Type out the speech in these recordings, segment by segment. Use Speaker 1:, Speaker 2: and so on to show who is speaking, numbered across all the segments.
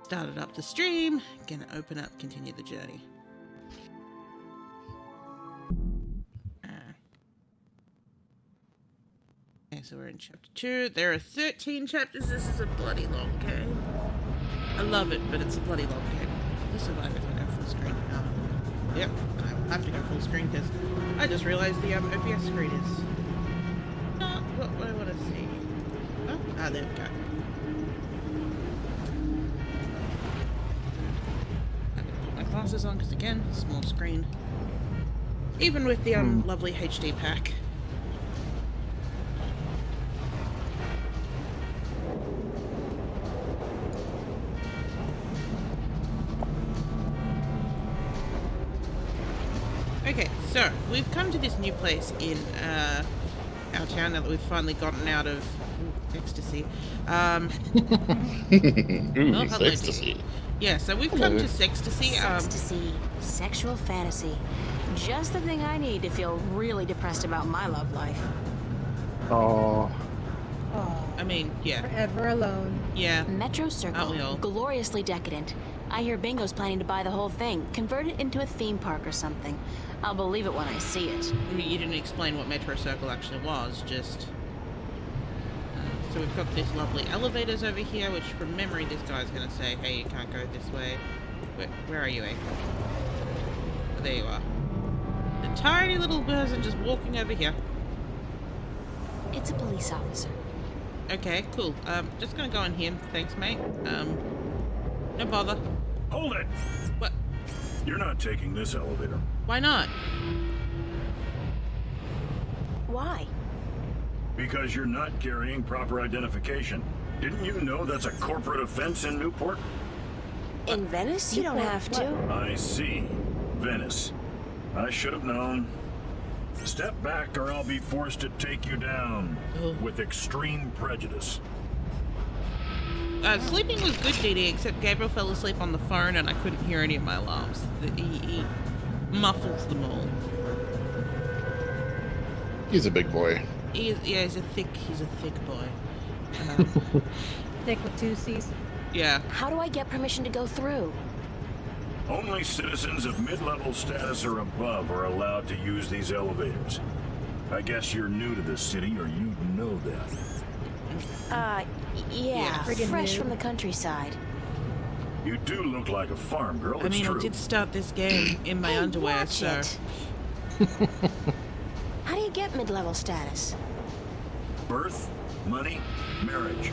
Speaker 1: Started up the stream. Gonna open up, continue the journey. Okay, so we're in chapter 2. There are 13 chapters. This is a bloody long game. I love it, but it's a bloody long game. I'll survive if I go full screen. Yep, I have to go full screen because I just realized the OBS screen is not what I want to see. Oh, there we go. I'm gonna put my glasses on because again, small screen. Even with the lovely HD pack. Okay, so we've come to this new place in our town now that we've finally gotten out of ecstasy.
Speaker 2: Sextasy.
Speaker 1: Yeah, so we've come to Sextasy.
Speaker 3: Sextasy, sexual fantasy. Just the thing I need to feel really depressed about my love life.
Speaker 2: Oh.
Speaker 1: I mean, yeah.
Speaker 4: Forever alone.
Speaker 1: Yeah.
Speaker 3: Metro
Speaker 1: Aren't we all?
Speaker 3: Circle, gloriously decadent. I hear Bingo's planning to buy the whole thing, convert it into a theme park or something. I'll believe it when I see it.
Speaker 1: I mean, you didn't explain what Metro Circle actually was, just... so we've got these lovely elevators over here, which from memory this guy's going to say, hey, you can't go this way. Where are you, April? Oh, there you are. A tiny little person just walking over here.
Speaker 3: It's a police officer.
Speaker 1: Okay, cool. Just going to go in here. Thanks, mate. No bother.
Speaker 5: Hold it!
Speaker 1: What?
Speaker 5: You're not taking this elevator.
Speaker 1: Why not?
Speaker 3: Why?
Speaker 5: Because you're not carrying proper identification. Didn't you know that's a corporate offense in Newport?
Speaker 3: In Venice, you don't have to.
Speaker 5: I see. Venice. I should have known. Step back or I'll be forced to take you down. With extreme prejudice.
Speaker 1: Sleeping was good, DD, except Gabriel fell asleep on the phone and I couldn't hear any of my alarms. He muffles them all.
Speaker 2: He's a big boy.
Speaker 1: He's a thick boy.
Speaker 4: Thick with two C's.
Speaker 1: Yeah.
Speaker 3: How do I get permission to go through?
Speaker 5: Only citizens of mid-level status or above are allowed to use these elevators. I guess you're new to this city or you'd know that.
Speaker 3: Yeah,
Speaker 4: Friggin'
Speaker 3: fresh
Speaker 4: new.
Speaker 3: from the countryside.
Speaker 5: You do look like a farm girl,
Speaker 1: I mean,
Speaker 5: true.
Speaker 1: I did start this game in my underwear,
Speaker 3: Watch
Speaker 1: so...
Speaker 3: it. How do you get mid-level status?
Speaker 5: Birth, money, marriage.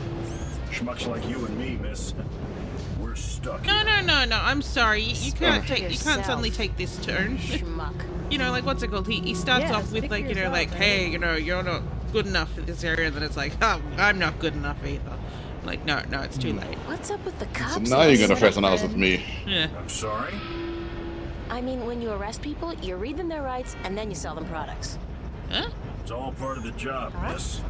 Speaker 5: Schmucks like you and me, miss. We're stuck.
Speaker 1: No, I'm sorry. You can't
Speaker 3: for
Speaker 1: take. You can't
Speaker 3: yourself.
Speaker 1: suddenly take this turn.
Speaker 3: Schmuck.
Speaker 1: You know, like what's it called? He starts
Speaker 4: Yeah,
Speaker 1: off with
Speaker 4: speak
Speaker 1: like,
Speaker 4: for
Speaker 1: you know,
Speaker 4: yourself,
Speaker 1: like,
Speaker 4: right?
Speaker 1: hey, you know, you're not good enough for this area, and then it's like, oh, I'm not good enough either. Like, no, it's too late.
Speaker 3: What's up with the cops?
Speaker 2: So now you're gonna
Speaker 3: Set
Speaker 2: press
Speaker 3: up
Speaker 2: an house
Speaker 3: and-
Speaker 2: with me.
Speaker 1: Yeah.
Speaker 5: I'm sorry?
Speaker 3: I mean, when you arrest people, you read them their rights, and then you sell them products.
Speaker 1: Huh?
Speaker 5: It's all part of the job, miss.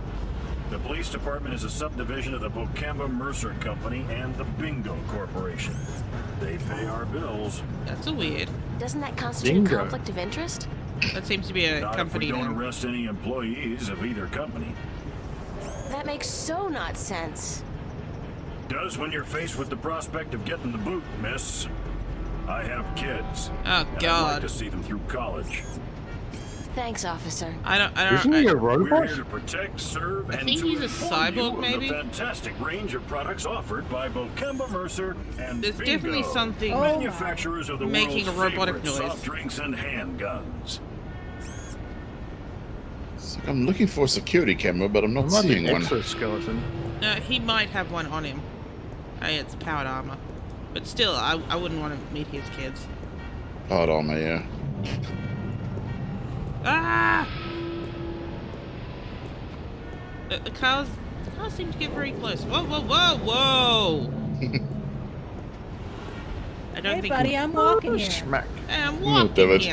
Speaker 5: The police department is a subdivision of the Bocamba Mercer Company and the Bingo Corporation. They pay our bills.
Speaker 1: That's a weird.
Speaker 3: Doesn't that constitute
Speaker 2: Bingo.
Speaker 3: conflict of interest?
Speaker 1: That seems to be a
Speaker 5: Not if we
Speaker 1: company
Speaker 5: don't
Speaker 1: name.
Speaker 5: arrest any employees of either company.
Speaker 3: That makes so not sense.
Speaker 5: Does when you're faced with the prospect of getting the boot, miss. I have kids.
Speaker 1: Oh
Speaker 5: and I'd like
Speaker 1: God.
Speaker 5: to see them through college.
Speaker 3: Thanks, officer.
Speaker 1: I don't.
Speaker 2: Isn't he a
Speaker 5: We're
Speaker 2: robot?
Speaker 5: here to protect, serve,
Speaker 1: I
Speaker 5: and
Speaker 1: think
Speaker 5: to
Speaker 1: he's a
Speaker 5: inform
Speaker 1: cyborg,
Speaker 5: you of
Speaker 1: maybe?
Speaker 5: the fantastic range of products offered by Bocamba Mercer and
Speaker 1: There's
Speaker 5: Bingo,
Speaker 1: definitely something.
Speaker 4: Oh my.
Speaker 5: manufacturers of the
Speaker 1: Making
Speaker 5: world's
Speaker 1: a robotic
Speaker 5: favorite
Speaker 1: noise.
Speaker 5: soft drinks and handguns.
Speaker 2: It's like I'm looking for a security camera, but I'm not
Speaker 6: Might be
Speaker 2: seeing
Speaker 6: an
Speaker 2: one.
Speaker 6: exoskeleton.
Speaker 1: He might have one on him. Hey, it's powered armor. But still, I wouldn't want to meet his kids.
Speaker 2: Hard armor, yeah.
Speaker 1: Ah! The cars seem to get very close. Whoa! I don't
Speaker 4: Hey,
Speaker 1: think.
Speaker 4: buddy, I'm walking here.
Speaker 6: Smack.
Speaker 1: Hey, I'm
Speaker 2: Oh, damn
Speaker 1: walking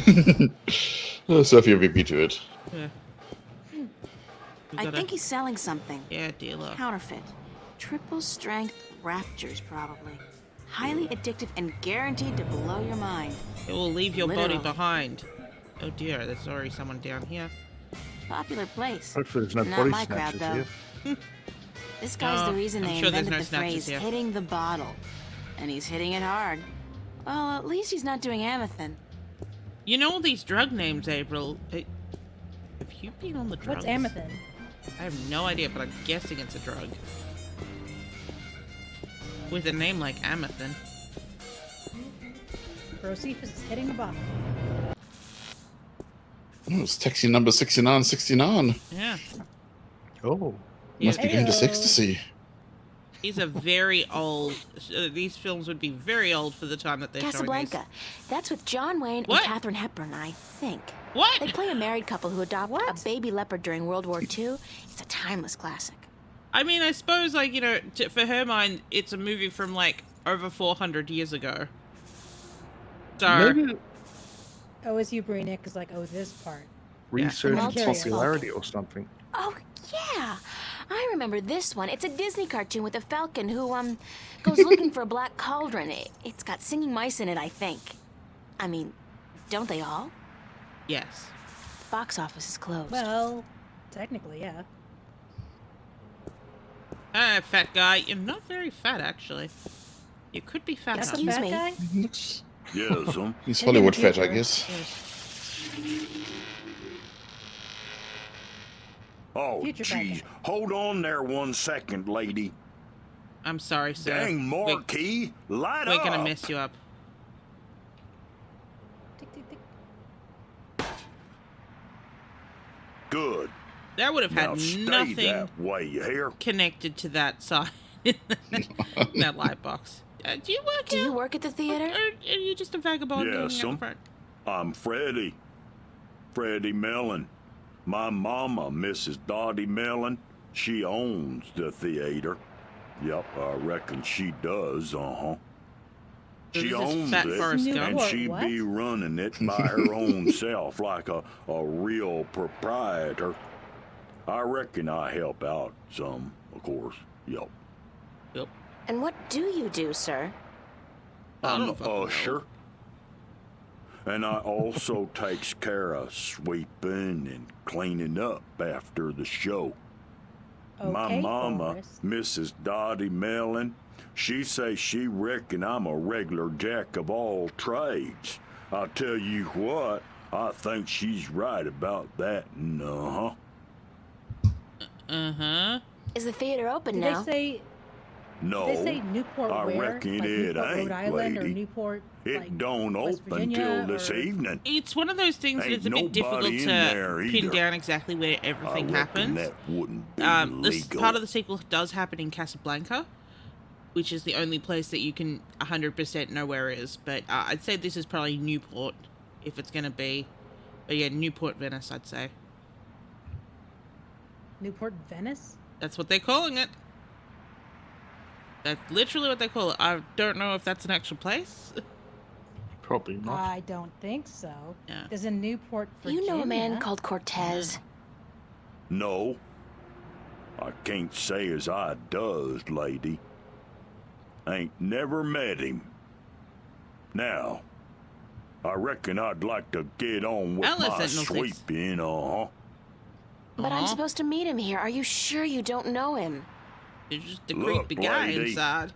Speaker 2: it.
Speaker 1: here.
Speaker 2: Sophia beat me to it.
Speaker 1: Yeah. We
Speaker 3: I
Speaker 1: gotta-
Speaker 3: think he's selling something.
Speaker 1: Yeah, dealer.
Speaker 3: Counterfeit. Triple strength raptures, probably. Highly addictive and guaranteed to blow your mind.
Speaker 1: It will leave your body
Speaker 3: Literally.
Speaker 1: behind. Oh dear, there's already someone down here.
Speaker 3: Popular place.
Speaker 6: Hopefully there's no
Speaker 3: Not
Speaker 6: body
Speaker 3: my crowd,
Speaker 6: snatchers
Speaker 3: though.
Speaker 6: here.
Speaker 3: This guy's the reason
Speaker 1: I'm
Speaker 3: they
Speaker 1: sure there's
Speaker 3: invented
Speaker 1: no
Speaker 3: the
Speaker 1: snatches
Speaker 3: phrase
Speaker 1: here.
Speaker 3: hitting the bottle. And he's hitting it hard. Well, at least he's not doing Amethyst.
Speaker 1: You know all these drug names, April. Have you been on the drugs?
Speaker 4: What's Amethyst?
Speaker 1: I have no idea, but I'm guessing it's a drug. With a name like Amethyst.
Speaker 4: Josephus is hitting the bottle.
Speaker 2: Oh, it's taxi number 6969.
Speaker 1: Yeah.
Speaker 6: Oh.
Speaker 2: Must be going to
Speaker 4: Heyo.
Speaker 2: ecstasy.
Speaker 1: He's a very old... these films would be very old for the time that they're showing
Speaker 3: Casablanca. That's with John Wayne
Speaker 1: What?
Speaker 3: and Katharine Hepburn, I think.
Speaker 1: these. What?
Speaker 3: They play a married couple who adopt a baby leopard during World War II. It's a timeless classic.
Speaker 1: I mean, I suppose, like, you know, for her mind, it's a movie from, like, over 400 years ago. So...
Speaker 6: Maybe
Speaker 4: OSU Brainiac is like, oh, this part.
Speaker 6: research
Speaker 3: I'm curious.
Speaker 6: popularity or something.
Speaker 3: Oh, yeah. I remember this one. It's a Disney cartoon with a falcon who, goes looking for a black cauldron. It's got singing mice in it, I think. I mean, don't they all?
Speaker 1: Yes.
Speaker 3: Box office is closed.
Speaker 4: Well, technically, yeah.
Speaker 1: Fat guy. You're not very fat, actually. You could be fat
Speaker 4: That's
Speaker 1: enough.
Speaker 4: the
Speaker 3: Excuse
Speaker 4: fat
Speaker 3: me.
Speaker 4: guy?
Speaker 2: Looks,
Speaker 5: Yes,
Speaker 2: he's
Speaker 4: Maybe in the
Speaker 2: Hollywood fat, I
Speaker 4: future.
Speaker 2: guess.
Speaker 5: Oh,
Speaker 4: Future
Speaker 5: jeez.
Speaker 4: backup.
Speaker 5: Hold on there 1 second, lady.
Speaker 1: I'm sorry, sir.
Speaker 5: Dang, Marquis, light
Speaker 1: We're
Speaker 5: up.
Speaker 1: gonna mess you up.
Speaker 4: Tick, tick, tick.
Speaker 5: Good.
Speaker 1: That would have
Speaker 5: Now
Speaker 1: had
Speaker 5: stay
Speaker 1: nothing
Speaker 5: that way, you hear?
Speaker 1: connected to that side in that light box. Do you work
Speaker 3: Do
Speaker 1: here?
Speaker 3: you work at the theater?
Speaker 1: Or are you just a vagabond
Speaker 5: Yeah,
Speaker 1: hanging out
Speaker 5: some-
Speaker 1: the front?
Speaker 5: I'm Freddie. Freddie Mellon. My mama, Mrs. Dottie Mellon, she owns the theater. Yep, I reckon she does,
Speaker 1: So
Speaker 5: She
Speaker 1: this is
Speaker 5: owns
Speaker 1: Fat
Speaker 5: it,
Speaker 1: Forrest
Speaker 4: New
Speaker 1: Gump?
Speaker 5: and
Speaker 4: What?
Speaker 5: she
Speaker 4: What?
Speaker 5: be running it by her own self like a real proprietor. I reckon I help out some, of course. Yep.
Speaker 1: Yep.
Speaker 3: And what do you do, sir?
Speaker 1: I
Speaker 5: I'm
Speaker 1: don't
Speaker 5: a
Speaker 1: fucking know.
Speaker 5: usher. And I also takes care of sweeping and cleaning up after the show. My
Speaker 4: Okay,
Speaker 5: mama,
Speaker 4: Forrest.
Speaker 5: Mrs. Dottie Mellon, she say she reckon I'm a regular jack of all trades. I tell you what, I think she's right about that. Uh-huh.
Speaker 1: Uh-huh.
Speaker 3: Is the theater open
Speaker 4: Did
Speaker 3: now?
Speaker 4: they
Speaker 5: No,
Speaker 4: say Newport
Speaker 5: I
Speaker 4: where?
Speaker 5: reckon
Speaker 4: Like
Speaker 5: it
Speaker 4: Newport,
Speaker 5: ain't,
Speaker 4: Rhode Island, or
Speaker 5: lady.
Speaker 4: Newport,
Speaker 5: it
Speaker 4: like,
Speaker 5: don't
Speaker 4: West
Speaker 5: open
Speaker 4: Virginia,
Speaker 5: till this
Speaker 4: or-
Speaker 5: evening.
Speaker 1: It's one of those things that
Speaker 5: Ain't
Speaker 1: it's a bit difficult
Speaker 5: nobody in
Speaker 1: to
Speaker 5: there
Speaker 1: pin
Speaker 5: either.
Speaker 1: down exactly where
Speaker 5: I
Speaker 1: everything
Speaker 5: reckon
Speaker 1: happens.
Speaker 5: that wouldn't be
Speaker 1: This
Speaker 5: legal.
Speaker 1: part of the sequel does happen in Casablanca, which is the only place that you can 100% know where it is. But I'd say this is probably Newport, if it's going to be. But yeah, Newport, Venice, I'd say.
Speaker 4: Newport, Venice?
Speaker 1: That's what they're calling it. That's literally what they call it. I don't know if that's an actual place.
Speaker 6: Probably not.
Speaker 4: I don't think so.
Speaker 1: Yeah.
Speaker 4: There's a Newport, Virginia.
Speaker 3: You know a man called Cortez?
Speaker 5: No, I can't say as I does, lady. Ain't never met him. Now, I reckon I'd like to get on with
Speaker 1: Alice
Speaker 5: my
Speaker 1: Sentinel 6.
Speaker 5: sweeping,
Speaker 3: But I'm
Speaker 1: Aw.
Speaker 3: supposed to meet him here. Are you sure you don't know him?
Speaker 1: You're just a
Speaker 5: Look,
Speaker 1: creepy guy
Speaker 5: lady.
Speaker 1: inside.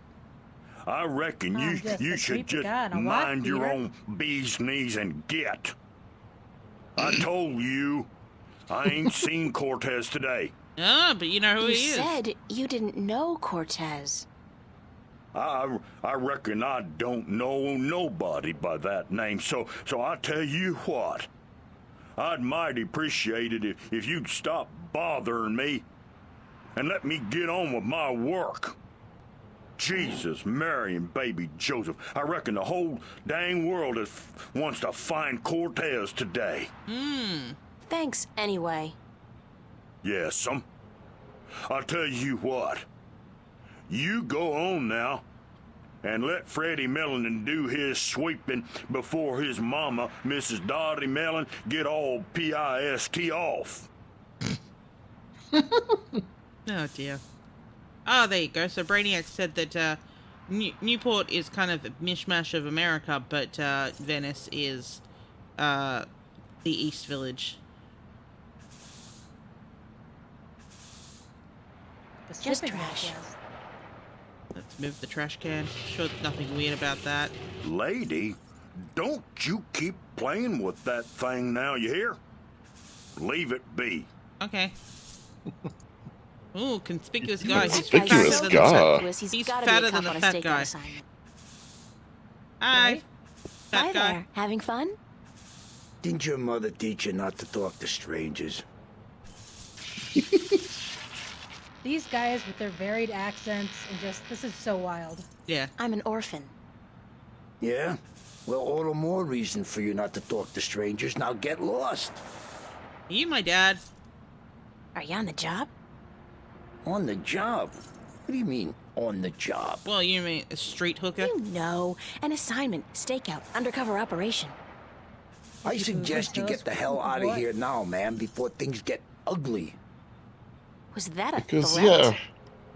Speaker 5: I reckon
Speaker 4: I'm
Speaker 5: you
Speaker 4: just
Speaker 5: you
Speaker 4: a
Speaker 5: should
Speaker 4: creepy
Speaker 5: just
Speaker 4: guy in a wife
Speaker 5: mind your
Speaker 4: beater.
Speaker 5: own bee's knees and get. I told you, I ain't seen Cortez today.
Speaker 1: Ah, but you know who
Speaker 3: You
Speaker 1: he is.
Speaker 3: said you didn't know Cortez.
Speaker 5: I reckon I don't know nobody by that name, so I tell you what. I'd mighty appreciate it if you'd stop bothering me and let me get on with my work. Jesus, Mary and baby Joseph. I reckon the whole dang world wants to find Cortez today.
Speaker 3: Thanks, anyway.
Speaker 5: Yes'm. I'll tell you what. You go on now and let Freddie Mellon do his sweeping before his mama, Mrs. Dottie Mellon, get all pissed off.
Speaker 1: Oh, dear. Oh, there you go. So Brainiac said that Newport is kind of a mishmash of America, but Venice is the East Village.
Speaker 4: Pacific
Speaker 3: trash.
Speaker 4: Northwest.
Speaker 1: Let's move the trash can. Sure, there's nothing weird about that.
Speaker 5: Lady, don't you keep playing with that thing now, you hear? Leave it be.
Speaker 1: Okay. Ooh, conspicuous guy. He's
Speaker 2: Conspicuous
Speaker 1: fatter than
Speaker 2: guy.
Speaker 1: He's
Speaker 3: He's gotta be
Speaker 1: fatter
Speaker 3: a
Speaker 1: than
Speaker 3: cop
Speaker 1: the
Speaker 3: on a
Speaker 1: fat
Speaker 3: stakeout
Speaker 1: guy.
Speaker 3: assignment.
Speaker 1: Hi,
Speaker 4: Right?
Speaker 1: fat
Speaker 3: Hi
Speaker 1: guy.
Speaker 3: there. Having fun?
Speaker 7: Didn't your mother teach you not to talk to strangers?
Speaker 4: These guys with their varied accents and just, this is so wild.
Speaker 1: Yeah.
Speaker 3: I'm an orphan.
Speaker 7: Yeah? Well, all the more reason for you not to talk to strangers. Now get lost.
Speaker 1: Are you my dad?
Speaker 3: Are you on the job?
Speaker 7: On the job? What do you mean, on the job?
Speaker 1: Well, you mean a street hooker?
Speaker 3: You know, an assignment, stakeout, undercover operation.
Speaker 7: I suggest you get the hell out of here now, man, before things get ugly.
Speaker 3: Was that a
Speaker 2: Because,
Speaker 3: threat?
Speaker 2: yeah.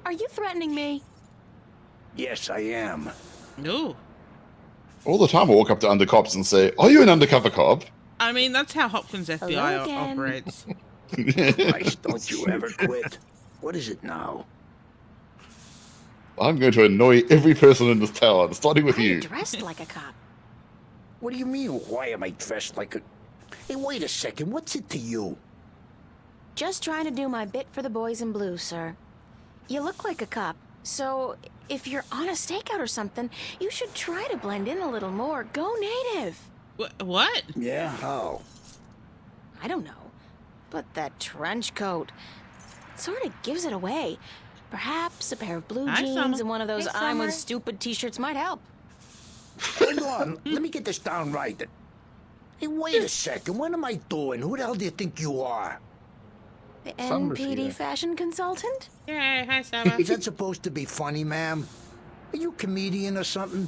Speaker 3: Are you threatening me?
Speaker 7: Yes, I am.
Speaker 1: No.
Speaker 2: All the time I walk up to undercops and say, "Are you an undercover cop?"
Speaker 1: I mean, that's how Hopkins FBI
Speaker 3: Hello again.
Speaker 1: operates.
Speaker 7: Christ, don't you ever quit. What is it now?
Speaker 2: I'm going to annoy every person in this town, starting with
Speaker 3: I'm
Speaker 2: you.
Speaker 3: dressed like a cop.
Speaker 7: What do you mean, why am I dressed like a... Hey, wait a second, what's it to you?
Speaker 3: Just trying to do my bit for the boys in blue, sir. You look like a cop, so if you're on a stakeout or something, you should try to blend in a little more. Go native.
Speaker 1: What?
Speaker 7: Yeah, how?
Speaker 3: I don't know. But that trench coat sort of gives it away. Perhaps a pair of blue
Speaker 1: Hi,
Speaker 3: jeans
Speaker 1: Summer.
Speaker 3: and one of those
Speaker 4: Hey,
Speaker 3: I'm with
Speaker 4: Summer.
Speaker 3: stupid t-shirts might help.
Speaker 7: Hold on, let me get this down right. Hey, wait a second, what am I doing? Who the hell do you think you are?
Speaker 3: The
Speaker 6: Summer's
Speaker 3: NPD
Speaker 6: here.
Speaker 3: fashion consultant?
Speaker 1: Yeah, hi, Summer.
Speaker 7: Is that supposed to be funny, ma'am? Are you a comedian or something?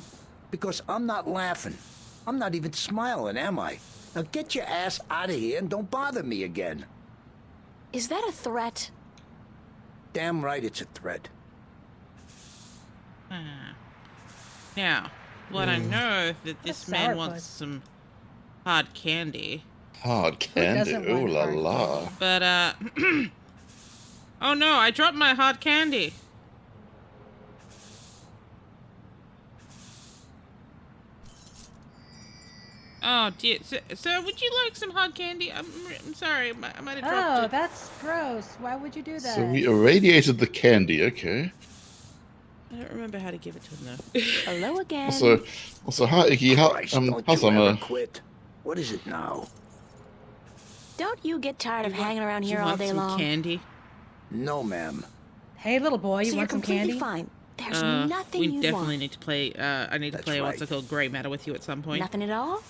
Speaker 7: Because I'm not laughing. I'm not even smiling, am I? Now get your ass out of here and don't bother me again.
Speaker 3: Is that a threat?
Speaker 7: Damn right it's a threat.
Speaker 1: Now, what I know is that this
Speaker 4: That's
Speaker 1: man
Speaker 4: sour
Speaker 1: wants
Speaker 4: bud.
Speaker 1: some hard candy.
Speaker 2: Hard candy.
Speaker 4: doesn't
Speaker 2: Ooh
Speaker 4: want
Speaker 2: la
Speaker 4: hard
Speaker 2: la.
Speaker 4: candy?
Speaker 1: But, oh no, I dropped my hard candy. Oh dear. So would you like some hard candy? I'm sorry, I might have dropped
Speaker 4: Oh,
Speaker 1: it.
Speaker 4: that's gross. Why would you do that?
Speaker 2: So we irradiated the candy, okay.
Speaker 1: I don't remember how to give it to him though.
Speaker 3: Hello again.
Speaker 2: Also, hi, Iggy.
Speaker 7: Christ, don't
Speaker 2: How's
Speaker 7: you ever
Speaker 2: Summer?
Speaker 7: quit. What is it now?
Speaker 3: Don't you get tired of hanging around
Speaker 1: Do
Speaker 3: here
Speaker 1: you
Speaker 3: all
Speaker 1: want
Speaker 3: day
Speaker 1: some
Speaker 3: long?
Speaker 1: candy?
Speaker 7: No, ma'am.
Speaker 4: Hey, little boy, you
Speaker 3: So you're
Speaker 4: want some
Speaker 3: completely
Speaker 4: candy?
Speaker 3: fine. There's
Speaker 1: We
Speaker 3: nothing you
Speaker 1: definitely
Speaker 3: want.
Speaker 1: need to play. I need to
Speaker 7: That's
Speaker 1: play what's
Speaker 7: right.
Speaker 1: it called, Grey Matter with you at some point.
Speaker 3: Nothing at all?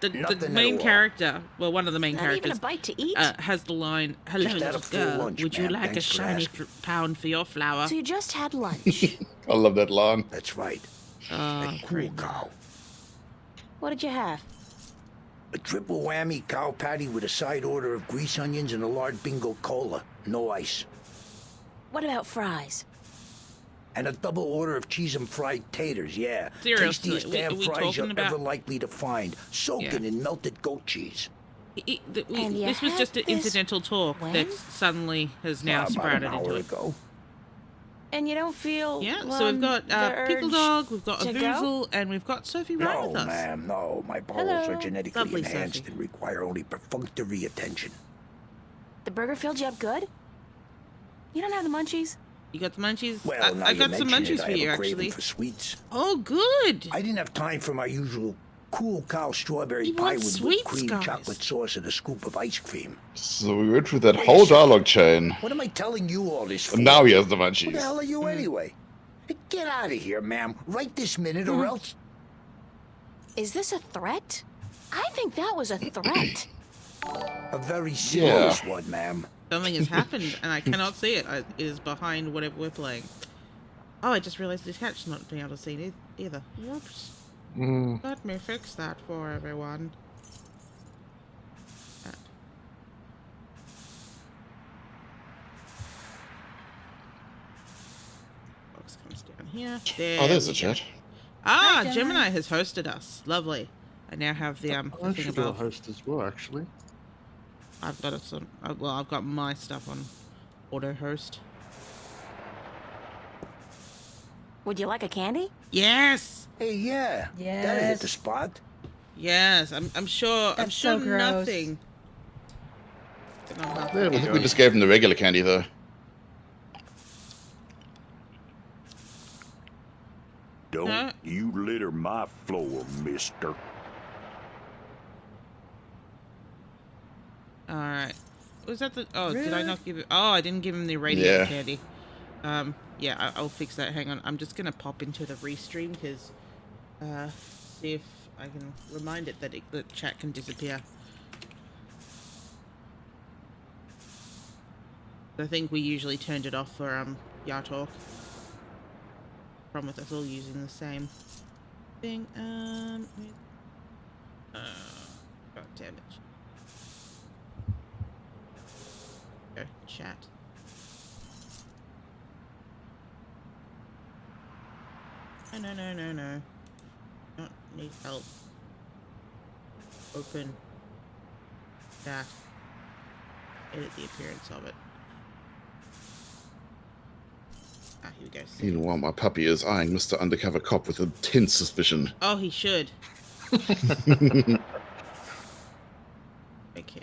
Speaker 1: The
Speaker 7: Nothing at
Speaker 1: main
Speaker 7: all.
Speaker 1: character, well, one of the main
Speaker 3: Not even a
Speaker 1: characters,
Speaker 3: bite to eat?
Speaker 1: has the line, "Hello,
Speaker 7: Just had a
Speaker 1: little
Speaker 7: full
Speaker 1: girl.
Speaker 7: lunch,
Speaker 1: Would you
Speaker 7: ma'am.
Speaker 1: like
Speaker 7: Thanks
Speaker 1: a
Speaker 7: for
Speaker 1: shiny
Speaker 7: asking."
Speaker 1: pound for your flour?"
Speaker 3: So you just had lunch.
Speaker 2: I love that line.
Speaker 7: That's right.
Speaker 1: Oh,
Speaker 7: That cool
Speaker 1: great.
Speaker 7: cow.
Speaker 3: What did you have?
Speaker 7: A triple whammy cow patty with a side order of grease onions and a large bingo cola. No ice.
Speaker 3: What about fries?
Speaker 7: And a double order of cheese and fried taters, yeah.
Speaker 1: Seriously,
Speaker 7: Tastiest
Speaker 1: are
Speaker 7: damn
Speaker 1: we
Speaker 7: fries
Speaker 1: talking
Speaker 7: you're
Speaker 1: about-
Speaker 7: ever likely to find. Soaking
Speaker 1: Yeah.
Speaker 7: in melted goat cheese.
Speaker 3: And you
Speaker 1: This was
Speaker 3: had
Speaker 1: just an
Speaker 3: this
Speaker 1: incidental talk that
Speaker 3: when?
Speaker 1: suddenly has now
Speaker 7: About
Speaker 1: sprouted
Speaker 7: an hour
Speaker 1: into it.
Speaker 7: ago.
Speaker 3: And you don't feel
Speaker 1: Yeah, so we've got
Speaker 3: the
Speaker 1: Pickle
Speaker 3: urge
Speaker 1: Dog, we've got
Speaker 3: to go?
Speaker 1: Avuzel, and we've got Sophie right
Speaker 7: No,
Speaker 1: with us.
Speaker 7: ma'am, no. My bowels
Speaker 4: Hello.
Speaker 7: are genetically
Speaker 1: Lovely,
Speaker 7: enhanced
Speaker 1: Sophie.
Speaker 7: and require only perfunctory attention.
Speaker 3: The burger filled you up good? You don't have the munchies?
Speaker 1: You got the munchies?
Speaker 7: Well, now
Speaker 1: I
Speaker 7: you
Speaker 1: got some
Speaker 7: mention
Speaker 1: munchies
Speaker 7: it,
Speaker 1: for
Speaker 7: I
Speaker 1: you,
Speaker 7: have a craving
Speaker 1: actually.
Speaker 7: for sweets.
Speaker 1: Oh, good.
Speaker 7: I didn't have time for my usual cool cow strawberry
Speaker 1: You
Speaker 7: pie
Speaker 1: want
Speaker 7: with
Speaker 1: sweets,
Speaker 7: whipped cream,
Speaker 1: guys.
Speaker 7: chocolate sauce, and a scoop of ice cream.
Speaker 2: So we went through that whole dialogue chain.
Speaker 7: What am I telling you all this for?
Speaker 2: And now he has the
Speaker 7: Who the
Speaker 2: munchies.
Speaker 7: hell are you anyway? Hey, get out of here, ma'am. Right this minute, or else...
Speaker 3: Is this a threat? I think that was a threat.
Speaker 7: A very serious
Speaker 2: Yeah.
Speaker 7: one, ma'am.
Speaker 1: Something has happened, and I cannot see it. It is behind whatever we're playing. Oh, I just realized the cat's not being able to see it either. Whoops. Let me fix that for everyone. Box comes down here. There
Speaker 2: Oh, there's
Speaker 1: we
Speaker 2: a
Speaker 1: go.
Speaker 2: chat.
Speaker 1: Ah,
Speaker 4: Hi,
Speaker 1: Gemini has hosted us. Lovely. I now have the
Speaker 6: I
Speaker 1: thing
Speaker 6: should do a
Speaker 1: above.
Speaker 6: host as well, actually.
Speaker 1: I've got it on. Well, I've got my stuff on auto host.
Speaker 3: Would you like a candy?
Speaker 1: Yes.
Speaker 7: Hey, yeah. That hit
Speaker 4: Yes.
Speaker 7: the spot.
Speaker 1: Yes. I'm sure. I'm
Speaker 4: That's
Speaker 1: sure
Speaker 4: so gross.
Speaker 1: nothing.
Speaker 2: I think we just gave him the regular candy, though.
Speaker 5: Don't
Speaker 1: Huh?
Speaker 5: you litter my floor, mister.
Speaker 1: All right. Was that the? Oh, did I
Speaker 4: Rude.
Speaker 1: not give it? Oh, I didn't give him the radio
Speaker 2: Yeah.
Speaker 1: candy. Yeah, I'll fix that. Hang on. I'm just gonna pop into the restream because, see if I can remind it that the chat can disappear. I think we usually turned it off for YAR talk. Problem with us all using the same thing. God damn it. Go, chat. No. Don't need help. Open that. Edit the appearance of it. Ah, here we go.
Speaker 2: Meanwhile, my puppy is eyeing Mr. Undercover Cop with intense suspicion.
Speaker 1: Oh, he should. Okay.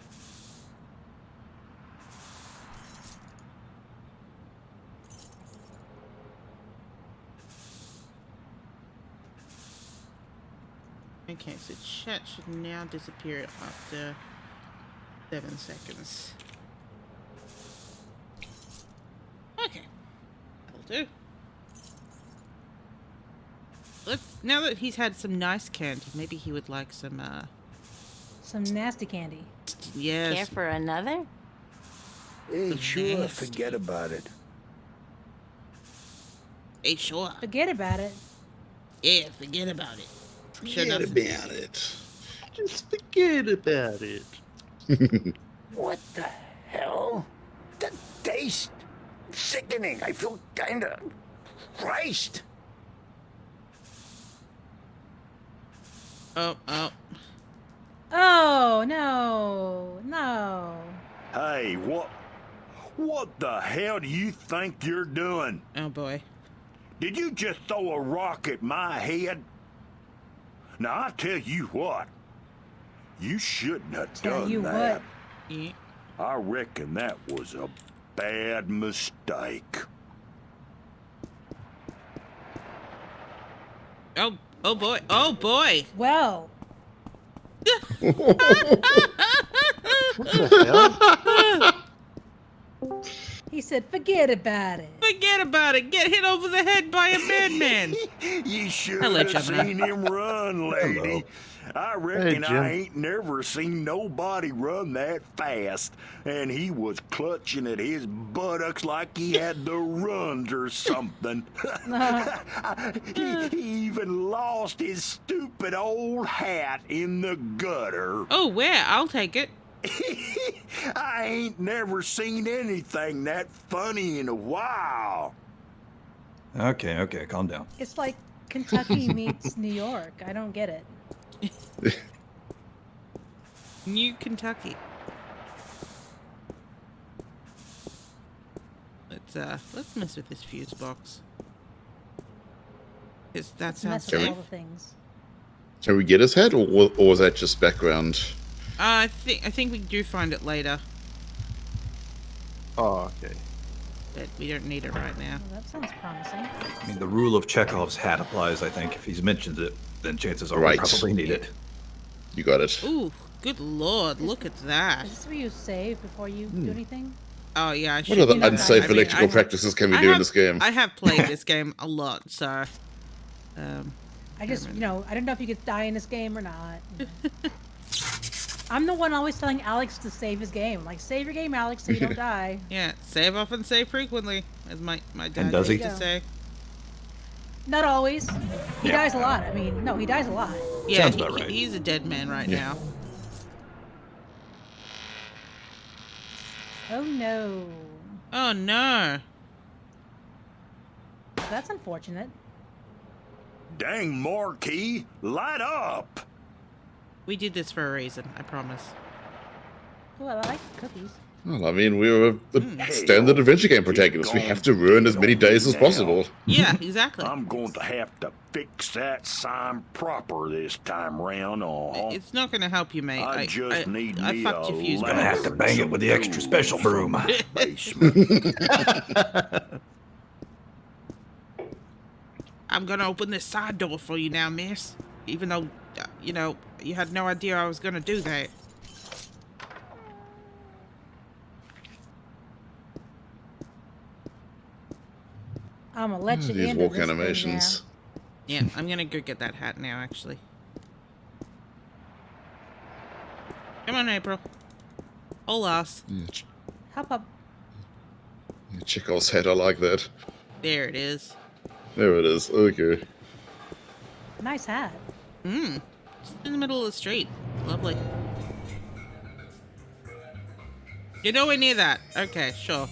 Speaker 1: Okay, so chat should now disappear after 7 seconds. Okay. That'll do. Now that he's had some nice candy, maybe he would like some,
Speaker 4: Some nasty candy.
Speaker 1: yes.
Speaker 3: Care for another?
Speaker 7: Hey, sure,
Speaker 1: nasty.
Speaker 7: forget about it.
Speaker 1: Hey, sure.
Speaker 4: Forget about it.
Speaker 1: Yeah, forget about it. Sure
Speaker 2: Forget
Speaker 1: enough.
Speaker 2: about it.
Speaker 6: Just forget about it.
Speaker 7: What the hell? The taste. Sickening. I feel kinda... Christ.
Speaker 1: Oh.
Speaker 4: Oh, no.
Speaker 5: Hey, what the hell do you think you're doing?
Speaker 1: Oh, boy.
Speaker 5: Did you just throw a rock at my head? Now, I tell you what. You shouldn't have
Speaker 4: Tell
Speaker 5: done
Speaker 4: you
Speaker 5: that.
Speaker 1: Yeah.
Speaker 5: I reckon that was a bad mistake.
Speaker 1: Oh, boy. Oh, boy.
Speaker 4: Well, he said, forget about it.
Speaker 1: Forget about it. Get hit over the head by a madman.
Speaker 5: You should
Speaker 1: Hello,
Speaker 5: have
Speaker 1: Gemini.
Speaker 5: seen him run, lady. I reckon
Speaker 6: Jim.
Speaker 5: I ain't never seen nobody run that fast. And he was clutching at his buttocks like he had the runs or something. he even lost his stupid old hat in the gutter.
Speaker 1: Oh, where? I'll take it.
Speaker 5: I ain't never seen anything that funny in a while.
Speaker 8: Okay, calm down.
Speaker 4: It's like Kentucky meets New York. I don't get it.
Speaker 1: New Kentucky. Let's mess with this fuse box. Cause that
Speaker 4: Let's
Speaker 1: sounds
Speaker 4: mess with
Speaker 2: silly.
Speaker 4: all the things.
Speaker 2: Shall we get his head, or was that just background?
Speaker 1: I think we do find it later,
Speaker 6: Oh, okay.
Speaker 1: but we don't need it right now.
Speaker 4: Well, that sounds promising.
Speaker 8: I mean, the rule of Chekhov's hat applies, I think. If he's mentioned it, then chances are we
Speaker 2: Right.
Speaker 8: probably need it.
Speaker 2: You got it.
Speaker 1: Ooh, good lord, look at that.
Speaker 4: Is this where you save before you do anything?
Speaker 1: Oh yeah, I should
Speaker 2: What other
Speaker 1: do that.
Speaker 2: unsafe
Speaker 1: I mean,
Speaker 2: electrical
Speaker 1: I
Speaker 2: practices can we
Speaker 1: I
Speaker 2: do in
Speaker 1: have-
Speaker 2: this game?
Speaker 1: I have played this game a lot, so.
Speaker 4: I just, I don't know if you could die in this game or not. I'm the one always telling Alex to save his game. Like, save your game, Alex, so you don't die.
Speaker 1: Yeah, save often, save frequently, as my dad
Speaker 8: does
Speaker 1: used
Speaker 4: he?
Speaker 1: to say.
Speaker 4: Not always. He
Speaker 8: Yeah.
Speaker 4: dies a lot. I mean, no, he dies a lot.
Speaker 1: Yeah,
Speaker 8: Sounds about right.
Speaker 1: he's a dead man right
Speaker 2: Yeah.
Speaker 1: now.
Speaker 4: Oh no.
Speaker 1: Oh no.
Speaker 4: That's unfortunate.
Speaker 5: Dang, Marquis, light up!
Speaker 1: We did this for a reason, I promise.
Speaker 4: Oh, I like cookies.
Speaker 2: Well, I mean, we're a standard adventure game protagonist. We have to ruin as many days as possible.
Speaker 1: Yeah, exactly.
Speaker 5: I'm going to have to fix that sign proper this time round.
Speaker 1: It's not going to help you, mate.
Speaker 5: I just need
Speaker 1: I
Speaker 5: me
Speaker 1: fucked
Speaker 5: a
Speaker 1: your fuse
Speaker 8: Gonna have to bang it with the extra special broom.
Speaker 5: basement.
Speaker 1: I'm going to open this side door for you now, miss. Even though, you know, you had no idea I was going to do that.
Speaker 4: I'm gonna let you
Speaker 2: These
Speaker 4: into
Speaker 2: walk
Speaker 4: this
Speaker 2: animations.
Speaker 1: Yeah, I'm going to go get that hat now, actually. Come on, April. Holas.
Speaker 4: Hop up.
Speaker 2: Chekhov's head, I like that.
Speaker 1: There it is.
Speaker 2: There it is. Okay.
Speaker 4: Nice hat.
Speaker 1: Just in the middle of the street. Lovely. You're nowhere near that. Okay, sure.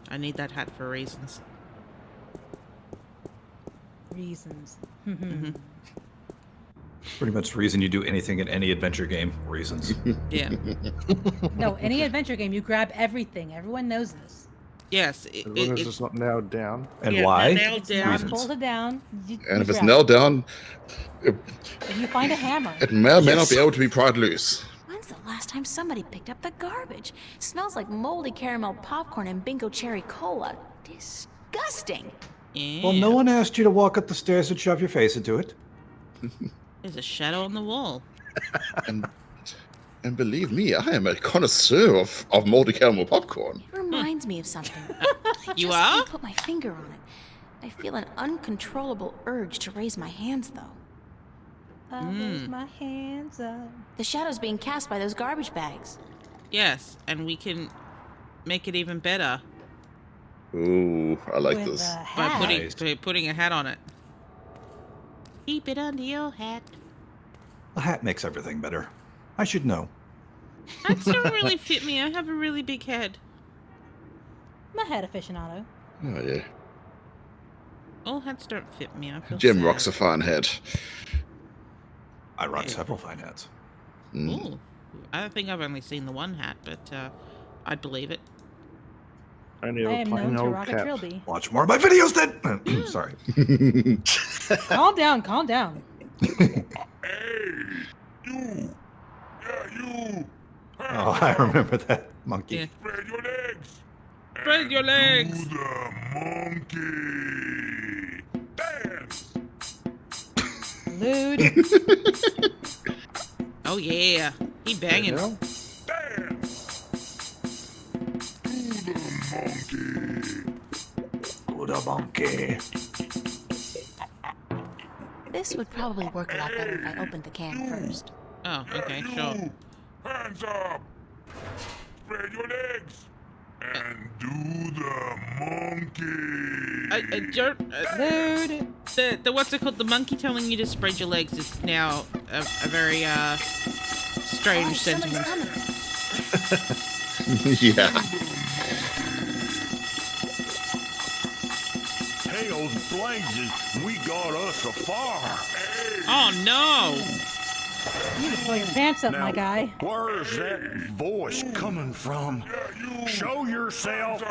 Speaker 1: I need that hat for reasons.
Speaker 4: Reasons.
Speaker 8: Pretty much the reason you do anything in any adventure game. Reasons.
Speaker 1: Yeah.
Speaker 4: No, any adventure game, you grab everything. Everyone knows this.
Speaker 1: Yes.
Speaker 6: Everyone is just not nailed down.
Speaker 8: And
Speaker 1: yeah,
Speaker 8: why?
Speaker 1: nailed down.
Speaker 8: Reasons.
Speaker 4: Bolted down.
Speaker 2: And if it's
Speaker 4: grab
Speaker 2: nailed down,
Speaker 4: it. If you find a hammer.
Speaker 2: it may or may not be able to be pried loose.
Speaker 3: When's the last time somebody picked up the garbage? Smells like moldy caramel popcorn and bingo cherry cola. Disgusting.
Speaker 1: Yeah.
Speaker 8: Well, no one asked you to walk up the stairs and shove your face into it.
Speaker 1: There's a shadow on the wall.
Speaker 2: And believe me, I am a connoisseur of moldy caramel popcorn.
Speaker 3: It reminds me of something.
Speaker 1: You
Speaker 3: Just
Speaker 1: are?
Speaker 3: can't put my finger on it. I feel an uncontrollable urge to raise my hands, though.
Speaker 4: I raise my hands up.
Speaker 3: The shadow's being cast by those garbage bags.
Speaker 1: Yes, and we can make it even better
Speaker 2: Ooh, I like
Speaker 4: With
Speaker 2: this.
Speaker 4: a
Speaker 1: by
Speaker 4: hat.
Speaker 1: putting a hat on it. Keep it under your hat.
Speaker 8: A hat makes everything better. I should know.
Speaker 1: Hats don't really fit me. I have a really big head.
Speaker 4: I'm a hat aficionado.
Speaker 2: Oh, yeah.
Speaker 1: All hats don't fit me. I feel
Speaker 2: Jim
Speaker 1: sad.
Speaker 2: rocks a fine head.
Speaker 8: I rock several fine hats.
Speaker 1: Ooh. I think I've only seen the one hat, but I'd believe it.
Speaker 6: Only
Speaker 4: I
Speaker 6: a
Speaker 4: am
Speaker 6: plain
Speaker 4: known to
Speaker 6: old
Speaker 4: rock a
Speaker 6: cap.
Speaker 4: trilby.
Speaker 8: Watch more of my videos then. Sorry.
Speaker 4: Calm down, calm down.
Speaker 5: Hey, you! Yeah, you!
Speaker 8: Oh, I remember that monkey.
Speaker 1: Yeah.
Speaker 5: Spread your legs!
Speaker 1: Spread your legs.
Speaker 5: Do the monkey! Dance!
Speaker 4: Lewd.
Speaker 1: Oh yeah, he banging.
Speaker 6: Yeah.
Speaker 5: Dance! Do the monkey!
Speaker 8: Oh, the monkey.
Speaker 3: This would probably work a lot better if I opened the can first.
Speaker 1: Oh, okay,
Speaker 5: You!
Speaker 1: sure.
Speaker 5: Hands up! Spread your legs! And do the monkey!
Speaker 1: I don't.
Speaker 4: Lewd.
Speaker 1: The what's it called? The monkey telling you to spread your legs is now a very strange
Speaker 3: Somebody's
Speaker 1: sentiment.
Speaker 3: coming.
Speaker 2: Yeah.
Speaker 5: Hell's blazes, we got us a fire. Hey,
Speaker 1: Oh no!
Speaker 4: You need to pull your pants up, my guy.
Speaker 5: where's that voice coming from? Show yourself.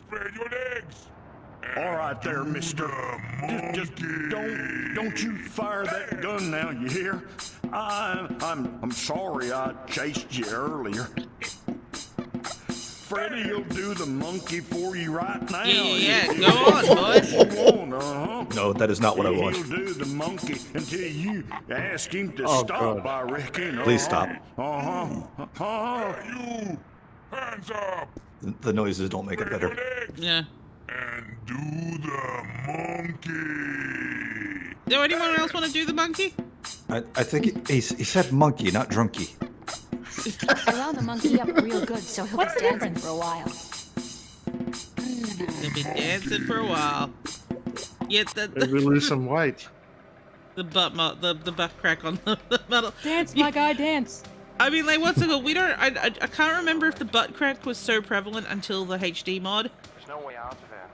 Speaker 5: Spread your legs. All right there, mister. Just don't you fire that gun now, you hear? I'm sorry I chased you earlier. Freddie'll do the monkey for you right now.
Speaker 1: Yeah, go on, boy.
Speaker 8: No, that is not what I want.
Speaker 5: He'll do the monkey until you ask him to
Speaker 6: Oh,
Speaker 5: stop,
Speaker 6: God.
Speaker 5: I reckon.
Speaker 8: Please stop.
Speaker 5: You, hands up.
Speaker 8: The noises don't make it better.
Speaker 1: Yeah.
Speaker 5: And do the monkey.
Speaker 1: Do anyone else want to do the monkey?
Speaker 8: I think he said monkey, not drunky.
Speaker 3: I wound the monkey up real good, so he'll
Speaker 4: What's
Speaker 3: be
Speaker 4: the
Speaker 3: dancing
Speaker 4: difference?
Speaker 3: for a while.
Speaker 1: They've been dancing for a while. Yeah,
Speaker 6: Maybe lose some weight.
Speaker 1: the butt crack on the metal.
Speaker 4: Dance, my guy, dance.
Speaker 1: I mean, like, what's it called? We don't. I can't remember if the butt crack was so prevalent until the HD mod.
Speaker 9: There's no way out of there.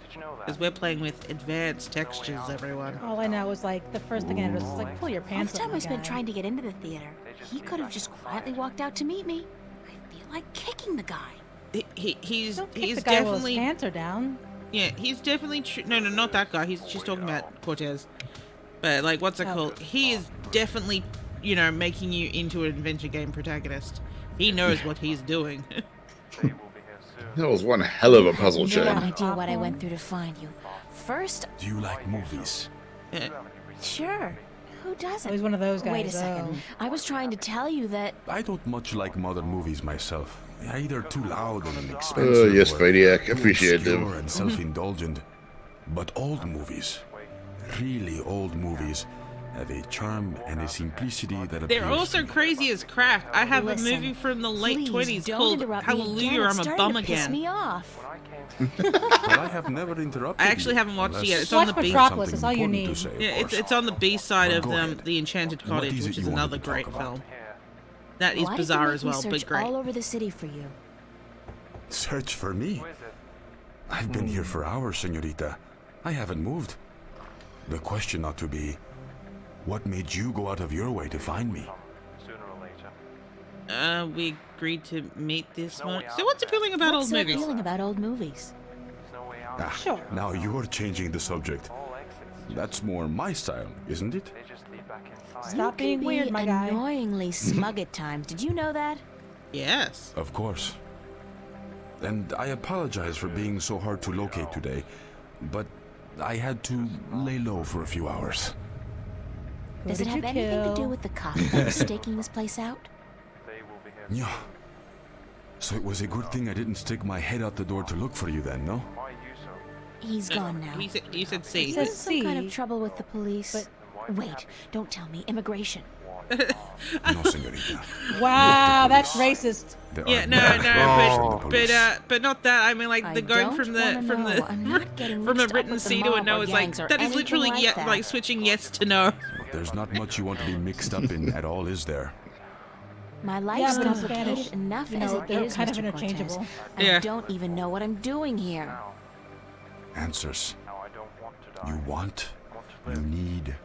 Speaker 9: Did
Speaker 1: Because we're playing with advanced textures, everyone.
Speaker 4: All I know is like the first thing I did was like pull your
Speaker 3: All
Speaker 4: pants
Speaker 3: the
Speaker 4: up.
Speaker 3: time I spent trying to get into the theater, he could have just quietly walked out to meet me. I feel like kicking the guy.
Speaker 1: He's
Speaker 4: Don't kick
Speaker 1: he's
Speaker 4: the guy while his
Speaker 1: definitely
Speaker 4: pants are down.
Speaker 1: yeah, he's definitely no, not that guy. She's talking about Cortez. But like, what's it called? He is definitely, you know, making you into an adventure game protagonist. He knows what he's doing.
Speaker 2: That was one hell of a puzzle,
Speaker 3: No
Speaker 2: Jane.
Speaker 3: idea what I went through to find you. First,
Speaker 9: Do you like movies?
Speaker 3: sure, who doesn't?
Speaker 4: He's one of those guys.
Speaker 3: Wait a second. I was trying to tell you that.
Speaker 9: I don't much like modern movies myself. They're either too loud and expensive.
Speaker 2: Yes,
Speaker 9: or
Speaker 2: Vadiac,
Speaker 9: too
Speaker 2: appreciate them.
Speaker 9: obscure and self-indulgent. But old movies, really old movies, have a charm and a simplicity that appeals
Speaker 1: They're also
Speaker 9: to me.
Speaker 1: crazy as crack. I have
Speaker 3: Listen,
Speaker 1: a movie from the late
Speaker 3: please
Speaker 1: 20s
Speaker 3: don't
Speaker 1: called
Speaker 3: interrupt me
Speaker 1: Hallelujah,
Speaker 3: again. It's
Speaker 1: I'm a
Speaker 3: starting
Speaker 1: Bum
Speaker 3: to piss
Speaker 1: Again.
Speaker 3: me off.
Speaker 9: But I have never interrupted
Speaker 1: I actually
Speaker 9: you,
Speaker 1: haven't watched it
Speaker 9: unless
Speaker 1: yet. It's
Speaker 4: Watch
Speaker 1: on the B.
Speaker 4: Metropolis, that's all you
Speaker 9: something important
Speaker 4: need.
Speaker 9: to say, of
Speaker 1: Yeah,
Speaker 9: course.
Speaker 1: it's on the B side
Speaker 9: Well,
Speaker 1: of
Speaker 9: go ahead.
Speaker 1: The Enchanted
Speaker 9: What
Speaker 1: Cottage,
Speaker 9: is it
Speaker 1: which
Speaker 9: you
Speaker 1: is
Speaker 9: wanted
Speaker 1: another
Speaker 9: to talk
Speaker 1: great
Speaker 9: about?
Speaker 1: film. That is
Speaker 3: Why did
Speaker 1: bizarre
Speaker 3: you
Speaker 1: as
Speaker 3: make me
Speaker 1: well,
Speaker 3: search
Speaker 1: but great.
Speaker 3: all over the city for you?
Speaker 9: Search for me? I've been here for hours, señorita. I haven't moved. The question ought to be, what made you go out of your way to find me?
Speaker 1: We agreed to meet this morning. So what's appealing about
Speaker 3: What's
Speaker 1: old
Speaker 3: so
Speaker 1: movies?
Speaker 3: appealing about old movies?
Speaker 9: Ah,
Speaker 4: Sure.
Speaker 9: now you're changing the subject. That's more my style, isn't it?
Speaker 4: Stop
Speaker 3: You
Speaker 4: being
Speaker 3: can
Speaker 4: weird,
Speaker 3: be
Speaker 4: my guy.
Speaker 3: annoyingly smug at times. Did you know that?
Speaker 1: Yes.
Speaker 9: Of course. And I apologize for being so hard to locate today, but I had to lay low for a few hours.
Speaker 4: Who
Speaker 3: Does it
Speaker 4: did
Speaker 3: have
Speaker 4: you
Speaker 3: anything to do
Speaker 4: kill?
Speaker 3: with the cop that was staking this place out?
Speaker 9: Yeah. So it was a good thing I didn't stick my head out the door to look for you then, no?
Speaker 3: He's gone now.
Speaker 1: You said C.
Speaker 4: said
Speaker 3: There's some kind
Speaker 4: C,
Speaker 3: of trouble with the police.
Speaker 4: but-
Speaker 3: Wait, don't tell me. Immigration.
Speaker 9: No, señorita.
Speaker 4: Wow,
Speaker 9: Look at
Speaker 4: that's
Speaker 9: the police.
Speaker 4: racist.
Speaker 9: There
Speaker 1: Yeah,
Speaker 9: are
Speaker 1: no,
Speaker 9: bad guys in the
Speaker 1: no,
Speaker 9: police.
Speaker 1: but not that. I mean, like
Speaker 3: I
Speaker 1: the going
Speaker 3: don't
Speaker 1: from
Speaker 3: wanna
Speaker 1: the
Speaker 3: know. I'm not getting
Speaker 1: from a
Speaker 3: mixed up
Speaker 1: written
Speaker 3: with the
Speaker 1: C to a
Speaker 3: mob
Speaker 1: no
Speaker 3: or
Speaker 1: is like
Speaker 3: gangs or
Speaker 1: that is
Speaker 3: anything
Speaker 1: literally
Speaker 3: like that.
Speaker 1: like switching yes to no.
Speaker 9: There's not much you want to be mixed up in at all, is there?
Speaker 3: My
Speaker 4: Yeah,
Speaker 3: life's
Speaker 4: but in
Speaker 3: complicated
Speaker 4: Spanish,
Speaker 3: enough
Speaker 4: you
Speaker 3: as
Speaker 4: know,
Speaker 3: it
Speaker 4: they're
Speaker 3: is,
Speaker 4: kind of
Speaker 3: Mr. Cortez.
Speaker 4: interchangeable.
Speaker 1: Yeah.
Speaker 3: I don't even know what I'm doing here.
Speaker 9: Answers. You want, you need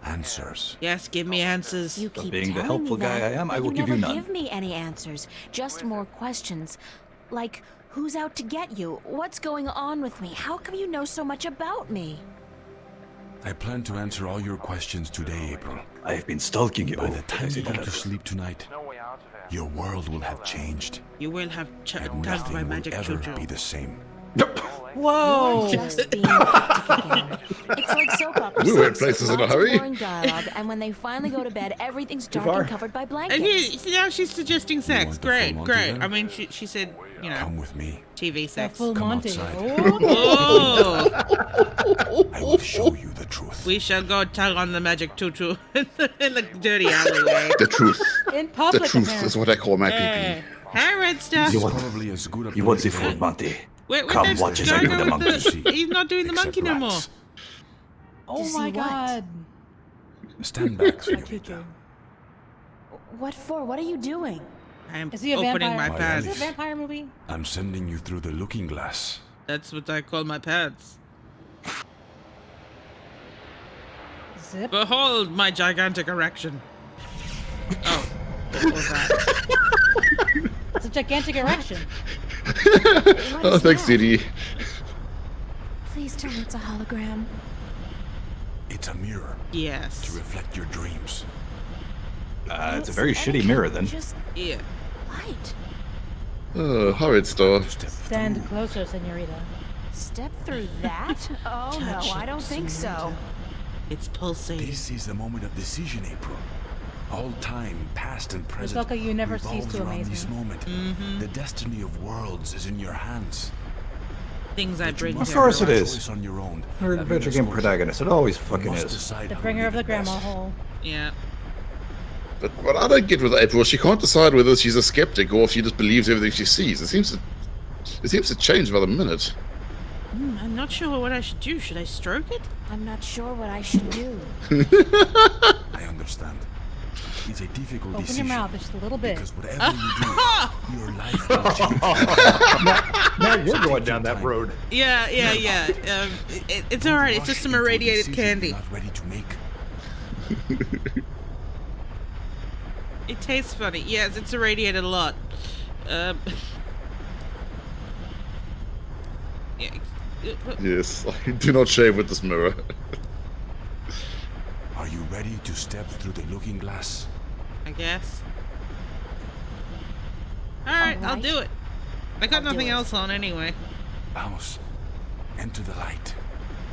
Speaker 9: answers.
Speaker 1: Yes, give me answers.
Speaker 3: You keep
Speaker 8: being the
Speaker 3: telling
Speaker 8: helpful
Speaker 3: me
Speaker 8: guy
Speaker 3: that,
Speaker 8: I am, I
Speaker 3: but
Speaker 8: will
Speaker 3: you
Speaker 8: give you
Speaker 3: never
Speaker 8: none.
Speaker 3: give me any answers, just more questions. Like, who's out to get you? What's going on with me? How come you know so much about me?
Speaker 9: I plan to answer all your questions today, April.
Speaker 8: I have been stalking you.
Speaker 9: By the
Speaker 8: Did I
Speaker 9: time
Speaker 8: say
Speaker 9: you go
Speaker 8: that?
Speaker 9: to sleep tonight, your world will have changed,
Speaker 1: You will have
Speaker 9: and
Speaker 1: tagged my
Speaker 9: nothing will
Speaker 1: magic
Speaker 9: ever
Speaker 1: choo-choo.
Speaker 9: be the same.
Speaker 4: Whoa!
Speaker 3: Just being cryptic again. It's like soap opera.
Speaker 2: We went
Speaker 3: sets.
Speaker 2: places in a
Speaker 3: Lots of
Speaker 2: hurry.
Speaker 3: boring dialogue, and when they finally go to bed, everything's dark
Speaker 8: far?
Speaker 3: and covered by
Speaker 1: And
Speaker 3: blankets.
Speaker 1: here, now she's suggesting sex.
Speaker 9: want the
Speaker 1: Great,
Speaker 9: full Monty
Speaker 1: great.
Speaker 9: then?
Speaker 1: I mean, she said, you know,
Speaker 9: Come with me.
Speaker 1: TV
Speaker 4: The
Speaker 1: sex.
Speaker 4: full
Speaker 9: Come
Speaker 4: Monty.
Speaker 9: outside.
Speaker 4: Oh.
Speaker 1: Oh,
Speaker 9: I will show you the truth.
Speaker 1: we shall go tug on the magic choo-choo in the dirty alleyway.
Speaker 2: The truth.
Speaker 4: In
Speaker 2: The
Speaker 4: public,
Speaker 2: truth
Speaker 4: apparently.
Speaker 2: is what I call my
Speaker 1: Hey,
Speaker 2: PP.
Speaker 1: hey, Red Stuff.
Speaker 8: You want-
Speaker 9: Probably as good a
Speaker 8: You want the
Speaker 9: place
Speaker 8: full
Speaker 9: as
Speaker 8: Monty?
Speaker 1: Wait,
Speaker 8: Come
Speaker 1: that's
Speaker 8: watch as I
Speaker 1: going
Speaker 8: do the
Speaker 1: on with
Speaker 8: monkey.
Speaker 1: He's not doing the
Speaker 9: except
Speaker 1: monkey no more.
Speaker 9: rats.
Speaker 4: Oh
Speaker 3: To
Speaker 4: my
Speaker 3: see what?
Speaker 4: god.
Speaker 9: Stand back,
Speaker 4: Tutu.
Speaker 9: señorita.
Speaker 3: What for? What are you doing?
Speaker 1: I am
Speaker 4: Is he a
Speaker 1: opening
Speaker 4: vampire?
Speaker 1: my
Speaker 9: My
Speaker 1: pants.
Speaker 4: Is it a vampire movie?
Speaker 9: I'm sending you through the looking glass.
Speaker 1: That's what I call my pants.
Speaker 4: Zip.
Speaker 1: Behold my gigantic erection. Oh, what was that?
Speaker 4: It's a gigantic erection.
Speaker 3: What
Speaker 2: Oh,
Speaker 3: is
Speaker 2: thanks,
Speaker 3: that?
Speaker 2: Didi.
Speaker 3: Please tell me it's a hologram.
Speaker 9: It's a mirror to
Speaker 1: Yes.
Speaker 9: reflect your dreams.
Speaker 8: It's a very shitty mirror then.
Speaker 3: Just
Speaker 1: Yeah.
Speaker 3: light.
Speaker 2: Oh, horrid store.
Speaker 4: Stand closer, senorita.
Speaker 3: Step through that? Oh no,
Speaker 1: Touch
Speaker 3: I
Speaker 1: it,
Speaker 3: don't think so.
Speaker 1: It's pulsating.
Speaker 9: This is the moment of decision, April. All time, past and present,
Speaker 4: Resulka, you never cease
Speaker 9: revolves
Speaker 4: to
Speaker 9: around
Speaker 4: amaze
Speaker 9: this
Speaker 4: me.
Speaker 9: moment. The destiny of worlds is in your hands.
Speaker 1: Things I
Speaker 9: But you
Speaker 1: bring
Speaker 9: must
Speaker 1: to
Speaker 8: Of course
Speaker 1: everyone.
Speaker 8: it
Speaker 9: make a
Speaker 8: is.
Speaker 9: choice on your own.
Speaker 8: You're an
Speaker 9: La
Speaker 8: adventure
Speaker 9: vida's
Speaker 8: game
Speaker 9: cosa.
Speaker 8: protagonist. It always
Speaker 9: You
Speaker 8: fucking
Speaker 9: must
Speaker 8: is.
Speaker 9: decide
Speaker 4: The
Speaker 9: how
Speaker 4: bringer
Speaker 9: to
Speaker 4: of the
Speaker 9: live
Speaker 4: grandma
Speaker 9: best.
Speaker 4: hole.
Speaker 1: Yeah.
Speaker 2: But what I don't get with April, she can't decide whether she's a skeptic or if she just believes everything she sees. It seems to change by the minute.
Speaker 1: I'm not sure what I should do. Should I stroke it?
Speaker 3: I'm not sure what I should do.
Speaker 9: I understand. It's a difficult
Speaker 4: Open your
Speaker 9: decision.
Speaker 4: mouth just a little bit.
Speaker 9: Because whatever you do, your life will change.
Speaker 8: Now you're going down that road.
Speaker 1: Yeah. It's all right. It's just some irradiated candy.
Speaker 9: Not ready to make.
Speaker 1: It tastes funny. Yes, it's irradiated a lot. Yeah.
Speaker 2: Yes, do not shave with this mirror.
Speaker 9: Are you ready to step through the looking glass?
Speaker 1: I guess. Alright, I'll
Speaker 3: Alright.
Speaker 1: do it. I got
Speaker 3: I'll do
Speaker 1: nothing
Speaker 3: it.
Speaker 1: else on anyway.
Speaker 9: Vamos. Enter the light.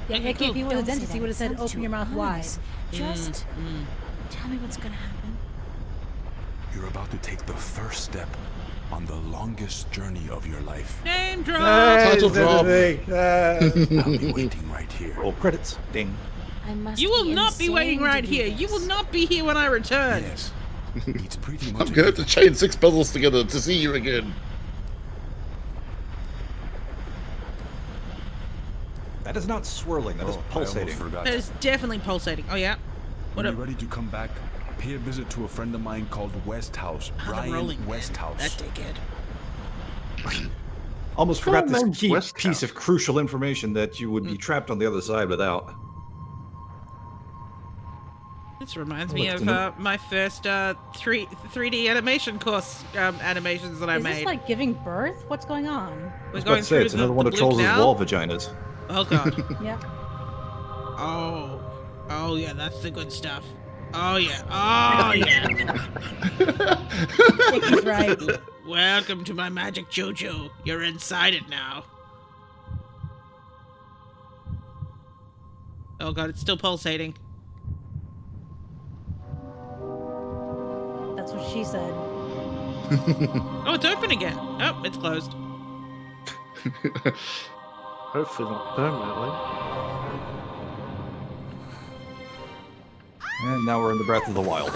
Speaker 4: Yeah,
Speaker 1: Okay,
Speaker 4: Mickey, if he
Speaker 1: cool.
Speaker 4: was a
Speaker 3: Don't say
Speaker 4: dentist, he
Speaker 3: that.
Speaker 4: would have said,
Speaker 3: Sounds
Speaker 4: open
Speaker 3: too
Speaker 4: your mouth wide.
Speaker 3: ominous. Just tell me what's gonna happen.
Speaker 9: You're about to take the first step on the longest journey of your life.
Speaker 1: Name drop!
Speaker 2: Title drop.
Speaker 9: I'll be waiting right here.
Speaker 8: Roll credits. Ding.
Speaker 3: I must
Speaker 1: You will not be
Speaker 3: insane
Speaker 1: waiting
Speaker 3: to
Speaker 1: right
Speaker 3: do
Speaker 1: here. You will
Speaker 3: this.
Speaker 1: not be here when I return.
Speaker 9: Yes. It's pretty much
Speaker 2: I'm going to chain 6 puzzles together to see you again.
Speaker 8: That is not swirling. That is pulsating.
Speaker 9: I almost forgot.
Speaker 1: That is definitely pulsating. Oh, yeah?
Speaker 9: When
Speaker 1: What
Speaker 9: you're
Speaker 1: up?
Speaker 9: ready to come back, pay a visit to a friend of mine called Westhouse.
Speaker 1: Ah, the
Speaker 9: Brian
Speaker 1: rolling pin.
Speaker 9: Westhouse.
Speaker 1: That dickhead.
Speaker 8: Almost forgot this
Speaker 6: name's
Speaker 8: key
Speaker 6: Westhouse.
Speaker 8: piece of crucial information that you would be trapped on the other side without.
Speaker 1: This reminds me
Speaker 8: Look,
Speaker 1: of
Speaker 8: the
Speaker 1: my first 3D animation course animations that I
Speaker 4: Is
Speaker 1: made.
Speaker 4: this like giving birth? What's going on?
Speaker 8: I
Speaker 1: We're
Speaker 8: was about
Speaker 1: going
Speaker 8: to say,
Speaker 1: through
Speaker 8: it's
Speaker 1: the,
Speaker 8: another one
Speaker 1: the
Speaker 8: of Charles's
Speaker 1: Blue
Speaker 8: wall
Speaker 1: Canal.
Speaker 8: vaginas.
Speaker 1: Oh, God.
Speaker 4: Yep.
Speaker 1: Oh, yeah, that's the good stuff. Oh, yeah. Oh, yeah.
Speaker 4: Mickey's right.
Speaker 1: Welcome to my magic JoJo. You're inside it now. Oh, God, it's still pulsating.
Speaker 4: That's what she said.
Speaker 1: Oh, it's open again. Oh, it's closed.
Speaker 6: Hopefully not permanently.
Speaker 8: And now we're in the Breath of the Wild.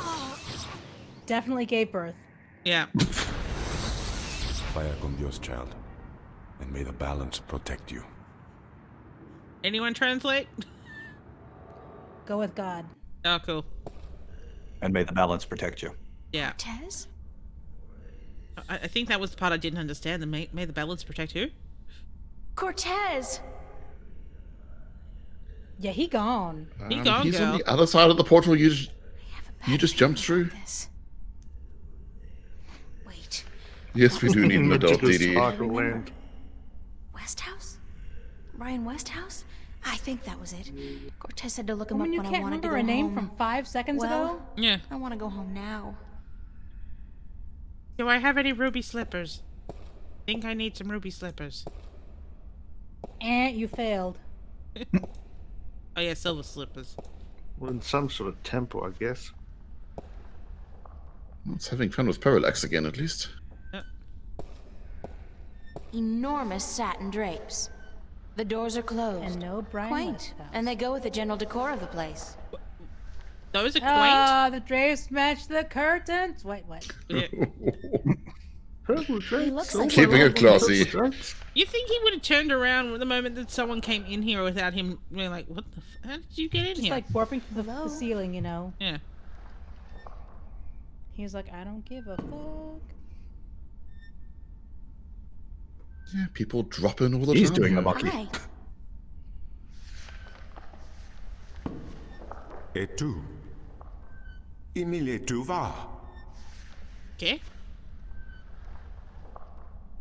Speaker 4: Definitely gave birth.
Speaker 1: Yeah.
Speaker 9: Vaya con Dios, child. And may the balance protect you.
Speaker 1: Anyone translate?
Speaker 4: Go with God.
Speaker 1: Oh, cool.
Speaker 8: And may the balance protect you.
Speaker 1: Yeah.
Speaker 3: Tez?
Speaker 1: I think that was the part I didn't understand. The may the balance protect who?
Speaker 3: Cortez!
Speaker 4: Yeah, he gone.
Speaker 1: He gone,
Speaker 2: He's
Speaker 1: girl.
Speaker 2: on the other side of the portal you
Speaker 3: I have a bad
Speaker 2: just
Speaker 3: feeling
Speaker 2: jumped through.
Speaker 3: about this. Wait.
Speaker 2: Yes, we do need an adult
Speaker 6: Magical
Speaker 2: DD.
Speaker 6: sparkle land.
Speaker 3: Westhouse? Brian Westhouse? I think that was it. Cortez said to look him
Speaker 4: Woman,
Speaker 3: up
Speaker 4: you
Speaker 3: when I
Speaker 4: can't
Speaker 3: wanted to
Speaker 4: remember
Speaker 3: go
Speaker 4: a name
Speaker 3: home.
Speaker 4: from 5 seconds
Speaker 3: Well,
Speaker 4: ago?
Speaker 1: Yeah.
Speaker 3: I want to go home now.
Speaker 1: Do I have any ruby slippers? Think I need some ruby slippers.
Speaker 4: You failed.
Speaker 1: Oh yeah, silver slippers.
Speaker 6: Well, in some sort of temple, I guess.
Speaker 2: It's having fun with Parallax again, at least.
Speaker 3: Enormous satin drapes. The doors are closed.
Speaker 4: And no Brian
Speaker 3: Quaint.
Speaker 4: Westhouse.
Speaker 3: And they go with the general decor of the place.
Speaker 1: Those are quaint.
Speaker 4: Ah, the drapes match the curtains. Wait, what?
Speaker 1: Yeah.
Speaker 6: Purple
Speaker 3: He looks like
Speaker 2: Keeping
Speaker 3: a
Speaker 2: it classy.
Speaker 6: stripes.
Speaker 1: You think he would have turned around the moment that someone came in here without him being like, "What the? How did you get in
Speaker 4: Just
Speaker 1: here?"
Speaker 4: like warping through the ceiling, you know.
Speaker 1: Yeah.
Speaker 4: He was like, I don't give a fuck.
Speaker 2: Yeah, people drop in all the
Speaker 8: He's
Speaker 2: time.
Speaker 8: doing the
Speaker 2: here.
Speaker 8: monkey.
Speaker 3: Hi.
Speaker 9: Et tu? Emile, tu vas?
Speaker 1: Okay.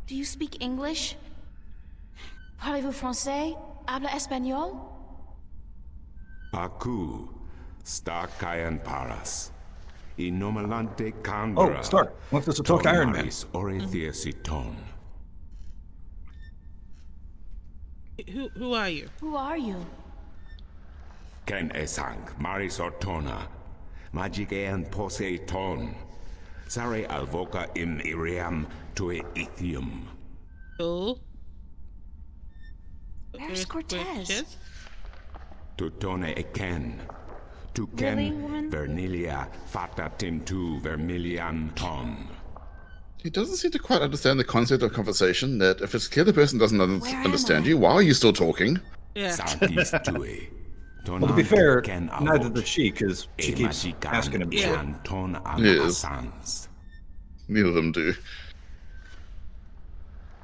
Speaker 3: Do you speak English? Parlez-vous français? Habla español?
Speaker 10: Aku, sta kayan paras. Inomalante
Speaker 8: Oh,
Speaker 10: kandra.
Speaker 8: Stark wants us to talk to Iron Man.
Speaker 10: Tonaris orethesiton.
Speaker 1: Who are you?
Speaker 3: Who are you?
Speaker 10: Ken esang maris ortona. Magigean poseiton. Sare alvoca in iriam tue ithium.
Speaker 1: Cool.
Speaker 3: Where's Cortez?
Speaker 10: Tutone eken. Tu
Speaker 4: Really,
Speaker 10: ken
Speaker 4: woman?
Speaker 10: vernilia fata tintu vermilian ton.
Speaker 2: He doesn't seem to quite understand the concept of conversation, that if it's clear the person doesn't
Speaker 3: Where am
Speaker 2: understand
Speaker 3: I?
Speaker 2: you, why are you still talking?
Speaker 1: Yeah.
Speaker 10: Santis tue.
Speaker 8: Well, to be fair, neither does she, because she keeps asking him to.
Speaker 1: Yeah.
Speaker 10: Ton
Speaker 2: Yes.
Speaker 10: sans.
Speaker 2: Neither of them do.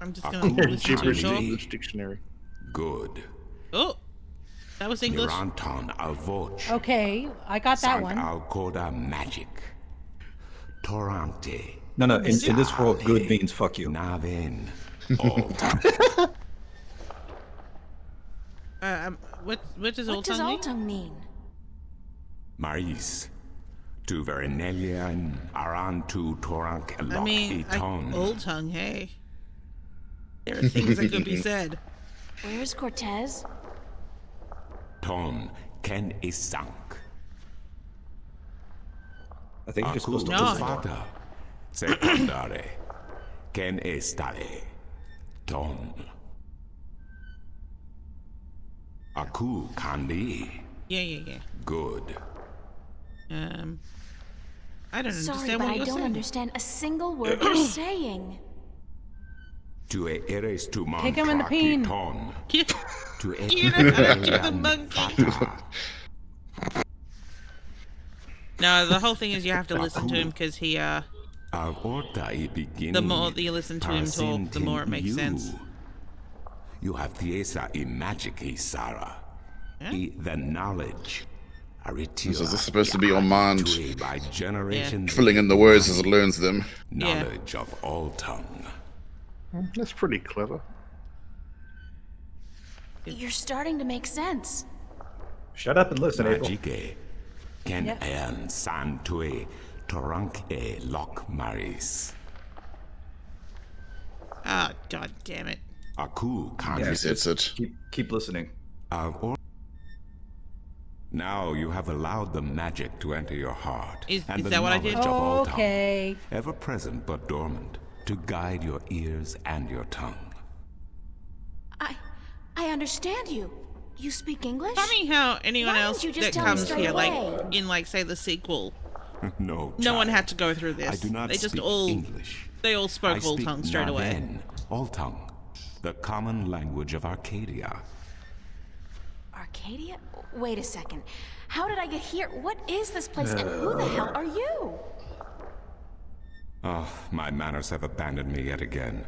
Speaker 1: I'm just gonna listen to
Speaker 6: Gibberish
Speaker 1: talk.
Speaker 6: English dictionary.
Speaker 10: Good.
Speaker 1: Oh, that was English.
Speaker 10: Niranton alvoch.
Speaker 4: Okay, I got that one.
Speaker 10: Alcoda magic. Torante.
Speaker 8: No. In this world, good means fuck you.
Speaker 10: Naven.
Speaker 1: What does
Speaker 3: What
Speaker 1: old
Speaker 3: does
Speaker 1: tongue mean?
Speaker 3: old tongue mean?
Speaker 10: Maris. Tu vernelian arantu torank
Speaker 1: I
Speaker 10: elok
Speaker 1: mean,
Speaker 10: iton.
Speaker 1: old tongue. Hey, there are things that could be said.
Speaker 3: Where's Cortez?
Speaker 10: Ton ken isank.
Speaker 8: I think you're supposed to
Speaker 1: No.
Speaker 8: listen.
Speaker 10: Fata. Secondare. Ken estare. Ton. Aku kandi.
Speaker 1: Yeah.
Speaker 10: Good.
Speaker 1: I don't
Speaker 3: Sorry,
Speaker 1: understand
Speaker 3: but
Speaker 1: what
Speaker 3: I
Speaker 1: you're
Speaker 3: don't
Speaker 1: saying.
Speaker 3: understand a single word you're saying.
Speaker 10: Tu eres tu man
Speaker 4: Kick him in the peen.
Speaker 10: ton.
Speaker 1: You
Speaker 10: Tu
Speaker 1: know how to do the monkey. No, the whole thing is you have to listen to him because he, the more that you listen to him talk, the more it makes sense.
Speaker 10: You have pieza y magic y Sarah. Y the knowledge.
Speaker 2: So is this supposed to be your mind
Speaker 10: By generation
Speaker 2: filling in the words as it learns them?
Speaker 10: knowledge of all tongue.
Speaker 6: That's pretty clever.
Speaker 3: You're starting to make sense.
Speaker 8: Shut up and listen, April.
Speaker 10: Magique. Ken
Speaker 4: Yep.
Speaker 10: en santue torank e loc maris.
Speaker 1: Ah, god damn it.
Speaker 10: Aku
Speaker 2: He
Speaker 10: kandi.
Speaker 2: says it.
Speaker 8: Keep listening.
Speaker 10: Now you have allowed the magic to enter your heart.
Speaker 1: Is
Speaker 10: and the
Speaker 1: that what I did?
Speaker 10: knowledge of all tongue,
Speaker 4: Okay.
Speaker 10: ever present but dormant, to guide your ears and your tongue.
Speaker 3: I understand you. You speak English?
Speaker 1: Funny how anyone
Speaker 3: Why
Speaker 1: else
Speaker 3: didn't you just
Speaker 1: that
Speaker 3: tell me
Speaker 1: comes
Speaker 3: straight
Speaker 1: here, like
Speaker 3: away?
Speaker 1: in like say the sequel,
Speaker 10: No,
Speaker 1: no one
Speaker 10: child.
Speaker 1: had to go through this.
Speaker 10: I do not
Speaker 1: They just
Speaker 10: speak
Speaker 1: all
Speaker 10: English.
Speaker 1: they all spoke
Speaker 10: I
Speaker 1: all
Speaker 10: speak
Speaker 1: tongue straight away.
Speaker 10: Naven, all tongue, the common language of Arcadia.
Speaker 3: Arcadia? Wait a second. How did I get here? What is this place and who the hell are you?
Speaker 10: Oh, my manners have abandoned me yet again.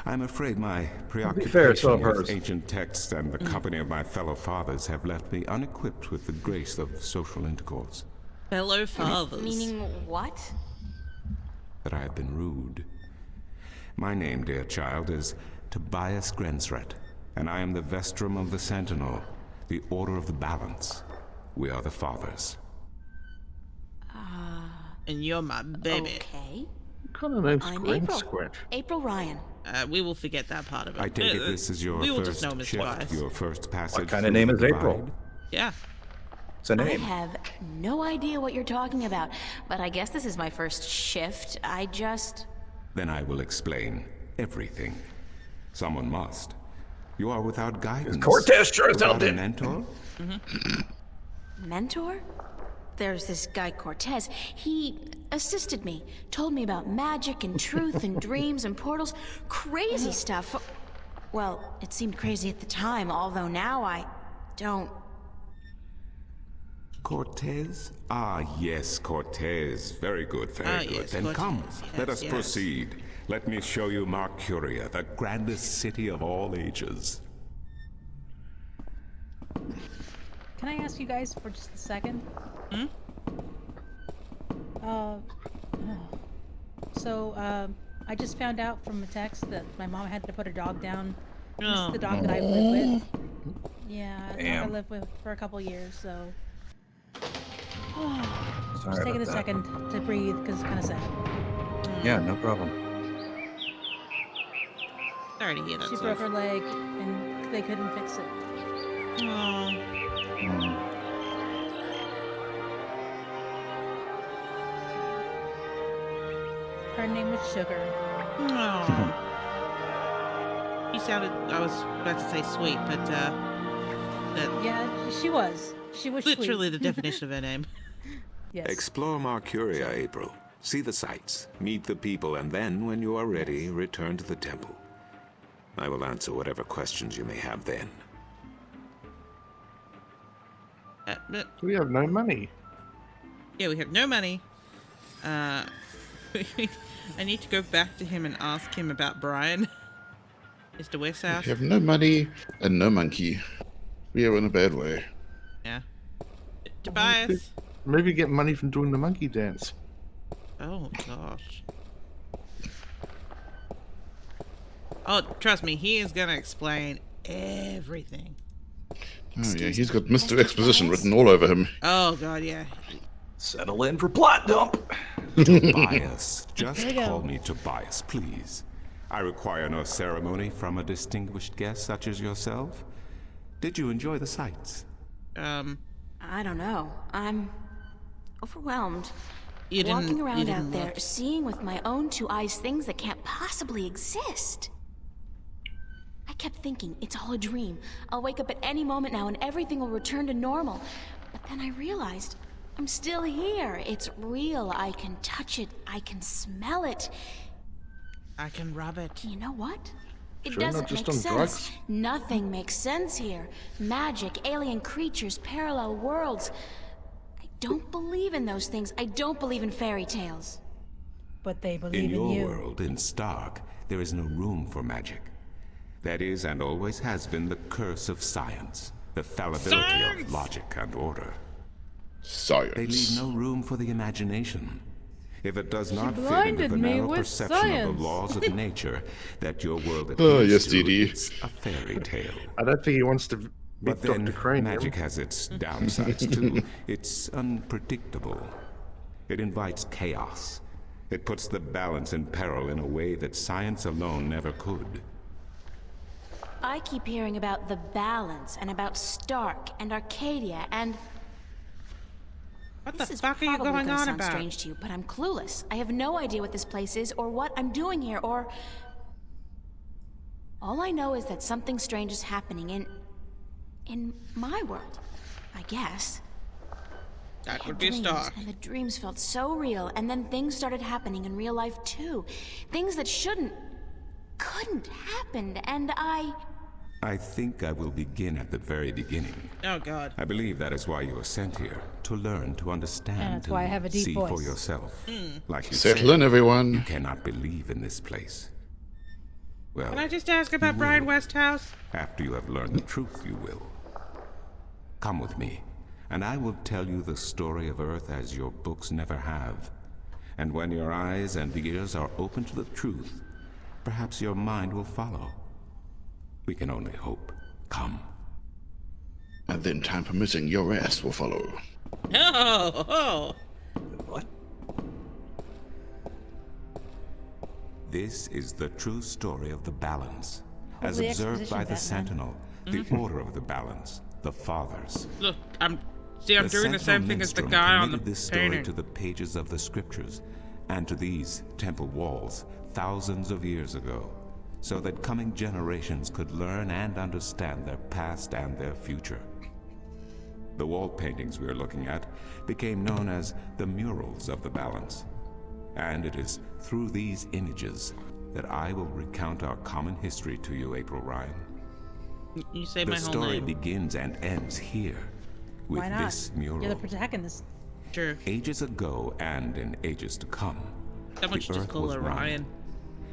Speaker 10: I'm afraid my
Speaker 8: fair, so
Speaker 10: preoccupation
Speaker 8: have
Speaker 10: with
Speaker 8: hers.
Speaker 10: ancient texts and the company of my fellow fathers have left me unequipped with the grace of social intercourse.
Speaker 1: Fellow fathers.
Speaker 3: Meaning what?
Speaker 10: That I have been rude. My name, dear child, is Tobias Grensret, and I am the Vestrum of the Sentinel, the Order of the Balance. We are the fathers.
Speaker 1: And you're my baby.
Speaker 3: Okay.
Speaker 6: What kind of name's
Speaker 3: I'm
Speaker 6: Grim
Speaker 3: April.
Speaker 6: Squat?
Speaker 3: April Ryan.
Speaker 1: We will forget that part of it.
Speaker 10: I take it this is your
Speaker 1: we will
Speaker 10: first
Speaker 1: just know Mr.
Speaker 10: shift,
Speaker 1: Bias.
Speaker 10: your first passage.
Speaker 8: What kind of
Speaker 10: through
Speaker 8: name
Speaker 10: the
Speaker 8: is April?
Speaker 10: divide?
Speaker 1: Yeah.
Speaker 8: It's a
Speaker 3: I
Speaker 8: name.
Speaker 3: have no idea what you're talking about, but I guess this is my first shift.
Speaker 10: Then I will explain everything. Someone must. You are without guidance.
Speaker 8: Cortez sure as hell
Speaker 10: Without a
Speaker 8: did.
Speaker 10: mentor?
Speaker 3: Mentor? There's this guy Cortez. He assisted me, told me about magic and truth and dreams and portals. Crazy stuff. Well, it seemed crazy at the time, although now I don't.
Speaker 10: Cortez? Ah, yes, Cortez. Very good, very good.
Speaker 1: Yes,
Speaker 10: Then
Speaker 1: Cortez.
Speaker 10: come, let
Speaker 1: Yes,
Speaker 10: us
Speaker 1: yes.
Speaker 10: proceed. Let me show you Mercuria, the grandest city of all ages.
Speaker 4: Can I ask you guys for just a second? I just found out from a text that my mom had to put her dog down. This is the dog that I live with. Yeah, I
Speaker 8: Damn.
Speaker 4: lived with for a couple years, so
Speaker 8: Sorry
Speaker 4: just taking
Speaker 8: about
Speaker 4: a
Speaker 8: that.
Speaker 4: second to breathe because it's kind of sad.
Speaker 8: Yeah, no problem.
Speaker 1: Sorry to hear that.
Speaker 4: She
Speaker 1: stuff.
Speaker 4: broke her leg and they couldn't fix it.
Speaker 1: Aw.
Speaker 4: Her name was Sugar.
Speaker 1: Aw. You sounded. I was about to say sweet, but that
Speaker 4: Yeah, she was. She was
Speaker 1: literally
Speaker 4: sweet.
Speaker 1: the definition of her name.
Speaker 4: Yes.
Speaker 10: Explore Mercuria, April. See the sights, meet the people, and then, when you are ready, return to the temple. I will answer whatever questions you may have then.
Speaker 1: But,
Speaker 6: We have no money.
Speaker 1: yeah, we have no money. I need to go back to him and ask him about Brian. Mr. West
Speaker 2: We
Speaker 1: House.
Speaker 2: have no money and no monkey. We are in a bad way.
Speaker 1: Yeah. Tobias.
Speaker 6: Maybe get money from doing the monkey dance.
Speaker 1: Oh, gosh. Oh, trust me, he is going to explain everything.
Speaker 2: Oh, yeah, he's got Mr. Exposition written all over him.
Speaker 1: Oh, God, yeah.
Speaker 8: Settle in for plot dump.
Speaker 10: Tobias, just
Speaker 4: There you go.
Speaker 10: call me Tobias, please. I require no ceremony from a distinguished guest such as yourself. Did you enjoy the sights?
Speaker 3: I don't know. I'm overwhelmed.
Speaker 1: You didn't-
Speaker 3: Walking
Speaker 1: you
Speaker 3: around
Speaker 1: didn't
Speaker 3: out there,
Speaker 1: look.
Speaker 3: seeing with my own two eyes things that can't possibly exist. I kept thinking, it's all a dream. I'll wake up at any moment now and everything will return to normal. But then I realized, I'm still here. It's real. I can touch it. I can smell it.
Speaker 1: I can rub it.
Speaker 3: You know what? It
Speaker 6: Sure, not
Speaker 3: doesn't
Speaker 6: just
Speaker 3: make
Speaker 6: on
Speaker 3: sense.
Speaker 6: drugs?
Speaker 3: Nothing makes sense here. Magic, alien creatures, parallel worlds. I don't believe in those things. I don't believe in fairy tales.
Speaker 4: But they
Speaker 10: In
Speaker 4: believe in
Speaker 10: your
Speaker 4: you.
Speaker 10: world, in Stark, there is no room for magic. That is, and always has been, the curse of science, the fallibility of logic and order.
Speaker 2: Science.
Speaker 10: They leave no room for the imagination. If it does not fit into
Speaker 4: blinded
Speaker 10: the
Speaker 4: me
Speaker 10: narrow
Speaker 4: with
Speaker 10: perception of
Speaker 4: science.
Speaker 10: the laws of nature that your world
Speaker 2: Oh,
Speaker 10: appears
Speaker 2: yes,
Speaker 10: to,
Speaker 2: Dee Dee.
Speaker 10: it's a fairy tale.
Speaker 6: I don't think he wants to
Speaker 10: But
Speaker 6: beat
Speaker 10: then,
Speaker 6: Dr. Crane.
Speaker 10: magic has its downsides too. It's unpredictable. It invites chaos. It puts the balance in peril in a way that science alone never could.
Speaker 3: I keep hearing about the balance and about Stark and Arcadia and...
Speaker 1: What
Speaker 3: This
Speaker 1: the
Speaker 3: is
Speaker 1: fuck are you
Speaker 3: probably
Speaker 1: going
Speaker 3: gonna
Speaker 1: on
Speaker 3: sound
Speaker 1: about?
Speaker 3: strange to you, but I'm clueless. I have no idea what this place is or what I'm doing here or... All I know is that something strange is happening in my world, I guess.
Speaker 1: That
Speaker 3: I had
Speaker 1: would be a
Speaker 3: dreams,
Speaker 1: star.
Speaker 3: and the dreams felt so real, and then things started happening in real life too. Things that couldn't happen, and
Speaker 10: I think I will begin at the very beginning.
Speaker 1: Oh, God.
Speaker 10: I believe that is why you were sent here, to learn, to understand,
Speaker 4: And that's
Speaker 10: to
Speaker 4: why I have a deep
Speaker 10: see for
Speaker 4: voice.
Speaker 10: yourself. Like you
Speaker 2: Settle
Speaker 10: said,
Speaker 2: in, everyone.
Speaker 10: you cannot believe in this place. Well,
Speaker 1: Can I just ask about Brian Westhouse?
Speaker 10: after you have learned the truth, you will. Come with me, and I will tell you the story of Earth as your books never have. And when your eyes and ears are open to the truth, perhaps your mind will follow. We can only hope. Come.
Speaker 2: And then, time permitting, your ass will follow.
Speaker 1: Oh.
Speaker 8: What?
Speaker 10: This is the true story of the balance, as
Speaker 4: the
Speaker 10: observed
Speaker 4: exposition,
Speaker 10: by the
Speaker 4: Batman.
Speaker 10: Sentinel, the Order of the Balance, the Fathers.
Speaker 1: Look, I'm doing the
Speaker 10: Sentinel
Speaker 1: same thing as the
Speaker 10: minstrel
Speaker 1: guy on the
Speaker 10: committed this story
Speaker 1: painting.
Speaker 10: to the pages of the scriptures and to these temple walls thousands of years ago, so that coming generations could learn and understand their past and their future. The wall paintings we are looking at became known as the murals of the balance, and it is through these images that I will recount our common history to you, April Ryan.
Speaker 1: You say
Speaker 10: The
Speaker 1: my whole
Speaker 10: story
Speaker 1: name.
Speaker 10: begins and ends here with
Speaker 4: Why not?
Speaker 10: this mural.
Speaker 4: You're the protagonist.
Speaker 1: True.
Speaker 10: Ages ago and in ages to come,
Speaker 1: Someone should
Speaker 10: the
Speaker 1: just
Speaker 10: Earth
Speaker 1: call
Speaker 10: was
Speaker 1: her
Speaker 10: one,
Speaker 1: Ryan.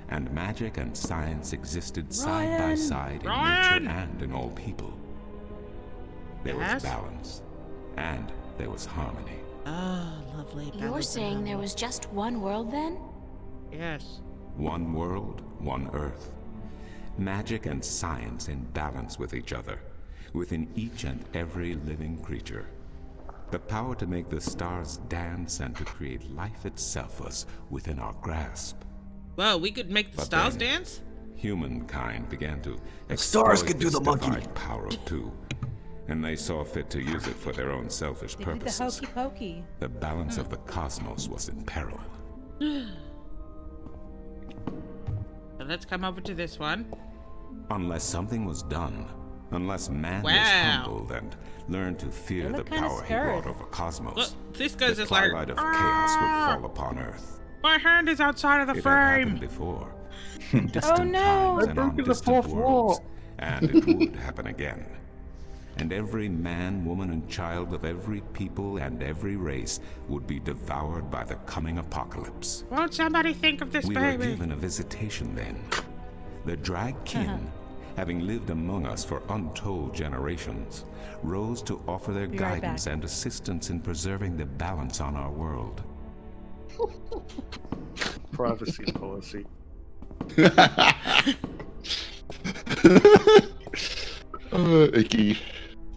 Speaker 10: and magic and science existed side by
Speaker 4: Ryan!
Speaker 10: side in
Speaker 1: Ryan!
Speaker 10: nature and in all people. There
Speaker 1: Yes?
Speaker 10: was balance, and there was harmony.
Speaker 1: Oh, lovely.
Speaker 3: you're
Speaker 1: balance
Speaker 3: saying
Speaker 1: and
Speaker 3: there was just one world then?
Speaker 1: Yes.
Speaker 10: One world, one Earth. Magic and science in balance with each other, within each and every living creature. The power to make the stars dance and to create life itself was within our grasp.
Speaker 1: Whoa, we could make the
Speaker 10: But
Speaker 1: stars
Speaker 10: then-
Speaker 1: dance?
Speaker 10: Humankind began to
Speaker 8: stars
Speaker 10: exploit
Speaker 8: could do
Speaker 10: this
Speaker 8: the monkey.
Speaker 10: divine power of two, and they saw fit to use it for their own selfish
Speaker 4: They did the
Speaker 10: purposes.
Speaker 4: hokey pokey.
Speaker 10: The balance of the cosmos was in peril.
Speaker 1: So let's come over to this one.
Speaker 10: Unless something was done, unless man was
Speaker 1: Wow.
Speaker 10: humbled and learned to fear
Speaker 4: They
Speaker 10: the
Speaker 4: look kinda
Speaker 10: power he
Speaker 4: scared.
Speaker 10: brought over cosmos,
Speaker 1: Look, this
Speaker 10: the
Speaker 1: guy's just like,
Speaker 10: twilight of chaos would fall upon Earth.
Speaker 1: my hand is outside of the
Speaker 10: It had happened
Speaker 1: frame.
Speaker 10: before, in distant
Speaker 4: no!
Speaker 10: times
Speaker 6: I
Speaker 10: and on
Speaker 6: broke the
Speaker 10: distant
Speaker 6: fourth
Speaker 10: worlds,
Speaker 6: wall.
Speaker 10: and it would happen again. And every man, woman, and child of every people and every race would be devoured by the coming apocalypse.
Speaker 1: Won't somebody think of this
Speaker 10: We were
Speaker 1: baby?
Speaker 10: given a visitation then. the Drag Kin, having lived among us for untold generations, rose to offer their
Speaker 4: Be right
Speaker 10: guidance
Speaker 4: back.
Speaker 10: and assistance in preserving the balance on our world.
Speaker 6: Privacy policy.
Speaker 2: Icky.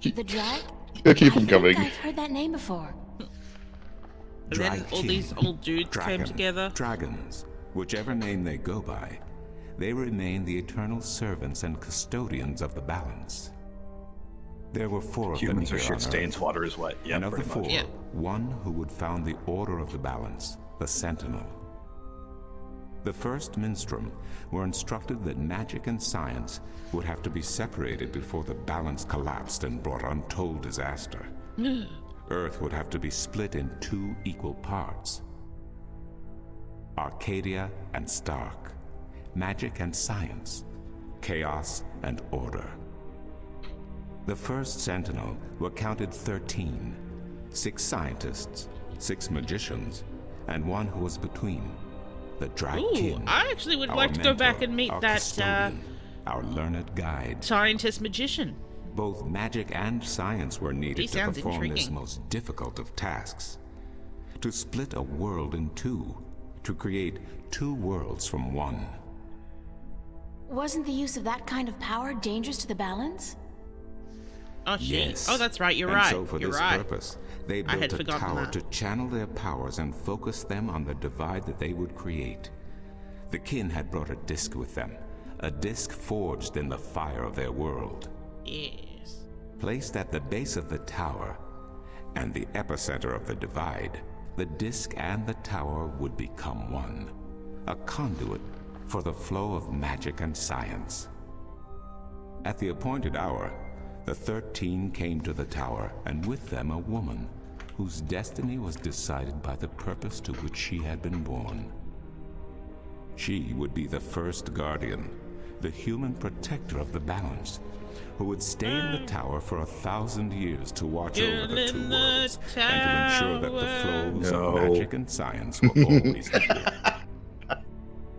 Speaker 3: The drag?
Speaker 2: Keep them
Speaker 3: I think
Speaker 2: coming.
Speaker 3: I've heard that name before.
Speaker 1: And then all these old dudes
Speaker 10: Dragon,
Speaker 1: came together.
Speaker 10: Dragons, whichever name they go by, they remain the eternal servants and custodians of the balance. There were 4 of
Speaker 8: Humans
Speaker 10: them
Speaker 8: are
Speaker 10: here
Speaker 8: shit
Speaker 10: on
Speaker 8: stains,
Speaker 10: Earth.
Speaker 8: water is wet. Yeah,
Speaker 10: And of the
Speaker 8: pretty much.
Speaker 10: 4,
Speaker 1: Yeah.
Speaker 10: one who would found the order of the balance, the Sentinel. The first Minstrum were instructed that magic and science would have to be separated before the balance collapsed and brought untold disaster. Earth would have to be split in 2 equal parts. Arcadia and Stark. Magic and science. Chaos and order. The first Sentinel were counted 13. 6 scientists, 6 magicians, and 1 who was between. The Drag
Speaker 1: Ooh,
Speaker 10: Kin.
Speaker 1: I actually would
Speaker 10: our
Speaker 1: like to go back
Speaker 10: mentor,
Speaker 1: and meet
Speaker 10: our
Speaker 1: that
Speaker 10: custodian, our learned guide.
Speaker 1: scientist magician.
Speaker 10: Both magic and science were
Speaker 1: He
Speaker 10: needed to
Speaker 1: sounds
Speaker 10: perform this
Speaker 1: intriguing.
Speaker 10: most difficult of tasks. To split a world in 2, to create 2 worlds from 1.
Speaker 3: Wasn't the use of that kind of power dangerous to the balance?
Speaker 1: Oh, shit.
Speaker 10: Yes.
Speaker 1: Oh, that's right. You're
Speaker 10: and
Speaker 1: right.
Speaker 10: so for
Speaker 1: You're
Speaker 10: this
Speaker 1: right.
Speaker 10: purpose, they
Speaker 1: I had
Speaker 10: built a
Speaker 1: forgotten
Speaker 10: tower
Speaker 1: that.
Speaker 10: to channel their powers and focus them on the divide that they would create. The Kin had brought a disc with them, a disc forged in the fire of their world.
Speaker 1: Yes.
Speaker 10: Placed at the base of the tower and the epicenter of the divide, the disc and the tower would become one, a conduit for the flow of magic and science. At the appointed hour, the 13 came to the tower, and with them a woman whose destiny was decided by the purpose to which she had been born. She would be the first guardian, the human protector of the balance, who would stay in the tower for 1,000 years to watch over the 2 worlds and to ensure that the flows of magic and science were always equal.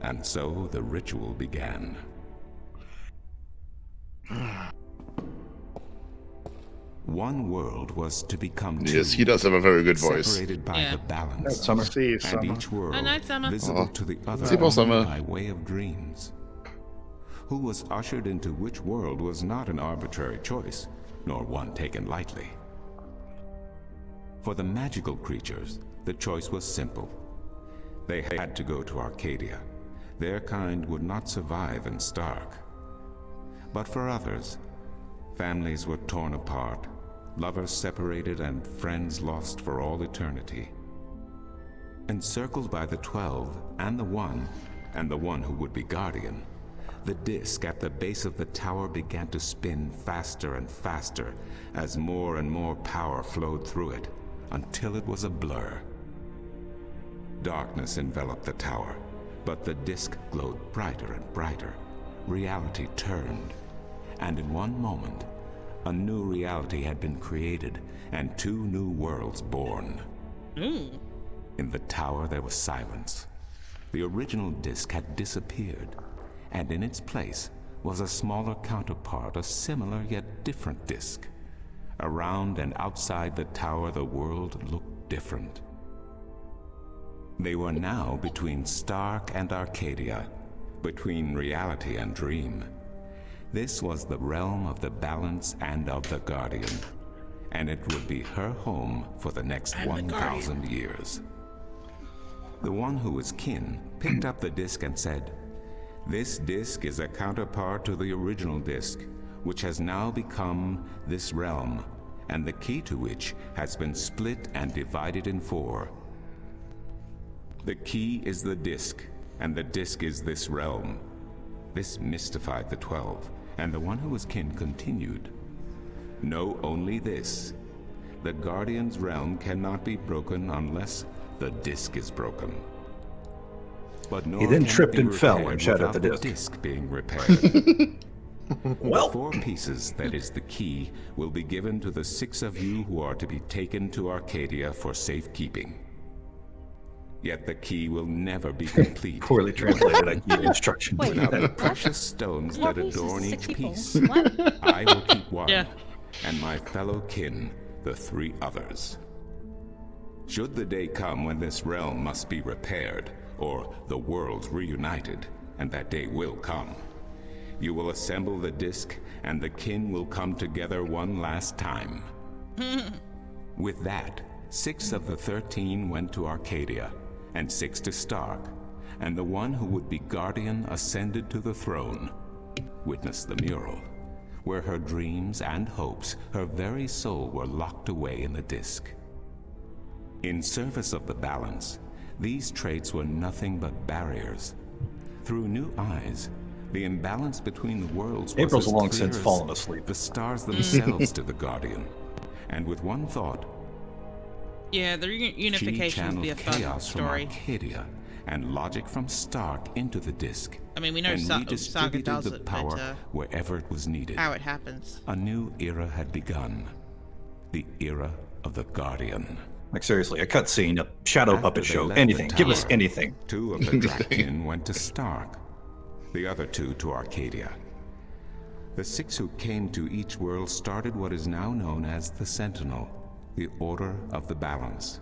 Speaker 10: And so the ritual began. One world was to become 2.
Speaker 2: Yes, he does have a very good voice.
Speaker 10: Separated by
Speaker 1: Yeah.
Speaker 10: the balance.
Speaker 6: Summer. See you,
Speaker 10: And
Speaker 6: Summer.
Speaker 10: each world
Speaker 1: Oh, night, Summer.
Speaker 10: visible to the other
Speaker 2: See you,
Speaker 10: only
Speaker 2: Summer.
Speaker 10: by way of dreams. Who was ushered into which world was not an arbitrary choice, nor one taken lightly. For the magical creatures, the choice was simple. They had to go to Arcadia. Their kind would not survive in Stark. But for others, families were torn apart, lovers separated, and friends lost for all eternity. Encircled by the 12 and the 1 who would be guardian, the disc at the base of the tower began to spin faster and faster as more and more power flowed through it, until it was a blur. Darkness enveloped the tower, but the disc glowed brighter and brighter. Reality turned, and in one moment, a new reality had been created and 2 new worlds born. In the tower there was silence. The original disc had disappeared, and in its place was a smaller counterpart, a similar yet different disc. Around and outside the tower the world looked different. They were now between Stark and Arcadia, between reality and dream. This was the realm of the balance and of the Guardian, and it would be her home for the next 1,000 years. The one who was kin picked up the disc and said, "This disc is a counterpart to the original disc, which has now become this realm, and the key to which has been split and divided in 4. The key is the disc, and the disc is this realm." This mystified the 12, and the one who was kin continued, "Know only this. The Guardian's realm cannot be broken unless the disc is broken. But nor
Speaker 8: He then
Speaker 10: can it
Speaker 8: tripped
Speaker 10: be
Speaker 8: and fell
Speaker 10: repaired
Speaker 8: and shattered
Speaker 10: without
Speaker 8: the
Speaker 10: the
Speaker 8: disc.
Speaker 10: disc being repaired."
Speaker 8: Well,
Speaker 10: The 4 pieces, that is the key, will be given to the 6 of you who are to be taken to Arcadia for safekeeping. Yet the key will never be complete.
Speaker 8: Poorly translated IKEA instructions.
Speaker 4: Wait,
Speaker 10: Without the
Speaker 4: what?
Speaker 10: precious stones
Speaker 4: Four
Speaker 10: that
Speaker 4: pieces
Speaker 10: adorn
Speaker 4: to
Speaker 10: each
Speaker 4: 6 people.
Speaker 10: piece,
Speaker 4: What?
Speaker 10: I will keep one,
Speaker 1: Yeah.
Speaker 10: and my fellow kin, the 3 others. Should the day come when this realm must be repaired, or the worlds reunited, and that day will come, you will assemble the disc, and the kin will come together one last time. With that, 6 of the 13 went to Arcadia, and 6 to Stark, and the one who would be guardian ascended to the throne. Witness the mural, where her dreams and hopes, her very soul, were locked away in the disc. In service of the balance, these traits were nothing but barriers. Through new eyes, the imbalance between the worlds was
Speaker 8: April's
Speaker 10: as
Speaker 8: long
Speaker 10: clear
Speaker 8: since
Speaker 10: as
Speaker 8: fallen asleep.
Speaker 10: the stars themselves to the guardian. And with one thought,
Speaker 1: Yeah, the
Speaker 10: she
Speaker 1: unification would
Speaker 10: channeled
Speaker 1: be a fun
Speaker 10: chaos from
Speaker 1: story.
Speaker 10: Arcadia and logic from Stark into the disc.
Speaker 1: I mean, we know
Speaker 10: and
Speaker 1: Saga
Speaker 10: redistributed
Speaker 1: does
Speaker 10: the
Speaker 1: it,
Speaker 10: power
Speaker 1: but
Speaker 10: wherever it was needed.
Speaker 1: how it happens.
Speaker 10: A new era had begun. The era of the Guardian.
Speaker 8: Like seriously, a cutscene, a shadow
Speaker 10: After
Speaker 8: puppet
Speaker 10: they
Speaker 8: show,
Speaker 10: left
Speaker 8: anything.
Speaker 10: the
Speaker 8: Give us
Speaker 10: tower,
Speaker 8: anything.
Speaker 10: 2 of the Draken went to Stark, the other 2 to Arcadia. The 6 who came to each world started what is now known as the Sentinel, the Order of the Balance.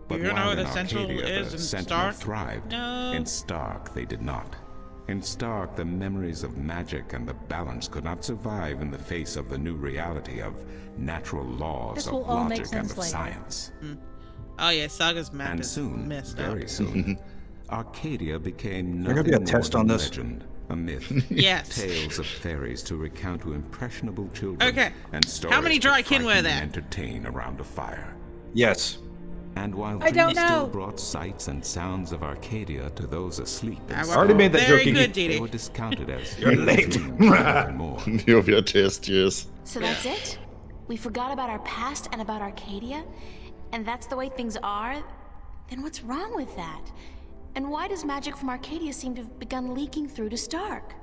Speaker 10: But
Speaker 1: You know
Speaker 10: while
Speaker 1: what
Speaker 10: in
Speaker 1: the Sentinel
Speaker 10: Arcadia
Speaker 1: is
Speaker 10: the
Speaker 1: in
Speaker 10: Sentinel
Speaker 1: Stark?
Speaker 10: thrived,
Speaker 1: No.
Speaker 10: in Stark they did not. In Stark, the memories of magic and the balance could not survive in the face of the new reality of natural laws
Speaker 4: This
Speaker 10: of
Speaker 4: will all make
Speaker 10: logic and
Speaker 4: sense
Speaker 10: of
Speaker 4: later.
Speaker 10: science.
Speaker 1: Oh yeah, Saga's map
Speaker 10: And
Speaker 1: is
Speaker 10: soon,
Speaker 1: messed up.
Speaker 10: very soon, Arcadia became
Speaker 8: there
Speaker 10: nothing
Speaker 8: gonna be a
Speaker 10: more
Speaker 8: test
Speaker 10: than
Speaker 8: on
Speaker 10: a
Speaker 8: this?
Speaker 10: legend, a myth.
Speaker 1: Yes.
Speaker 10: Tales of fairies to recount to impressionable children.
Speaker 1: Okay.
Speaker 10: And stories
Speaker 1: How many
Speaker 10: to
Speaker 1: dry kin were
Speaker 10: frighten
Speaker 1: there?
Speaker 10: and entertain around a fire.
Speaker 8: Yes.
Speaker 10: And while
Speaker 4: I don't
Speaker 10: dreams still
Speaker 4: know.
Speaker 10: brought sights and sounds of Arcadia to those asleep, in
Speaker 1: I
Speaker 10: Stark,
Speaker 8: already made that
Speaker 1: Very
Speaker 8: joke,
Speaker 1: good,
Speaker 8: Iggy.
Speaker 10: they
Speaker 1: Didi.
Speaker 10: were discounted as
Speaker 8: You're late.
Speaker 10: dreams and more.
Speaker 2: Of your test, yes.
Speaker 3: So that's it? We forgot about our past and about Arcadia? And that's the way things are? Then what's wrong with that? And why does magic from Arcadia seem to have begun leaking through to Stark?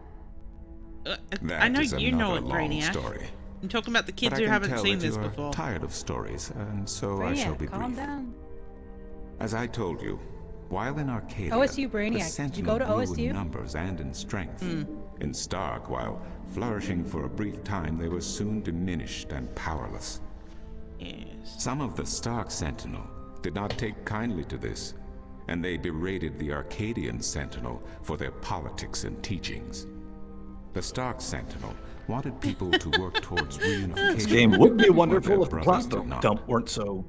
Speaker 10: That
Speaker 1: I know
Speaker 10: is
Speaker 1: you know
Speaker 10: another
Speaker 1: it,
Speaker 10: long
Speaker 1: Brainiac.
Speaker 10: story.
Speaker 1: I'm talking about the kids
Speaker 10: But I
Speaker 1: who
Speaker 10: can
Speaker 1: haven't
Speaker 10: tell
Speaker 1: seen
Speaker 10: that
Speaker 1: this
Speaker 10: you are
Speaker 1: before.
Speaker 10: tired of stories, and so I shall be
Speaker 4: Brainiac, calm
Speaker 10: brief.
Speaker 4: down.
Speaker 10: As I told you, while in Arcadia,
Speaker 4: OSU
Speaker 10: the
Speaker 4: Brainiac. Did you
Speaker 10: Sentinel
Speaker 4: go to
Speaker 10: grew
Speaker 4: OSU?
Speaker 10: in numbers and in strength.
Speaker 1: Hmm.
Speaker 10: In Stark, while flourishing for a brief time, they were soon diminished and powerless.
Speaker 1: Yes.
Speaker 10: Some of the Stark Sentinel did not take kindly to this, and they berated the Arcadian Sentinel for their politics and teachings. The Stark Sentinel wanted people to work towards reunification.
Speaker 8: This game would be
Speaker 10: while
Speaker 8: wonderful
Speaker 10: their
Speaker 8: if the
Speaker 10: brothers
Speaker 8: plot
Speaker 10: did not.
Speaker 8: dump weren't so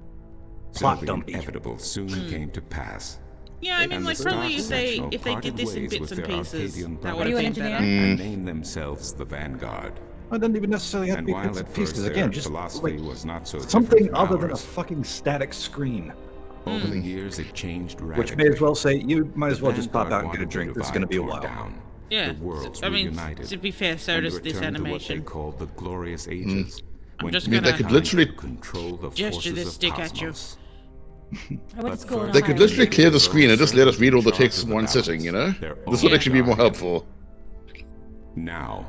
Speaker 10: So
Speaker 8: plot
Speaker 10: the
Speaker 8: dumpy.
Speaker 10: inevitable soon came to pass.
Speaker 1: Yeah, I mean,
Speaker 10: And
Speaker 1: like
Speaker 10: the
Speaker 1: probably
Speaker 10: Stark Sentinel
Speaker 1: if they did
Speaker 10: parted
Speaker 1: this in
Speaker 10: ways
Speaker 1: bits
Speaker 10: with
Speaker 1: and
Speaker 10: their
Speaker 1: pieces,
Speaker 10: Arcadian
Speaker 1: that
Speaker 4: Are
Speaker 1: would
Speaker 4: you
Speaker 1: have
Speaker 4: an
Speaker 1: been
Speaker 4: engineer?
Speaker 1: better.
Speaker 10: And named themselves the Vanguard.
Speaker 8: It doesn't even necessarily have to
Speaker 10: And
Speaker 8: be
Speaker 10: while
Speaker 8: bits
Speaker 10: at
Speaker 8: and
Speaker 10: first
Speaker 8: pieces.
Speaker 10: their
Speaker 8: Again, just
Speaker 10: philosophy
Speaker 8: like
Speaker 10: was not so
Speaker 8: something
Speaker 10: different from
Speaker 8: other than a
Speaker 10: ours,
Speaker 8: fucking static screen.
Speaker 10: over the years it changed radically.
Speaker 8: Which may as well say, you might as well just pop
Speaker 10: Vanguard
Speaker 8: out and get a
Speaker 10: wanted
Speaker 8: drink.
Speaker 10: the
Speaker 8: This is going to be a
Speaker 10: divide
Speaker 8: while.
Speaker 10: torn down,
Speaker 1: Yeah,
Speaker 10: the worlds
Speaker 1: I mean,
Speaker 10: reunited,
Speaker 1: to be fair, so
Speaker 10: and
Speaker 1: does this
Speaker 10: returned to what
Speaker 1: animation.
Speaker 10: they called the glorious ages. when
Speaker 1: just
Speaker 10: humankind
Speaker 1: gonna-
Speaker 2: They could literally
Speaker 10: could control the
Speaker 1: gesture
Speaker 10: forces
Speaker 1: this
Speaker 10: of
Speaker 1: stick at you.
Speaker 10: cosmos.
Speaker 4: I went to school in
Speaker 2: They could
Speaker 4: Ohio.
Speaker 2: literally clear the screen and just let us read all the text in one sitting, you know? This would
Speaker 1: own
Speaker 2: actually be more
Speaker 10: guardian.
Speaker 2: helpful.
Speaker 10: Now,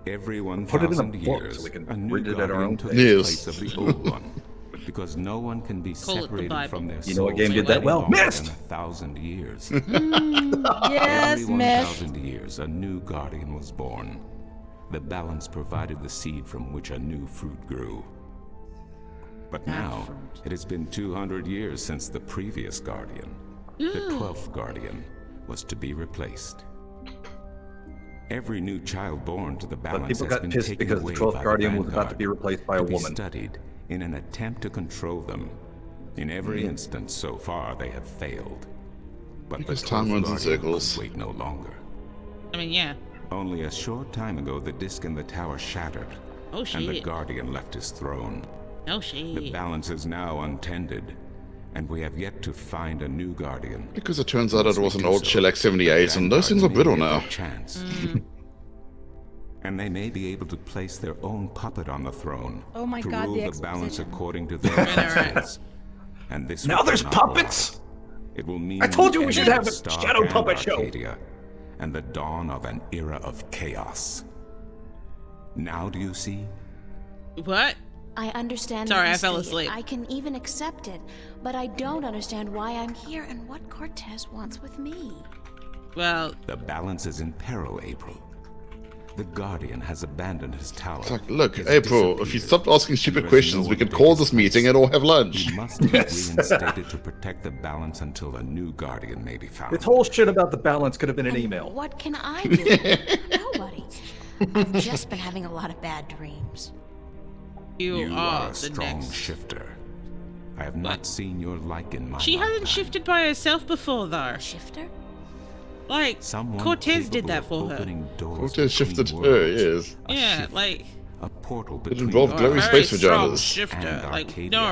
Speaker 10: every
Speaker 8: Put it in a
Speaker 10: 1,000
Speaker 8: book
Speaker 10: years,
Speaker 8: so we can
Speaker 10: a new
Speaker 8: read it at our
Speaker 10: guardian
Speaker 8: own
Speaker 10: took
Speaker 8: pace.
Speaker 10: the
Speaker 2: Yes.
Speaker 10: place of the old one, because no one can be
Speaker 1: Call it the
Speaker 10: separated
Speaker 1: Bible.
Speaker 10: from their
Speaker 8: You know what
Speaker 10: souls
Speaker 8: game did
Speaker 10: for
Speaker 8: that well?
Speaker 10: longer than
Speaker 8: Mist!
Speaker 10: 1,000 years.
Speaker 4: Yes,
Speaker 10: Every
Speaker 4: Miss.
Speaker 10: 1,000 years, a new guardian was born. The balance provided the seed from which a new fruit grew. But now, it has been 200 years since the previous guardian, the 12th guardian, was to be replaced. Every new child born to the balance
Speaker 8: But people
Speaker 10: has
Speaker 8: got
Speaker 10: been
Speaker 8: pissed
Speaker 10: taken
Speaker 8: because the
Speaker 10: away
Speaker 8: 12th
Speaker 10: by
Speaker 8: Guardian was about to
Speaker 10: Vanguard
Speaker 8: be replaced by a
Speaker 10: to be
Speaker 8: woman.
Speaker 10: studied in an attempt to control them. In every instance so far, they have failed. But
Speaker 2: Because
Speaker 10: the
Speaker 2: time
Speaker 10: 12th
Speaker 2: runs in
Speaker 10: Guardian
Speaker 2: circles.
Speaker 10: could wait no longer.
Speaker 1: I mean, yeah.
Speaker 10: Only a short time ago, the disc in the tower shattered,
Speaker 1: Oh
Speaker 10: and the
Speaker 1: shit.
Speaker 10: Guardian left his throne.
Speaker 1: Oh
Speaker 10: The
Speaker 1: shit.
Speaker 10: balance is now untended, and we have yet to find a new Guardian.
Speaker 2: Because it turns out it
Speaker 10: Once we
Speaker 2: was an
Speaker 10: do
Speaker 2: old
Speaker 10: so,
Speaker 2: Shellac 78,
Speaker 10: the
Speaker 2: and those things are
Speaker 10: Vanguard may
Speaker 2: brittle
Speaker 10: get
Speaker 2: now.
Speaker 10: their Chance. And they may be able to place their own puppet on the throne
Speaker 4: Oh my
Speaker 10: to
Speaker 4: God,
Speaker 10: rule
Speaker 4: the
Speaker 10: the balance
Speaker 4: exposition.
Speaker 10: according to their
Speaker 1: Right, right.
Speaker 10: principles. And this
Speaker 8: Now
Speaker 10: will
Speaker 8: there's
Speaker 10: not
Speaker 8: puppets!
Speaker 10: lie. It will mean
Speaker 8: I told you
Speaker 10: the
Speaker 8: we should
Speaker 10: end
Speaker 8: have
Speaker 10: of
Speaker 8: a
Speaker 10: Stark
Speaker 8: shadow
Speaker 10: and
Speaker 8: puppet show.
Speaker 10: Arcadia, and the dawn of an era of chaos. Now do you see?
Speaker 1: What?
Speaker 3: I understand.
Speaker 1: Sorry,
Speaker 3: the
Speaker 1: I fell
Speaker 3: history.
Speaker 1: asleep.
Speaker 3: I can even accept it, but I don't understand why I'm here and what Cortez wants with me.
Speaker 1: Well,
Speaker 10: The balance is in peril, April. The Guardian has abandoned his tower.
Speaker 2: It's like, look,
Speaker 10: He's
Speaker 2: April, if you
Speaker 10: disappeared,
Speaker 2: stopped asking
Speaker 10: and
Speaker 2: stupid
Speaker 10: there is
Speaker 2: questions,
Speaker 10: no
Speaker 2: we
Speaker 10: one
Speaker 2: could
Speaker 10: to
Speaker 2: call
Speaker 10: take
Speaker 2: this
Speaker 10: his
Speaker 2: meeting
Speaker 10: place.
Speaker 2: and all have lunch.
Speaker 10: He must be reinstated to protect the balance until a new Guardian may be found.
Speaker 8: This whole shit about the balance could have been an
Speaker 3: And
Speaker 8: email.
Speaker 3: What can I do? Nobody. I've just been having a lot of bad dreams.
Speaker 1: you
Speaker 10: You
Speaker 1: are
Speaker 10: are a
Speaker 1: the
Speaker 10: strong
Speaker 1: next.
Speaker 10: shifter. I have not seen your like in my
Speaker 1: She hasn't
Speaker 10: lifetime.
Speaker 1: shifted by herself before, though.
Speaker 3: Shifter?
Speaker 1: Like,
Speaker 10: Someone
Speaker 1: Cortez did
Speaker 10: capable
Speaker 1: that
Speaker 10: of
Speaker 1: for her.
Speaker 10: opening doors
Speaker 2: Cortez shifted
Speaker 10: between
Speaker 2: her,
Speaker 10: worlds.
Speaker 2: yes.
Speaker 10: A
Speaker 1: Yeah,
Speaker 10: shift,
Speaker 1: like,
Speaker 10: a portal
Speaker 2: It
Speaker 10: between
Speaker 2: involved
Speaker 1: a
Speaker 2: glowing
Speaker 1: very
Speaker 2: space
Speaker 1: strong
Speaker 2: vaginas.
Speaker 1: shifter.
Speaker 10: And
Speaker 1: Like,
Speaker 10: Arcadia.
Speaker 1: no.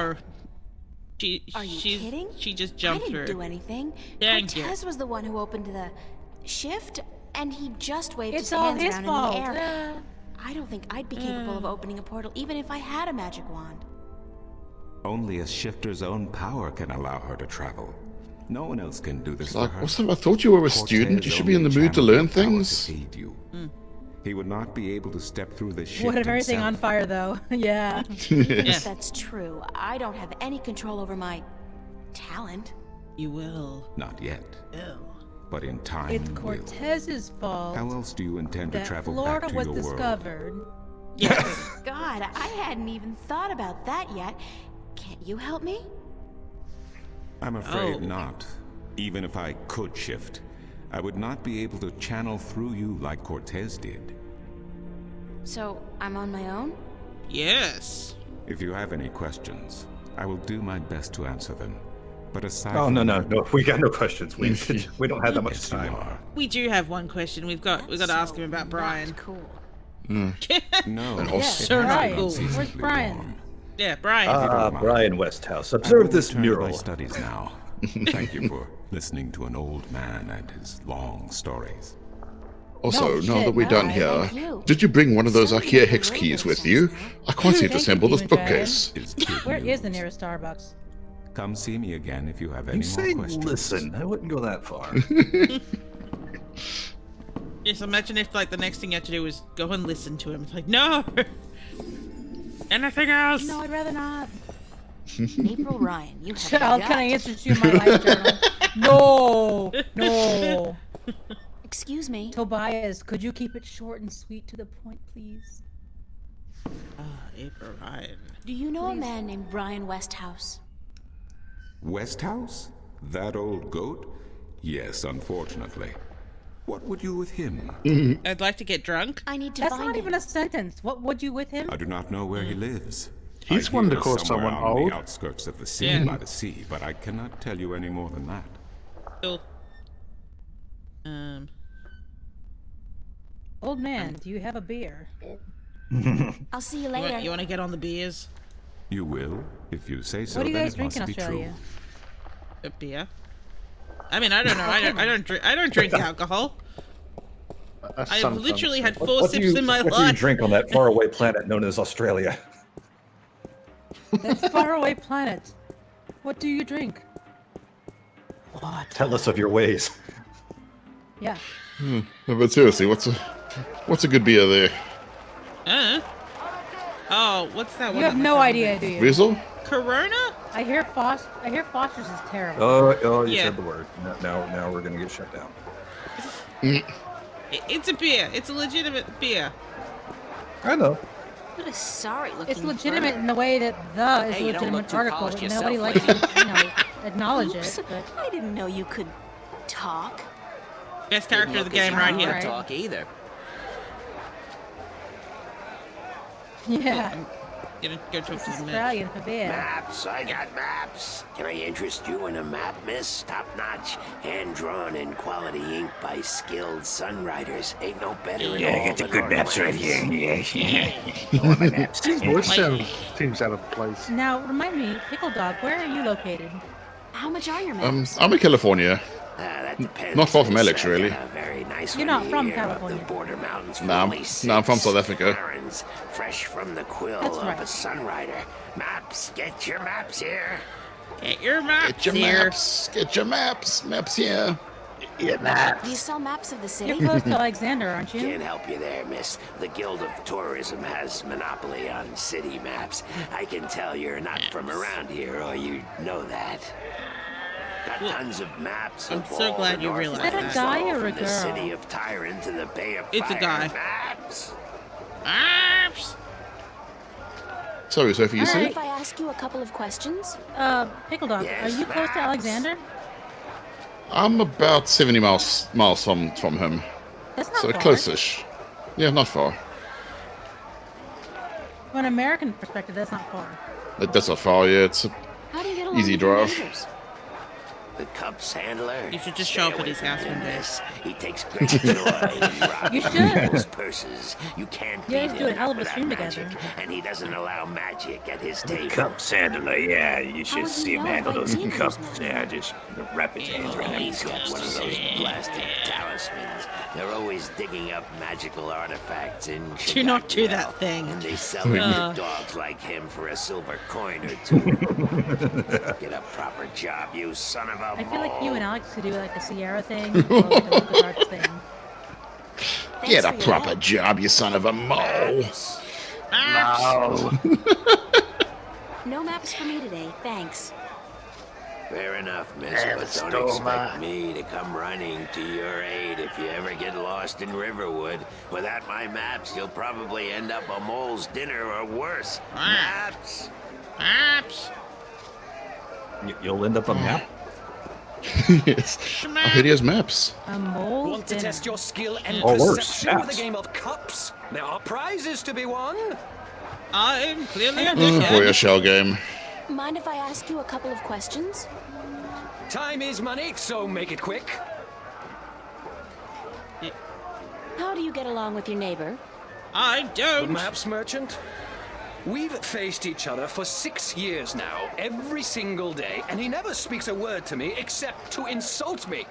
Speaker 3: Are you
Speaker 1: she's,
Speaker 3: kidding?
Speaker 1: She just
Speaker 3: I
Speaker 1: jumped
Speaker 3: didn't
Speaker 1: through.
Speaker 3: do anything.
Speaker 1: Thank you.
Speaker 3: Cortez was the one who opened the shift, and he just waved
Speaker 4: It's
Speaker 3: his
Speaker 4: all
Speaker 3: hands
Speaker 4: his
Speaker 3: around
Speaker 4: fault.
Speaker 3: in the air. I don't think I'd be capable of opening a portal even if I had a magic wand.
Speaker 10: Only a shifter's own power can allow her to travel. No one else can do this
Speaker 2: It's
Speaker 10: for
Speaker 2: like,
Speaker 10: her.
Speaker 2: what's the, I thought you were a
Speaker 10: Cortez
Speaker 2: student. You should be in the
Speaker 10: only
Speaker 2: mood to
Speaker 10: channeled
Speaker 2: learn
Speaker 10: your power
Speaker 2: things.
Speaker 10: to feed you. He would not be able to step through the shift
Speaker 4: Would have everything on
Speaker 10: himself.
Speaker 4: fire though. Yeah.
Speaker 3: If that's true, I don't have any control over my talent.
Speaker 1: You will.
Speaker 10: Not yet,
Speaker 1: Ew.
Speaker 10: but in time
Speaker 4: It's
Speaker 10: you will.
Speaker 4: Cortez's fault
Speaker 10: How else do you intend to
Speaker 4: that
Speaker 10: travel
Speaker 4: Florida
Speaker 10: back to
Speaker 4: was
Speaker 10: your world?
Speaker 4: discovered.
Speaker 1: Yes.
Speaker 3: God, I hadn't even thought about that yet. Can't you help me?
Speaker 10: I'm afraid
Speaker 1: Oh.
Speaker 10: not. Even if I could shift, I would not be able to channel through you like Cortez did.
Speaker 3: So, I'm on my own?
Speaker 1: Yes.
Speaker 10: If you have any questions, I will do my best to answer them. But aside
Speaker 8: Oh,
Speaker 10: from
Speaker 8: no.
Speaker 10: that,
Speaker 8: We got no questions. We don't have that much
Speaker 10: yes, you
Speaker 8: time.
Speaker 10: are.
Speaker 1: We do have one question. We've got to ask him about Brian.
Speaker 3: Not cool.
Speaker 10: No.
Speaker 4: Yeah,
Speaker 1: So not
Speaker 4: Brian.
Speaker 1: cool.
Speaker 4: Where's
Speaker 10: Unseasonably
Speaker 4: Brian?
Speaker 10: warm.
Speaker 1: Yeah, Brian.
Speaker 8: Ah,
Speaker 10: mind.
Speaker 8: Brian Westhouse.
Speaker 10: I will
Speaker 8: Observe this
Speaker 10: return to my
Speaker 8: mural.
Speaker 10: studies now. Thank you for listening to an old man and his long stories.
Speaker 2: Also,
Speaker 4: No,
Speaker 2: now
Speaker 4: shit,
Speaker 2: that we're
Speaker 4: no,
Speaker 2: done
Speaker 4: I
Speaker 2: here,
Speaker 3: thank you.
Speaker 2: did you bring one of those
Speaker 3: Something
Speaker 2: IKEA
Speaker 3: with a
Speaker 2: hex
Speaker 3: little
Speaker 2: keys
Speaker 3: bit
Speaker 2: with
Speaker 3: of
Speaker 2: you?
Speaker 3: sense now.
Speaker 2: I can't seem to
Speaker 4: Thank you,
Speaker 2: assemble this
Speaker 4: Demon Dragon.
Speaker 2: bookcase.
Speaker 10: Is good
Speaker 4: Where
Speaker 10: news.
Speaker 4: is the nearest Starbucks?
Speaker 10: Come see me again if you have any
Speaker 8: You say
Speaker 10: more questions.
Speaker 8: listen. I wouldn't go that far.
Speaker 1: Yes, imagine if, like, the next thing you had to do was go and listen to him. It's like, no! Anything else?
Speaker 4: No, I'd rather not.
Speaker 3: April Ryan, you have
Speaker 4: Child,
Speaker 3: got
Speaker 4: can I answer to my life journal? No, no.
Speaker 3: Excuse me.
Speaker 4: Tobias, could you keep it short and sweet to the point, please?
Speaker 1: April Ryan.
Speaker 3: Do you know a man named Brian Westhouse?
Speaker 10: Westhouse? That old goat? Yes, unfortunately. What would you with him?
Speaker 1: I'd like to get drunk.
Speaker 3: I need to
Speaker 4: That's
Speaker 3: find
Speaker 4: not
Speaker 3: him.
Speaker 4: even a sentence. What would you with him?
Speaker 10: I do not know where he lives.
Speaker 6: He's
Speaker 10: I
Speaker 6: one to
Speaker 10: hear
Speaker 6: call
Speaker 10: somewhere
Speaker 6: someone
Speaker 10: on
Speaker 6: old.
Speaker 10: the outskirts of the sea
Speaker 1: Yeah.
Speaker 10: by the sea, but I cannot tell you any more than that.
Speaker 1: Cool.
Speaker 4: Old man, do you have a beer?
Speaker 3: I'll see you
Speaker 1: You
Speaker 3: later.
Speaker 1: want to get on the beers?
Speaker 10: You will, if you say so.
Speaker 4: What do you
Speaker 10: then
Speaker 4: guys
Speaker 10: it
Speaker 4: drink
Speaker 10: must
Speaker 4: in
Speaker 10: be
Speaker 4: Australia?
Speaker 10: true.
Speaker 1: A beer? I mean, I don't know. I don't drink. I don't drink alcohol. I've
Speaker 6: Sometimes.
Speaker 1: literally had
Speaker 8: What
Speaker 1: 4
Speaker 8: do
Speaker 1: sips
Speaker 8: you-
Speaker 1: in my
Speaker 8: what do you
Speaker 1: life.
Speaker 8: drink on that faraway planet known as Australia?
Speaker 4: That faraway planet. What do you drink? What?
Speaker 8: Tell us of your ways.
Speaker 4: Yeah.
Speaker 2: No, but seriously, what's a good beer there?
Speaker 1: Oh, what's that one?
Speaker 4: You have
Speaker 1: that my
Speaker 4: no
Speaker 1: friend
Speaker 4: idea,
Speaker 1: makes?
Speaker 4: do you?
Speaker 2: Rizzle?
Speaker 1: Corona?
Speaker 4: I hear Foster's is terrible.
Speaker 8: Oh, you
Speaker 1: Yeah.
Speaker 8: said the word. Now we're gonna get shut down.
Speaker 1: It's a beer. It's a legitimate beer.
Speaker 8: I know.
Speaker 3: What a sorry looking
Speaker 4: It's legitimate
Speaker 3: bird.
Speaker 4: in the way that the is
Speaker 11: Hey,
Speaker 4: a
Speaker 11: you don't look
Speaker 4: legitimate
Speaker 11: too
Speaker 4: article,
Speaker 11: polished
Speaker 4: but
Speaker 11: yourself,
Speaker 4: nobody likes to, acknowledge
Speaker 3: Oops,
Speaker 4: it. But
Speaker 3: I didn't know you could talk.
Speaker 1: Best character of the game right here.
Speaker 4: Alright.
Speaker 11: Talk either.
Speaker 4: yeah,
Speaker 1: Gonna go talk to the man.
Speaker 4: Australian for beer.
Speaker 12: Maps, I got maps. Can I interest you in a map, miss? Top-notch, hand-drawn in quality ink by skilled sunwriters. Ain't no better in all the Northlands.
Speaker 6: His voice seems out of place.
Speaker 4: Now, remind me, Pickle Dog, where are you located?
Speaker 3: How much are your maps?
Speaker 2: I'm in California.
Speaker 12: That depends.
Speaker 2: Not far from
Speaker 12: miss.
Speaker 2: Alex,
Speaker 12: I
Speaker 2: really.
Speaker 12: got a very nice
Speaker 4: You're
Speaker 12: one
Speaker 4: not from
Speaker 12: here up
Speaker 4: California.
Speaker 12: The border mountains.
Speaker 2: Nah,
Speaker 12: only
Speaker 2: I'm from
Speaker 12: 6
Speaker 2: South Africa.
Speaker 12: barons, fresh from the quill
Speaker 4: That's
Speaker 12: of
Speaker 4: right.
Speaker 12: a sunrider. Maps, get your maps here.
Speaker 1: Get your maps
Speaker 2: Get your
Speaker 1: here.
Speaker 2: maps. Get your maps. Maps here.
Speaker 12: Yeah, maps.
Speaker 3: Do you sell maps of the city?
Speaker 4: You're close to Alexander, aren't you?
Speaker 12: Can't help you there, miss. The Guild of Tourism has monopoly on city maps. I can tell you're not from around here, or you'd know that. Got tons of maps.
Speaker 1: I'm so glad you realized
Speaker 4: that. Is that a guy or a
Speaker 12: from
Speaker 4: girl?
Speaker 12: the city of Tyron to the Bay of
Speaker 1: It's a
Speaker 12: Fire.
Speaker 1: guy.
Speaker 12: Maps.
Speaker 1: Maps.
Speaker 2: Sorry, Sophie, you
Speaker 3: Mind
Speaker 2: said?
Speaker 3: if I ask you a couple of questions?
Speaker 4: Pickle Dog,
Speaker 12: Yes,
Speaker 4: are you close to
Speaker 12: maps.
Speaker 4: Alexander?
Speaker 2: I'm about 70 miles from him.
Speaker 4: That's not
Speaker 2: So
Speaker 4: far.
Speaker 2: close-ish. Yeah, not far.
Speaker 4: From an American perspective, that's not far.
Speaker 2: That's not far, yeah. It's a
Speaker 3: How do you get along
Speaker 2: easy
Speaker 3: with your
Speaker 2: drive.
Speaker 3: neighbors?
Speaker 12: The Cups handler.
Speaker 1: You should just
Speaker 12: Stay
Speaker 1: show up at
Speaker 12: away
Speaker 1: his
Speaker 12: from
Speaker 1: house
Speaker 12: him,
Speaker 1: one day.
Speaker 12: miss. He takes great joy in robbing
Speaker 4: You should.
Speaker 12: people's purses. You can't
Speaker 4: You guys
Speaker 12: beat
Speaker 4: do a
Speaker 12: him
Speaker 4: hell of a
Speaker 12: without
Speaker 4: stream
Speaker 12: magic,
Speaker 4: together.
Speaker 12: and he doesn't allow magic at his table.
Speaker 8: Cups handler, yeah, you
Speaker 3: How
Speaker 8: should
Speaker 3: would
Speaker 8: see
Speaker 3: you
Speaker 8: him
Speaker 3: know
Speaker 8: handle
Speaker 3: if I
Speaker 8: those
Speaker 3: did
Speaker 8: cups.
Speaker 3: use
Speaker 8: Yeah, just wrap his hands around them
Speaker 12: He's got
Speaker 8: cups.
Speaker 12: one of those blasted talismans. They're always digging up magical artifacts in
Speaker 1: Do not do
Speaker 12: Chicago,
Speaker 1: that thing.
Speaker 12: and they sell them to dogs like him for a silver coin or two. Get a proper job, you son of a
Speaker 4: I feel like you
Speaker 12: mole.
Speaker 4: and Alex could do like the Sierra thing, or like the LucasArts thing.
Speaker 2: Get
Speaker 3: Thanks
Speaker 2: a
Speaker 3: for your
Speaker 2: proper
Speaker 3: help.
Speaker 2: job, you son of a mole.
Speaker 3: No maps for me today, thanks.
Speaker 12: Fair enough, miss, but don't expect me to come running to your aid if you ever get lost in Riverwood. Without my maps, you'll probably end up a mole's dinner or worse. Maps!
Speaker 1: Maps.
Speaker 8: You'll end up a map.
Speaker 2: Yes. I heard he has maps.
Speaker 4: A mole
Speaker 11: Want to
Speaker 4: dinner.
Speaker 11: test your skill and
Speaker 8: Or worse,
Speaker 11: perception with a
Speaker 8: maps.
Speaker 11: game of cups? There are prizes to be won.
Speaker 1: I'm clearly a
Speaker 2: Oh boy, a
Speaker 1: dickhead.
Speaker 2: shell game.
Speaker 3: Mind if I ask you a couple of questions?
Speaker 11: Time is money, so make it quick.
Speaker 3: How do you get along with your neighbor?
Speaker 1: I
Speaker 11: The
Speaker 1: don't.
Speaker 11: maps merchant. We've faced each other for 6 years now, every single day, and he never speaks a word to me except to insult me.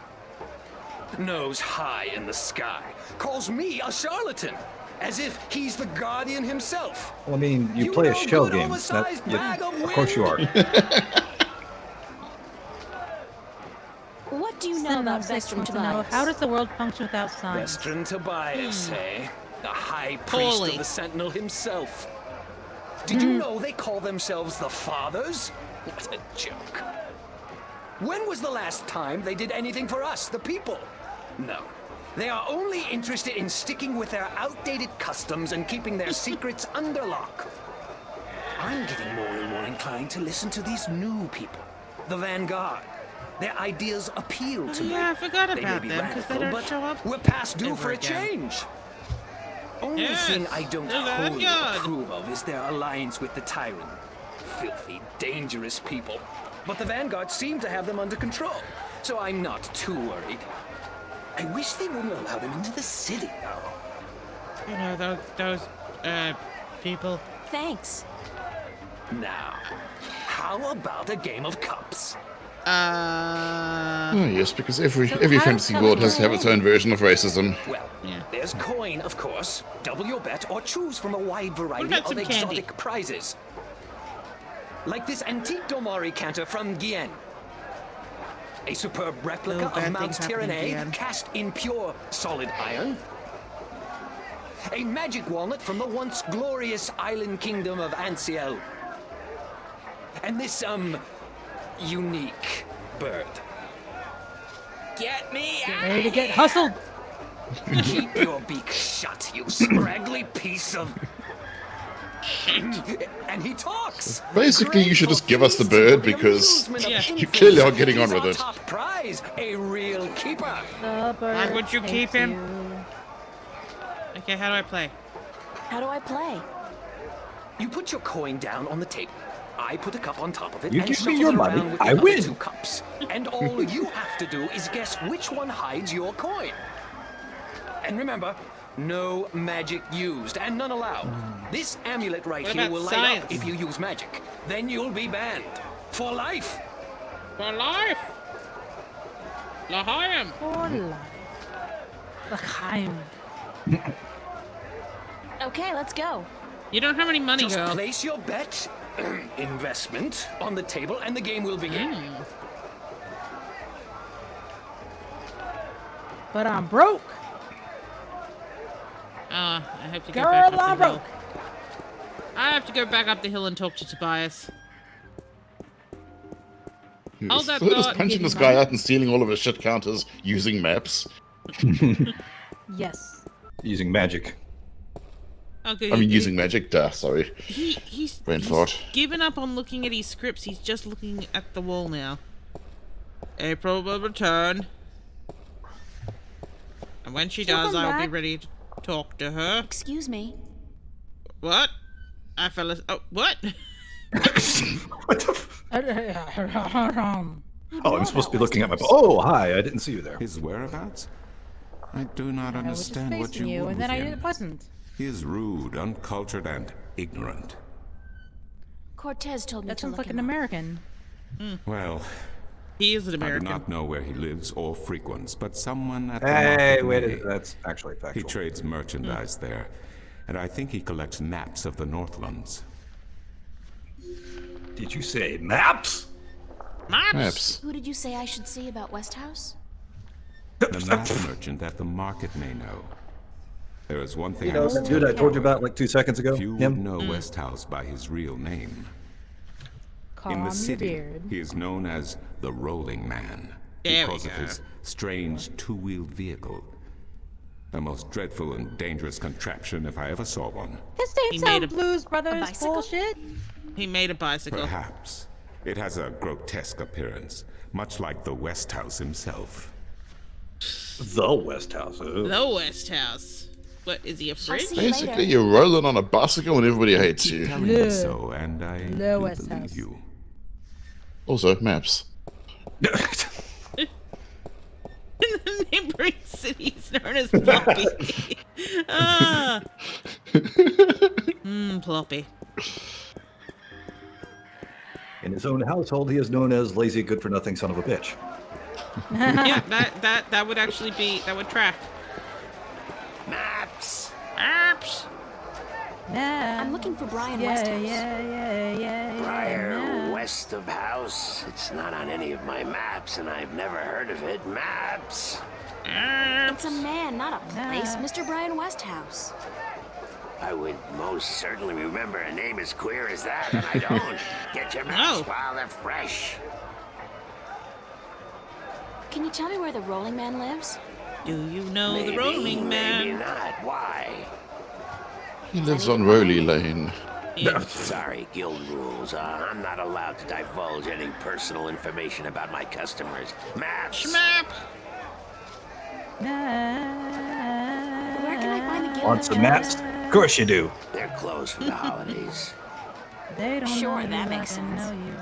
Speaker 11: Nose high in the sky, calls me a charlatan, as if he's the guardian himself.
Speaker 8: Well, I mean, you
Speaker 11: You
Speaker 8: play a
Speaker 11: no
Speaker 8: shell
Speaker 11: good
Speaker 8: game.
Speaker 11: oversized bag of
Speaker 8: Of course you are.
Speaker 3: What do you know
Speaker 4: Send
Speaker 3: about
Speaker 4: out six
Speaker 3: Vestrum
Speaker 4: wants to know,
Speaker 3: Tobias?
Speaker 4: how does the world function without signs?
Speaker 11: Western Tobias, eh? The high priest
Speaker 1: Poorly.
Speaker 11: of the Sentinel himself. Did you know they call themselves the Fathers? What a joke. When was the last time they did anything for us, the people? No. They are only interested in sticking with their outdated customs and keeping their secrets under lock. I'm getting more and more inclined to listen to these new people, the Vanguard. Their ideas appeal to me.
Speaker 1: Yeah, I forgot
Speaker 11: They may
Speaker 1: about
Speaker 11: be
Speaker 1: them because they
Speaker 11: radical,
Speaker 1: don't
Speaker 11: but
Speaker 1: show up.
Speaker 11: we're past due
Speaker 1: ever
Speaker 11: for a
Speaker 1: again.
Speaker 11: change. Only
Speaker 1: Yes,
Speaker 11: thing I don't
Speaker 1: the
Speaker 11: wholly
Speaker 1: Vanguard.
Speaker 11: approve of is their alliance with the Tyrant. Filthy, dangerous people. But the Vanguard seem to have them under control, so I'm not too worried. I wish they wouldn't allow them into the city, though.
Speaker 1: You know, those people.
Speaker 3: Thanks.
Speaker 11: Now, how about a game of cups?
Speaker 2: Oh, yes, because every
Speaker 4: So
Speaker 2: fantasy
Speaker 4: how
Speaker 2: world
Speaker 4: come
Speaker 2: has to have its own version of racism.
Speaker 11: Well,
Speaker 1: Yeah.
Speaker 11: there's coin, of course. Double your bet or choose from a wide variety
Speaker 1: about
Speaker 11: of
Speaker 1: some
Speaker 11: exotic
Speaker 1: candy?
Speaker 11: prizes. Like this antique Domari canter from Guyenne. A superb replica
Speaker 1: Oh, bad
Speaker 11: of Mount
Speaker 1: things happen in
Speaker 11: Tyranny
Speaker 1: Guyenne.
Speaker 11: cast in pure solid iron. A magic walnut from the once glorious island kingdom of Ansiel. And this, unique bird. Get me out!
Speaker 4: Ready to get hustled?
Speaker 11: Keep your beak shut, you scraggly piece of... And he talks!
Speaker 2: Basically, you should just give us the bird because you clearly aren't getting on with it.
Speaker 11: Top prize, a real keeper.
Speaker 4: The bird
Speaker 1: Why would you
Speaker 4: takes
Speaker 1: keep him?
Speaker 4: you.
Speaker 1: Okay, how do I play?
Speaker 3: How do I play?
Speaker 11: You put your coin down on the table. I put a cup on top of it
Speaker 8: You
Speaker 11: and
Speaker 8: give me
Speaker 11: shuffle
Speaker 8: your
Speaker 11: it
Speaker 8: money,
Speaker 11: around with the
Speaker 8: I
Speaker 11: other
Speaker 8: win.
Speaker 11: 2 cups. And all you have to do is guess which one hides your coin. And remember, no magic used and none allowed. This amulet right
Speaker 1: What
Speaker 11: here
Speaker 1: about
Speaker 11: will light
Speaker 1: science?
Speaker 11: up if you use magic. Then you'll be banned. For life.
Speaker 1: For life. L'chaim.
Speaker 4: For life. L'chaim.
Speaker 3: Okay, let's go.
Speaker 1: You don't have any money,
Speaker 11: Just
Speaker 1: girl.
Speaker 11: place your bet, investment, on the table and the game will begin.
Speaker 4: But I'm broke.
Speaker 1: I have to go
Speaker 4: Girl,
Speaker 1: back up
Speaker 4: I'm
Speaker 1: the hill.
Speaker 4: broke.
Speaker 1: I have to go back up the hill and talk to Tobias. Hold that
Speaker 2: So just
Speaker 1: thought.
Speaker 2: punching this guy out and stealing all of his shit counters using maps.
Speaker 4: Yes.
Speaker 8: Using magic.
Speaker 1: Okay,
Speaker 2: I mean, using magic. Duh, sorry.
Speaker 1: He's
Speaker 2: Rainford.
Speaker 1: given up on looking at his scripts. He's just looking at the wall now. April will return. And when she does, I'll be ready to talk to her.
Speaker 3: Excuse me.
Speaker 1: What? I fell asleep. Oh, what?
Speaker 8: Oh, I'm supposed to be looking at my... Oh, hi, I didn't see you there.
Speaker 10: His whereabouts? I do not understand what you
Speaker 4: you,
Speaker 10: would
Speaker 4: and
Speaker 10: with
Speaker 4: then
Speaker 10: him.
Speaker 4: I wasn't.
Speaker 10: He is rude, uncultured, and ignorant.
Speaker 3: Cortez told me
Speaker 4: That
Speaker 3: to
Speaker 4: sounds
Speaker 3: look
Speaker 4: like
Speaker 3: him
Speaker 4: an
Speaker 3: up.
Speaker 4: American.
Speaker 10: Well,
Speaker 1: He is an
Speaker 10: I do
Speaker 1: American.
Speaker 10: not know where he lives or frequents, but someone at the
Speaker 8: Hey,
Speaker 10: market
Speaker 8: wait,
Speaker 10: may.
Speaker 8: that's actually factual.
Speaker 10: He trades merchandise there, and I think he collects maps of the Northlands.
Speaker 8: Did you say maps?
Speaker 2: Maps.
Speaker 3: Who did you say I should see about West House?
Speaker 10: The map merchant at the market may know. There is one thing
Speaker 8: You know,
Speaker 10: I
Speaker 8: the dude I told you about like 2 seconds ago?
Speaker 10: Few would know West House by his real name.
Speaker 4: Calm
Speaker 10: In the
Speaker 4: your
Speaker 10: city,
Speaker 4: beard.
Speaker 10: he is known as the Rolling Man
Speaker 1: There we
Speaker 10: because of
Speaker 1: go.
Speaker 10: his strange two-wheeled vehicle. The most dreadful and dangerous contraption if I ever saw one.
Speaker 4: This
Speaker 1: He
Speaker 4: ain't
Speaker 1: made
Speaker 4: some
Speaker 1: a-
Speaker 4: Blues Brothers
Speaker 3: bicycle?
Speaker 4: bullshit.
Speaker 1: He made a bicycle.
Speaker 10: Perhaps. It has a grotesque appearance, much like the West House himself.
Speaker 8: The West House. Oh.
Speaker 1: The West House. What, is he a fridge?
Speaker 3: see you later.
Speaker 2: Basically, you're rolling on a bicycle and everybody hates
Speaker 10: Keep
Speaker 2: you.
Speaker 10: telling
Speaker 4: Yeah.
Speaker 10: me so, and I
Speaker 4: The
Speaker 10: do
Speaker 4: West
Speaker 10: believe
Speaker 4: House.
Speaker 10: you.
Speaker 2: Also, maps.
Speaker 1: In the neighboring city is known as Ploppy. Ploppy.
Speaker 8: In his own household, he is known as lazy, good-for-nothing son of a bitch.
Speaker 1: Yeah, that would actually be, that would track.
Speaker 12: Maps!
Speaker 1: Maps!
Speaker 4: Yeah.
Speaker 3: I'm looking for Brian
Speaker 4: yeah,
Speaker 3: Westhouse.
Speaker 4: yeah.
Speaker 12: Briar west of house. It's not on any of my maps, and I've never heard of it. Maps!
Speaker 3: It's a man, not a place. Mr. Brian Westhouse.
Speaker 12: I would most certainly remember a name as queer as that, and I don't. Get your maps
Speaker 1: No.
Speaker 12: while they're fresh.
Speaker 3: Can you tell me where the Rolling Man lives?
Speaker 1: Do you know
Speaker 12: Maybe,
Speaker 1: the Rolling
Speaker 12: maybe
Speaker 1: Man?
Speaker 12: not. Why?
Speaker 2: He lives on Rowley Lane.
Speaker 12: Sorry, guild rules. I'm not allowed to divulge any personal information about my customers. Maps!
Speaker 1: Schmap!
Speaker 3: Where can I find the guild?
Speaker 8: Want some maps? Of course you do.
Speaker 12: They're closed for the holidays.
Speaker 4: They don't
Speaker 3: Sure,
Speaker 4: know
Speaker 3: that
Speaker 4: you
Speaker 3: makes
Speaker 4: like I
Speaker 3: sense.
Speaker 4: know you.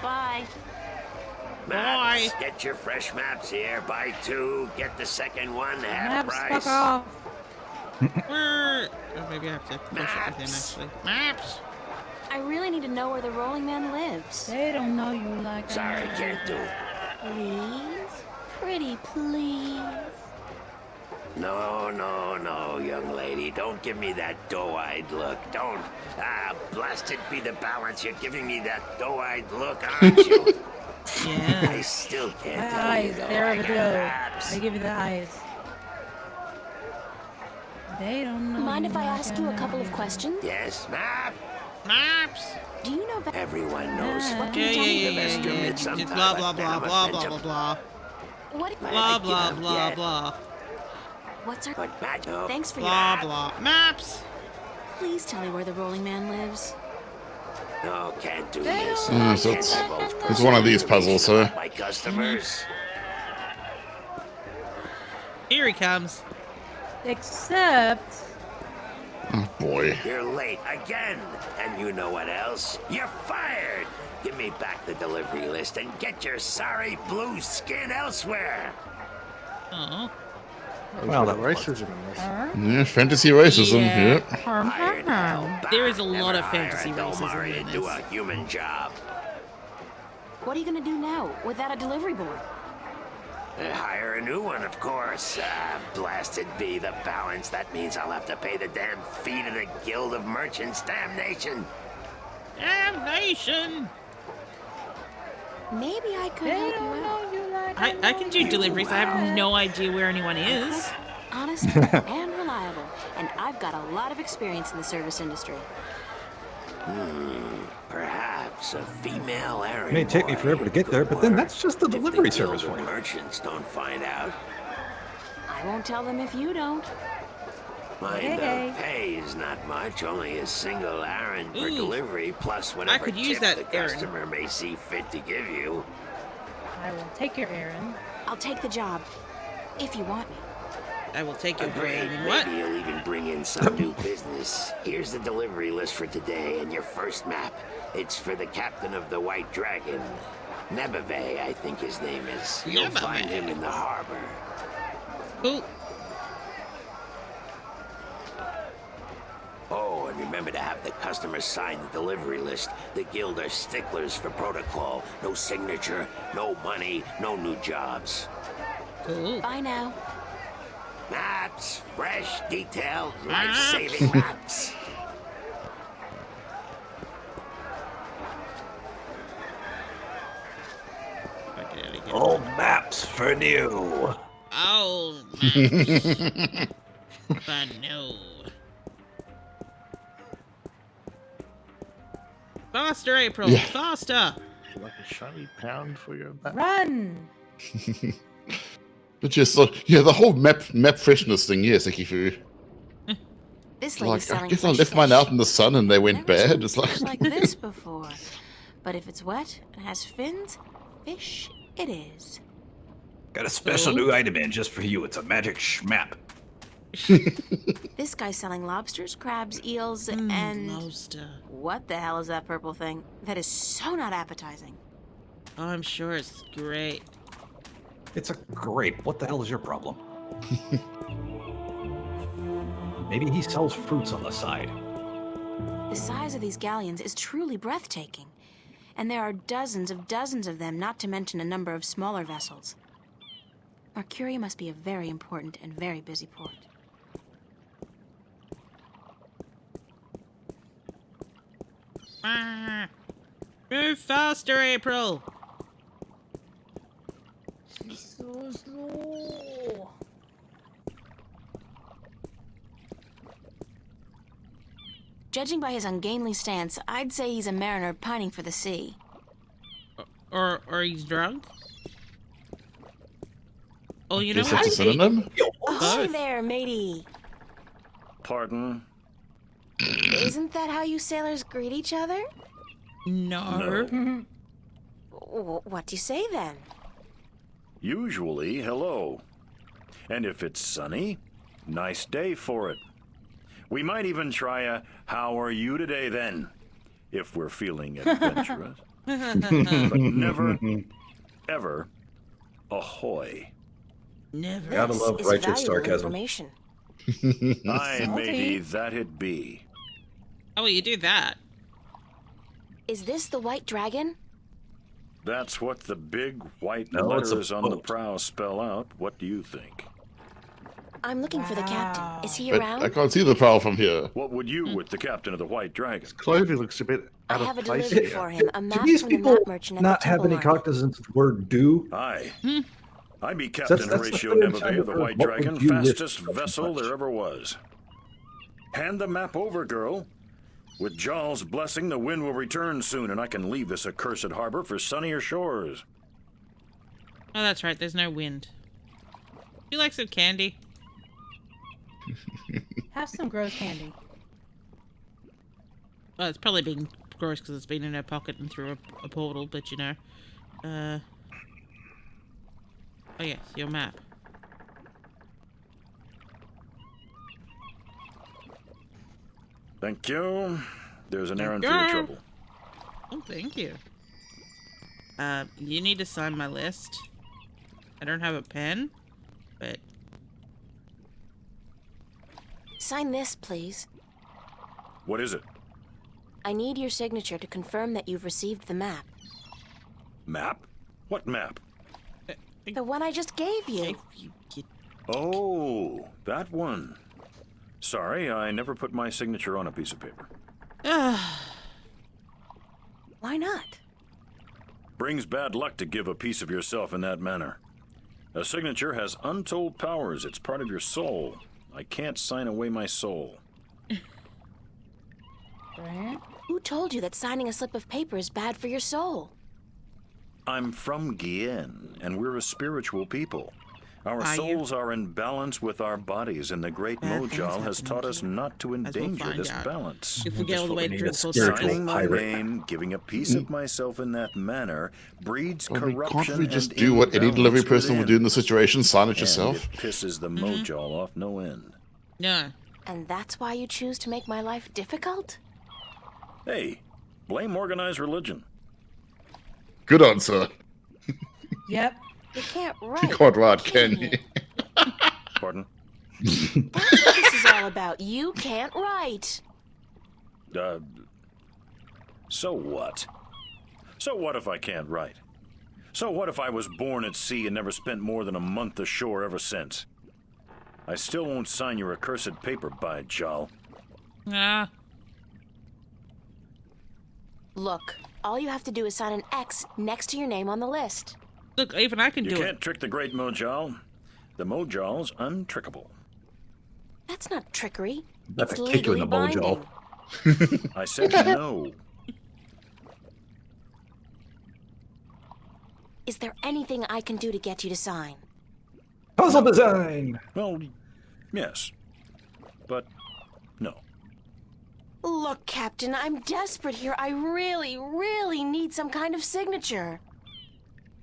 Speaker 3: Bye.
Speaker 12: Maps, get your fresh maps here. Buy 2, get the second one half
Speaker 4: Maps,
Speaker 12: price.
Speaker 4: fuck off.
Speaker 1: Oh, maybe I have to push it with him, actually. Maps!
Speaker 3: I really need to know where the Rolling Man lives.
Speaker 4: They don't know you like
Speaker 12: Sorry,
Speaker 4: I know
Speaker 12: can't do
Speaker 4: you.
Speaker 12: it.
Speaker 3: Please? Pretty please?
Speaker 12: No, young lady. Don't give me that doe-eyed look. Don't. Blasted be the balance. You're giving me that doe-eyed look, aren't you?
Speaker 1: Yeah.
Speaker 12: I still can't tell
Speaker 4: Eyes,
Speaker 12: you, though.
Speaker 4: there
Speaker 12: I
Speaker 4: we
Speaker 12: got
Speaker 4: go.
Speaker 12: maps.
Speaker 4: I give you the eyes. They don't know.
Speaker 3: Mind
Speaker 4: you
Speaker 3: if I
Speaker 4: like
Speaker 3: ask you a
Speaker 4: know
Speaker 3: couple of
Speaker 4: you.
Speaker 3: questions?
Speaker 12: Yes, map.
Speaker 1: Maps!
Speaker 3: Do you know that?
Speaker 12: Everyone knows.
Speaker 3: What
Speaker 1: Yeah,
Speaker 3: can you tell me?
Speaker 12: The best
Speaker 1: yeah.
Speaker 12: admit
Speaker 1: Just
Speaker 12: sometimes,
Speaker 1: blah, blah,
Speaker 12: but
Speaker 1: blah,
Speaker 12: I'm
Speaker 1: blah, blah,
Speaker 12: offensive.
Speaker 1: blah, blah.
Speaker 3: What?
Speaker 1: Blah, blah, blah, blah.
Speaker 3: What's our?
Speaker 12: But Matt, no.
Speaker 3: Thanks for your.
Speaker 1: Blah, blah. Maps!
Speaker 3: Please tell me where the Rolling Man lives.
Speaker 12: No, can't do
Speaker 4: They
Speaker 12: this.
Speaker 4: don't
Speaker 12: I
Speaker 2: so
Speaker 12: can't
Speaker 2: it's-
Speaker 12: divulge
Speaker 2: it's one of these
Speaker 12: personal
Speaker 2: puzzles,
Speaker 12: information
Speaker 2: sir.
Speaker 12: about my customers.
Speaker 1: Here he comes.
Speaker 4: Except.
Speaker 2: Oh boy.
Speaker 12: You're late again. And you know what else? You're fired. Give me back the delivery list and get your sorry blue skin elsewhere.
Speaker 1: Oh.
Speaker 6: Well, that racism in this.
Speaker 2: Yeah, fantasy racism.
Speaker 1: Yeah.
Speaker 2: Yeah.
Speaker 12: Hired now.
Speaker 1: There is a
Speaker 12: Never
Speaker 1: lot of
Speaker 12: hire
Speaker 1: fantasy
Speaker 12: a
Speaker 1: racism
Speaker 12: Domari
Speaker 1: in
Speaker 12: to do
Speaker 1: this.
Speaker 12: a human job.
Speaker 3: What are you gonna do now without a delivery boy?
Speaker 12: Hire a new one, of course. Blasted be the balance. That means I'll have to pay the damn fee to the Guild of Merchants. Damnation.
Speaker 1: Damnation!
Speaker 3: Maybe I could help you out.
Speaker 1: I can do deliveries. I have no idea where anyone is.
Speaker 3: Honest and reliable, and I've got a lot of experience in the service industry.
Speaker 12: Perhaps a female errand
Speaker 8: It may take me
Speaker 12: boy
Speaker 8: forever to get there, but then that's just the delivery service for you.
Speaker 12: Merchants don't find out.
Speaker 3: I won't tell them if you don't.
Speaker 12: Mind the pay is not much, only a single errand per delivery, plus whatever
Speaker 1: could use
Speaker 12: tip
Speaker 1: that
Speaker 12: the
Speaker 1: errand.
Speaker 12: customer may see fit to give you.
Speaker 4: I will take your errand.
Speaker 3: I'll take the job, if you want me.
Speaker 1: I will take your
Speaker 12: Great,
Speaker 1: grade. What?
Speaker 12: maybe you'll even bring in some new business. Here's the delivery list for today and your first map. It's for the captain of the White Dragon. Nebeve, I think his name is. You'll find him in the harbor.
Speaker 1: Ooh.
Speaker 12: Oh, and remember to have the customer sign the delivery list. The guild are sticklers for protocol. No signature, no money, no new jobs.
Speaker 1: Cool.
Speaker 3: Bye now.
Speaker 12: Maps, fresh, detailed, life-saving maps.
Speaker 8: Old maps for new.
Speaker 1: Oh, maps. But no. Faster, April.
Speaker 2: Yeah.
Speaker 1: Faster.
Speaker 6: Like a shiny pound for your back.
Speaker 4: Run!
Speaker 2: But just the whole map freshness thing, yes, Akifu.
Speaker 3: This lady's
Speaker 2: Like, I
Speaker 3: selling
Speaker 2: guess I
Speaker 3: fresh
Speaker 2: left mine
Speaker 3: fish.
Speaker 2: out in the sun and they went
Speaker 3: Never seen
Speaker 2: bad. It's like,
Speaker 3: fish like this before. But if it's wet and has fins, fish it is.
Speaker 8: Got a special new item in just for you. It's a magic schmap.
Speaker 3: This guy's selling lobsters, crabs, eels, and...
Speaker 1: Lobster.
Speaker 3: What the hell is that purple thing? That is so not appetizing.
Speaker 1: Oh, I'm sure it's great.
Speaker 8: It's a grape. What the hell is your problem? Maybe he sells fruits on the side.
Speaker 3: The size of these galleons is truly breathtaking. And there are dozens of them, not to mention a number of smaller vessels. Mercuria must be a very important and very busy port.
Speaker 1: Ah. Move faster, April.
Speaker 4: So slow.
Speaker 3: Judging by his ungainly stance, I'd say he's a mariner pining for the sea.
Speaker 1: Or he's drunk. Oh, you know
Speaker 2: guess
Speaker 1: what?
Speaker 2: that's a synonym?
Speaker 3: Oh, there, matey.
Speaker 5: Pardon?
Speaker 3: Isn't that how you sailors greet each other?
Speaker 1: No.
Speaker 3: What do you say then?
Speaker 5: Usually, hello. And if it's sunny, nice day for it. We might even try a "How are you today?" then, if we're feeling adventurous. But never, ever, ahoy.
Speaker 1: Never.
Speaker 8: Gotta love
Speaker 3: This is
Speaker 8: righteous
Speaker 3: valuable
Speaker 8: sarcasm.
Speaker 3: information.
Speaker 5: Aye, matey, that it be.
Speaker 1: Oh, you do that.
Speaker 3: Is this the White Dragon?
Speaker 5: That's what the big white
Speaker 8: No, it's a
Speaker 5: letters on the
Speaker 8: boat.
Speaker 5: prow spell out. What do you think?
Speaker 3: I'm looking for the captain. Is he
Speaker 2: but
Speaker 3: around?
Speaker 2: I can't see the prow from here.
Speaker 5: What would you with the captain of the White Dragon?
Speaker 6: Clothing looks a bit
Speaker 3: I
Speaker 6: out
Speaker 3: have a
Speaker 6: of place
Speaker 3: delivery
Speaker 6: here.
Speaker 3: for him. A
Speaker 8: Do
Speaker 3: map
Speaker 8: these
Speaker 3: from the
Speaker 8: people
Speaker 3: map merchant at
Speaker 8: not
Speaker 3: the
Speaker 8: have
Speaker 3: Temple
Speaker 8: any
Speaker 3: Market.
Speaker 8: cognizance of the word do?
Speaker 5: Aye. I be
Speaker 8: That's-
Speaker 5: Captain
Speaker 8: that's the
Speaker 5: Horatio
Speaker 8: third time
Speaker 5: Nebeve of
Speaker 8: I've
Speaker 5: the
Speaker 8: heard
Speaker 5: White
Speaker 8: what would
Speaker 5: Dragon,
Speaker 8: you with
Speaker 5: fastest
Speaker 8: such a
Speaker 5: vessel
Speaker 8: punch?
Speaker 5: there ever was. Hand the map over, girl. With Jarl's blessing, the wind will return soon, and I can leave this accursed harbor for sunnier shores.
Speaker 1: Oh, that's right. There's no wind. You like some candy?
Speaker 4: Have some gross candy.
Speaker 1: Well, it's probably been gross because it's been in her pocket and through a portal, but you know. Oh yes, your map.
Speaker 5: Thank you. There's an errand
Speaker 1: you.
Speaker 5: for your trouble.
Speaker 1: Oh, thank you. You need to sign my list. I don't have a pen, but
Speaker 3: Sign this, please.
Speaker 5: What is it?
Speaker 3: I need your signature to confirm that you've received the map.
Speaker 5: Map? What map?
Speaker 3: The one I just gave you.
Speaker 5: Oh, that one. Sorry, I never put my signature on a piece of paper.
Speaker 3: Why not?
Speaker 5: Brings bad luck to give a piece of yourself in that manner. A signature has untold powers. It's part of your soul. I can't sign away my soul.
Speaker 3: Who told you that signing a slip of paper is bad for your soul?
Speaker 5: I'm from Gien, and we're a spiritual people. Our
Speaker 1: Are you?
Speaker 5: souls are in balance with our bodies, and the great
Speaker 1: Bad things
Speaker 5: Mojal has
Speaker 1: happen
Speaker 5: taught
Speaker 1: to
Speaker 5: us
Speaker 1: you.
Speaker 5: not to
Speaker 1: As we'll
Speaker 5: endanger
Speaker 1: find
Speaker 5: this
Speaker 1: out.
Speaker 5: balance.
Speaker 1: If we get all the way to
Speaker 8: need a
Speaker 1: Drinkful
Speaker 8: spiritual
Speaker 5: Signing my
Speaker 8: pirate.
Speaker 5: name, giving a piece of myself in that manner, breeds
Speaker 2: I mean,
Speaker 5: corruption.
Speaker 2: can't we just
Speaker 5: and
Speaker 2: do what any delivery
Speaker 5: imbalance
Speaker 2: person would do in the situation? Sign it
Speaker 5: And
Speaker 2: yourself?
Speaker 5: it pisses the Mojal off no end.
Speaker 1: No.
Speaker 3: And that's why you choose to make my life difficult?
Speaker 5: Hey, blame organized religion.
Speaker 2: Good answer.
Speaker 4: Yep.
Speaker 3: You can't write.
Speaker 2: You can't write, can you?
Speaker 5: Pardon?
Speaker 3: That's what this is all about. You can't write.
Speaker 5: So what? So what if I can't write? So what if I was born at sea and never spent more than a month ashore ever since? I still won't sign your accursed paper, by Jal.
Speaker 1: Ah.
Speaker 3: Look, all you have to do is sign an X next to your name on the list.
Speaker 1: Look, even I can
Speaker 5: You
Speaker 1: do
Speaker 5: can't
Speaker 1: it.
Speaker 5: trick the great Mojal. The Mojal's untrickable.
Speaker 3: That's not trickery.
Speaker 8: That's
Speaker 3: It's
Speaker 8: a kick you in
Speaker 3: legally
Speaker 8: the mojo.
Speaker 3: binding.
Speaker 5: I said no.
Speaker 3: Is there anything I can do to get you to sign?
Speaker 8: Puzzle design!
Speaker 5: Well, yes. But no.
Speaker 3: Look, Captain, I'm desperate here. I really, really need some kind of signature.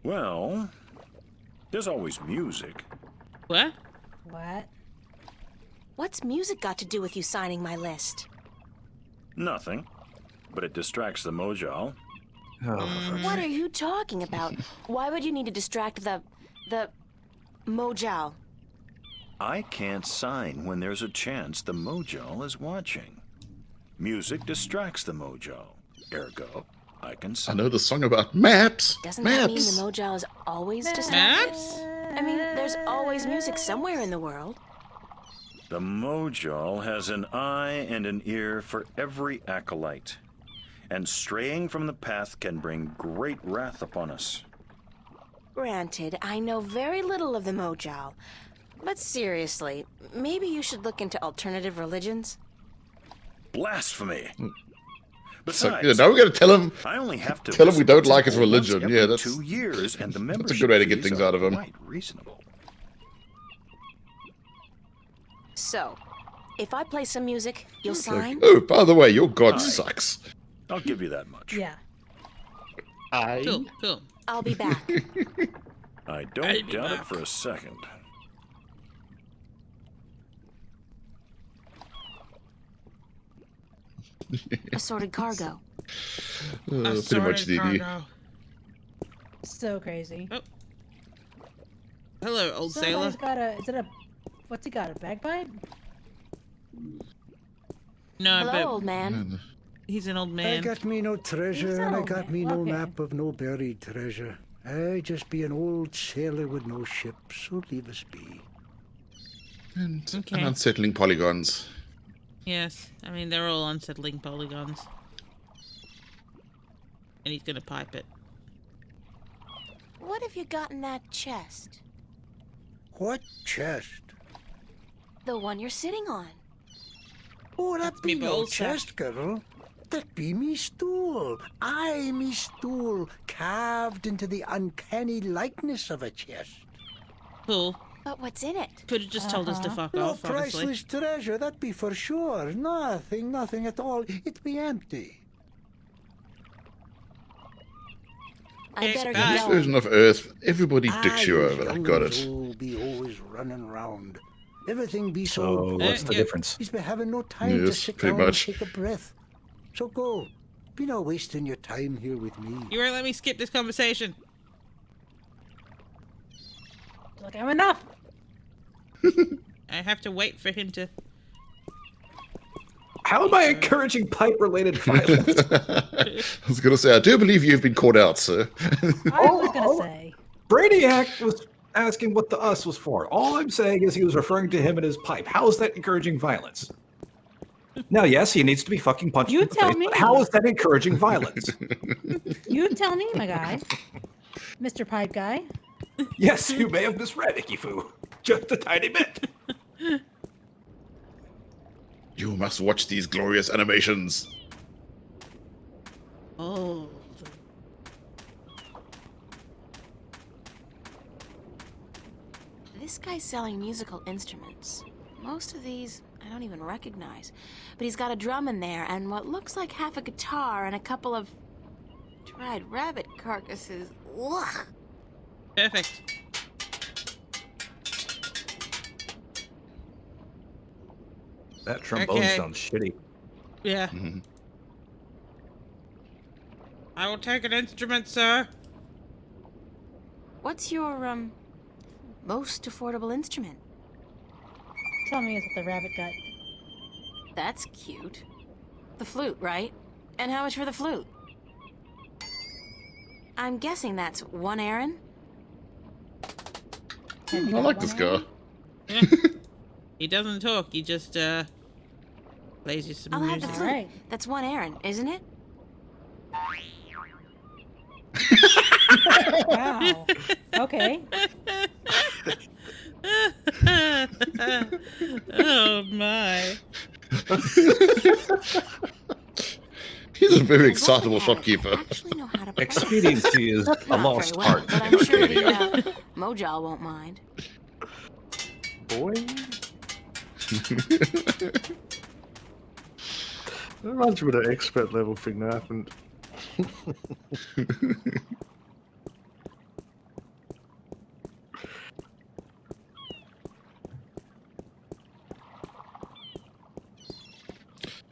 Speaker 5: Well, there's always music.
Speaker 1: What?
Speaker 4: What?
Speaker 3: What's music got to do with you signing my list?
Speaker 5: Nothing. But it distracts the Mojal.
Speaker 3: What are you talking about? Why would you need to distract the Mojal?
Speaker 5: I can't sign when there's a chance the Mojal is watching. Music distracts the Mojal. Ergo, I can
Speaker 2: I
Speaker 5: sign.
Speaker 2: know the song about maps.
Speaker 3: Doesn't that mean
Speaker 2: Maps.
Speaker 3: the Mojal is always distracted?
Speaker 1: Maps?
Speaker 3: I mean, there's always music somewhere in the world.
Speaker 5: The Mojal has an eye and an ear for every acolyte. And straying from the path can bring great wrath upon us.
Speaker 3: Granted, I know very little of the Mojal. But seriously, maybe you should look into alternative religions?
Speaker 5: Blasphemy!
Speaker 2: So,
Speaker 5: Besides,
Speaker 2: yeah, now we got to tell him.
Speaker 5: I only have to
Speaker 2: Tell him we
Speaker 5: visit
Speaker 2: don't
Speaker 5: the
Speaker 2: like his
Speaker 5: temple once
Speaker 2: religion.
Speaker 5: every
Speaker 2: Yeah, that's
Speaker 5: 2 years, and the
Speaker 2: that's a
Speaker 5: membership
Speaker 2: good way to get
Speaker 5: fees
Speaker 2: things
Speaker 5: are
Speaker 2: out of him.
Speaker 5: Quite reasonable.
Speaker 3: So, if I play some music, you'll
Speaker 2: Like,
Speaker 3: sign?
Speaker 2: oh, by the way, your god
Speaker 5: Aye.
Speaker 2: sucks.
Speaker 5: I'll give you that much.
Speaker 4: Yeah.
Speaker 1: Cool, cool.
Speaker 3: I'll be back.
Speaker 5: I
Speaker 1: I'll
Speaker 5: don't
Speaker 1: be
Speaker 5: doubt it
Speaker 1: back.
Speaker 5: for a second.
Speaker 3: Assorted cargo.
Speaker 2: Pretty much
Speaker 1: Assorted
Speaker 2: DD.
Speaker 1: cargo.
Speaker 4: So crazy.
Speaker 1: Oh. Hello, old sailor.
Speaker 4: Somebody's got a. Is it a? What's he got? A bagpipe?
Speaker 1: No,
Speaker 3: Hello,
Speaker 1: but
Speaker 3: old man.
Speaker 1: he's an old
Speaker 7: I
Speaker 1: man.
Speaker 7: got me no treasure,
Speaker 4: He's an
Speaker 7: and I
Speaker 4: old
Speaker 7: got
Speaker 4: man.
Speaker 7: me no
Speaker 4: Okay.
Speaker 7: map of no buried treasure. I just be an old sailor with no ship, so leave us be.
Speaker 2: And
Speaker 1: Okay.
Speaker 2: unsettling polygons.
Speaker 1: Yes, I mean they're all unsettling polygons. And he's gonna pipe it.
Speaker 3: What have you got in that chest?
Speaker 7: What chest?
Speaker 3: The one you're sitting on.
Speaker 7: Oh, that
Speaker 1: That's
Speaker 7: be
Speaker 1: me
Speaker 7: no
Speaker 1: balls, sir.
Speaker 7: chest, girl. That be me stool. I me stool, carved into the uncanny likeness of a chest.
Speaker 1: Cool.
Speaker 3: But what's in it?
Speaker 1: Could have just told us to fuck
Speaker 7: No
Speaker 1: off, honestly.
Speaker 7: priceless treasure, that be for sure. Nothing at all. It be empty.
Speaker 3: I
Speaker 1: Okay,
Speaker 3: better
Speaker 1: bye.
Speaker 3: get
Speaker 2: This
Speaker 3: going.
Speaker 2: version of Earth, everybody dicks you
Speaker 7: Aye,
Speaker 2: over. I
Speaker 7: young
Speaker 2: got
Speaker 7: and
Speaker 2: it.
Speaker 7: old be always running round. Everything be
Speaker 8: So,
Speaker 7: so.
Speaker 8: what's the
Speaker 1: yeah.
Speaker 8: difference?
Speaker 7: He's been having no time to
Speaker 2: Yes,
Speaker 7: sit
Speaker 2: pretty
Speaker 7: down
Speaker 2: much.
Speaker 7: and take a breath. So go. Be not wasting your time here with me.
Speaker 1: You won't let me skip this conversation.
Speaker 4: Look, I'm enough.
Speaker 1: I have to wait for him to.
Speaker 8: How am I encouraging pipe-related violence?
Speaker 2: I was going to say, I do believe you've been caught out, sir.
Speaker 4: I was gonna say.
Speaker 8: Brainiac was asking what the us was for. All I'm saying is he was referring to him and his pipe. How is that encouraging violence? Now, yes, he needs to be fucking punched
Speaker 4: You
Speaker 8: in the
Speaker 4: tell
Speaker 8: face.
Speaker 4: me.
Speaker 8: But how is that encouraging violence?
Speaker 4: You tell me, my guy. Mr. Pipe Guy.
Speaker 8: Yes, you may have misread Ikifu. Just a tiny bit.
Speaker 2: You must watch these glorious animations.
Speaker 1: Oh.
Speaker 3: This guy's selling musical instruments. Most of these I don't even recognize. But he's got a drum in there and what looks like half a guitar and a couple of dried rabbit carcasses. Ugh.
Speaker 1: Perfect.
Speaker 8: That trombone
Speaker 1: Okay.
Speaker 8: sounds shitty.
Speaker 1: Yeah. I will take an instrument, sir.
Speaker 3: What's your, most affordable instrument?
Speaker 4: Tell me it's what the rabbit got.
Speaker 3: That's cute. The flute, right? And how much for the flute? I'm guessing that's 1 Aaron?
Speaker 2: I like this guy.
Speaker 1: Yeah. He doesn't talk. He just plays you some
Speaker 3: I'll have
Speaker 1: music.
Speaker 3: the flute. That's 1 Aaron, isn't it?
Speaker 4: Wow. Okay.
Speaker 1: Oh my.
Speaker 2: He's a very excitable shopkeeper.
Speaker 8: Expediency is a
Speaker 3: Not
Speaker 8: lost
Speaker 3: very well,
Speaker 8: art.
Speaker 3: but I'm sure the Mojal won't mind.
Speaker 6: Boy. That reminds me of the expert level thing that happened.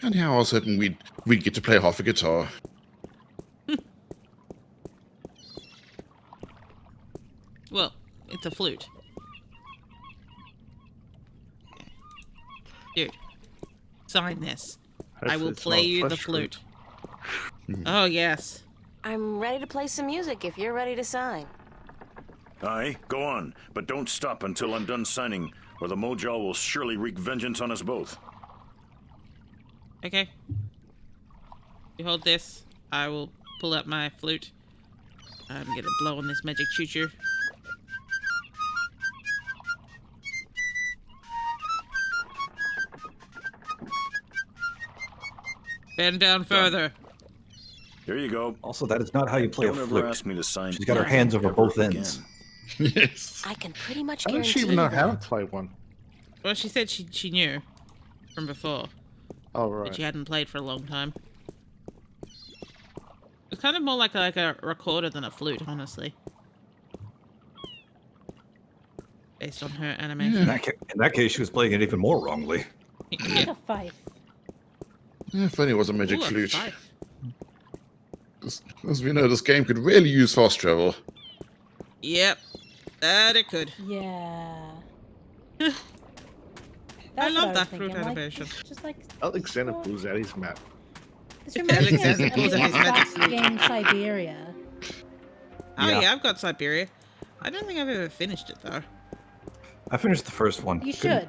Speaker 2: And how I was hoping we'd get to play half a guitar.
Speaker 1: Well, it's a flute. Dude, sign this. I will
Speaker 6: Hopefully it's
Speaker 1: play
Speaker 6: not a
Speaker 1: you the
Speaker 6: flesh flute.
Speaker 1: flute. Oh, yes.
Speaker 3: I'm ready to play some music if you're ready to sign.
Speaker 5: Aye, go on, but don't stop until I'm done signing, or the Mojal will surely wreak vengeance on us both.
Speaker 1: Okay. You hold this. I will pull out my flute. I'm gonna blow on this magic choo-choo. Bend down further.
Speaker 5: Here you go.
Speaker 8: Also, that is not how you play
Speaker 5: Don't
Speaker 8: a
Speaker 5: ever
Speaker 8: flute.
Speaker 5: ask me to sign.
Speaker 8: She's got her hands over both ends.
Speaker 2: Yes.
Speaker 3: I can pretty much
Speaker 6: How does
Speaker 3: guarantee
Speaker 6: she even know
Speaker 3: you
Speaker 6: how to
Speaker 3: that.
Speaker 6: play one?
Speaker 1: Well, she said she knew from before,
Speaker 6: Oh,
Speaker 1: but
Speaker 6: right.
Speaker 1: she hadn't played for a long time. It's kind of more like a recorder than a flute, honestly. Based on her animation.
Speaker 8: In that case, she was playing it even more wrongly.
Speaker 4: Like a fife.
Speaker 2: If only it was a magic
Speaker 1: Ooh, a
Speaker 2: flute.
Speaker 1: fife.
Speaker 2: As we know, this game could really use fast travel.
Speaker 1: Yep, that it could.
Speaker 4: Yeah.
Speaker 1: I
Speaker 4: That's what
Speaker 1: love
Speaker 4: was
Speaker 1: that flute
Speaker 4: thinking, like,
Speaker 1: animation.
Speaker 4: it's just like
Speaker 6: Alexander pulls out his map.
Speaker 4: this reminds me of
Speaker 1: Alexander
Speaker 4: the
Speaker 1: pulls out his
Speaker 4: Xbox
Speaker 1: magic
Speaker 4: game Siberia.
Speaker 1: Oh
Speaker 8: Yeah.
Speaker 1: yeah, I've got Siberia. I don't think I've ever finished it though.
Speaker 8: I finished the first one.
Speaker 4: You should.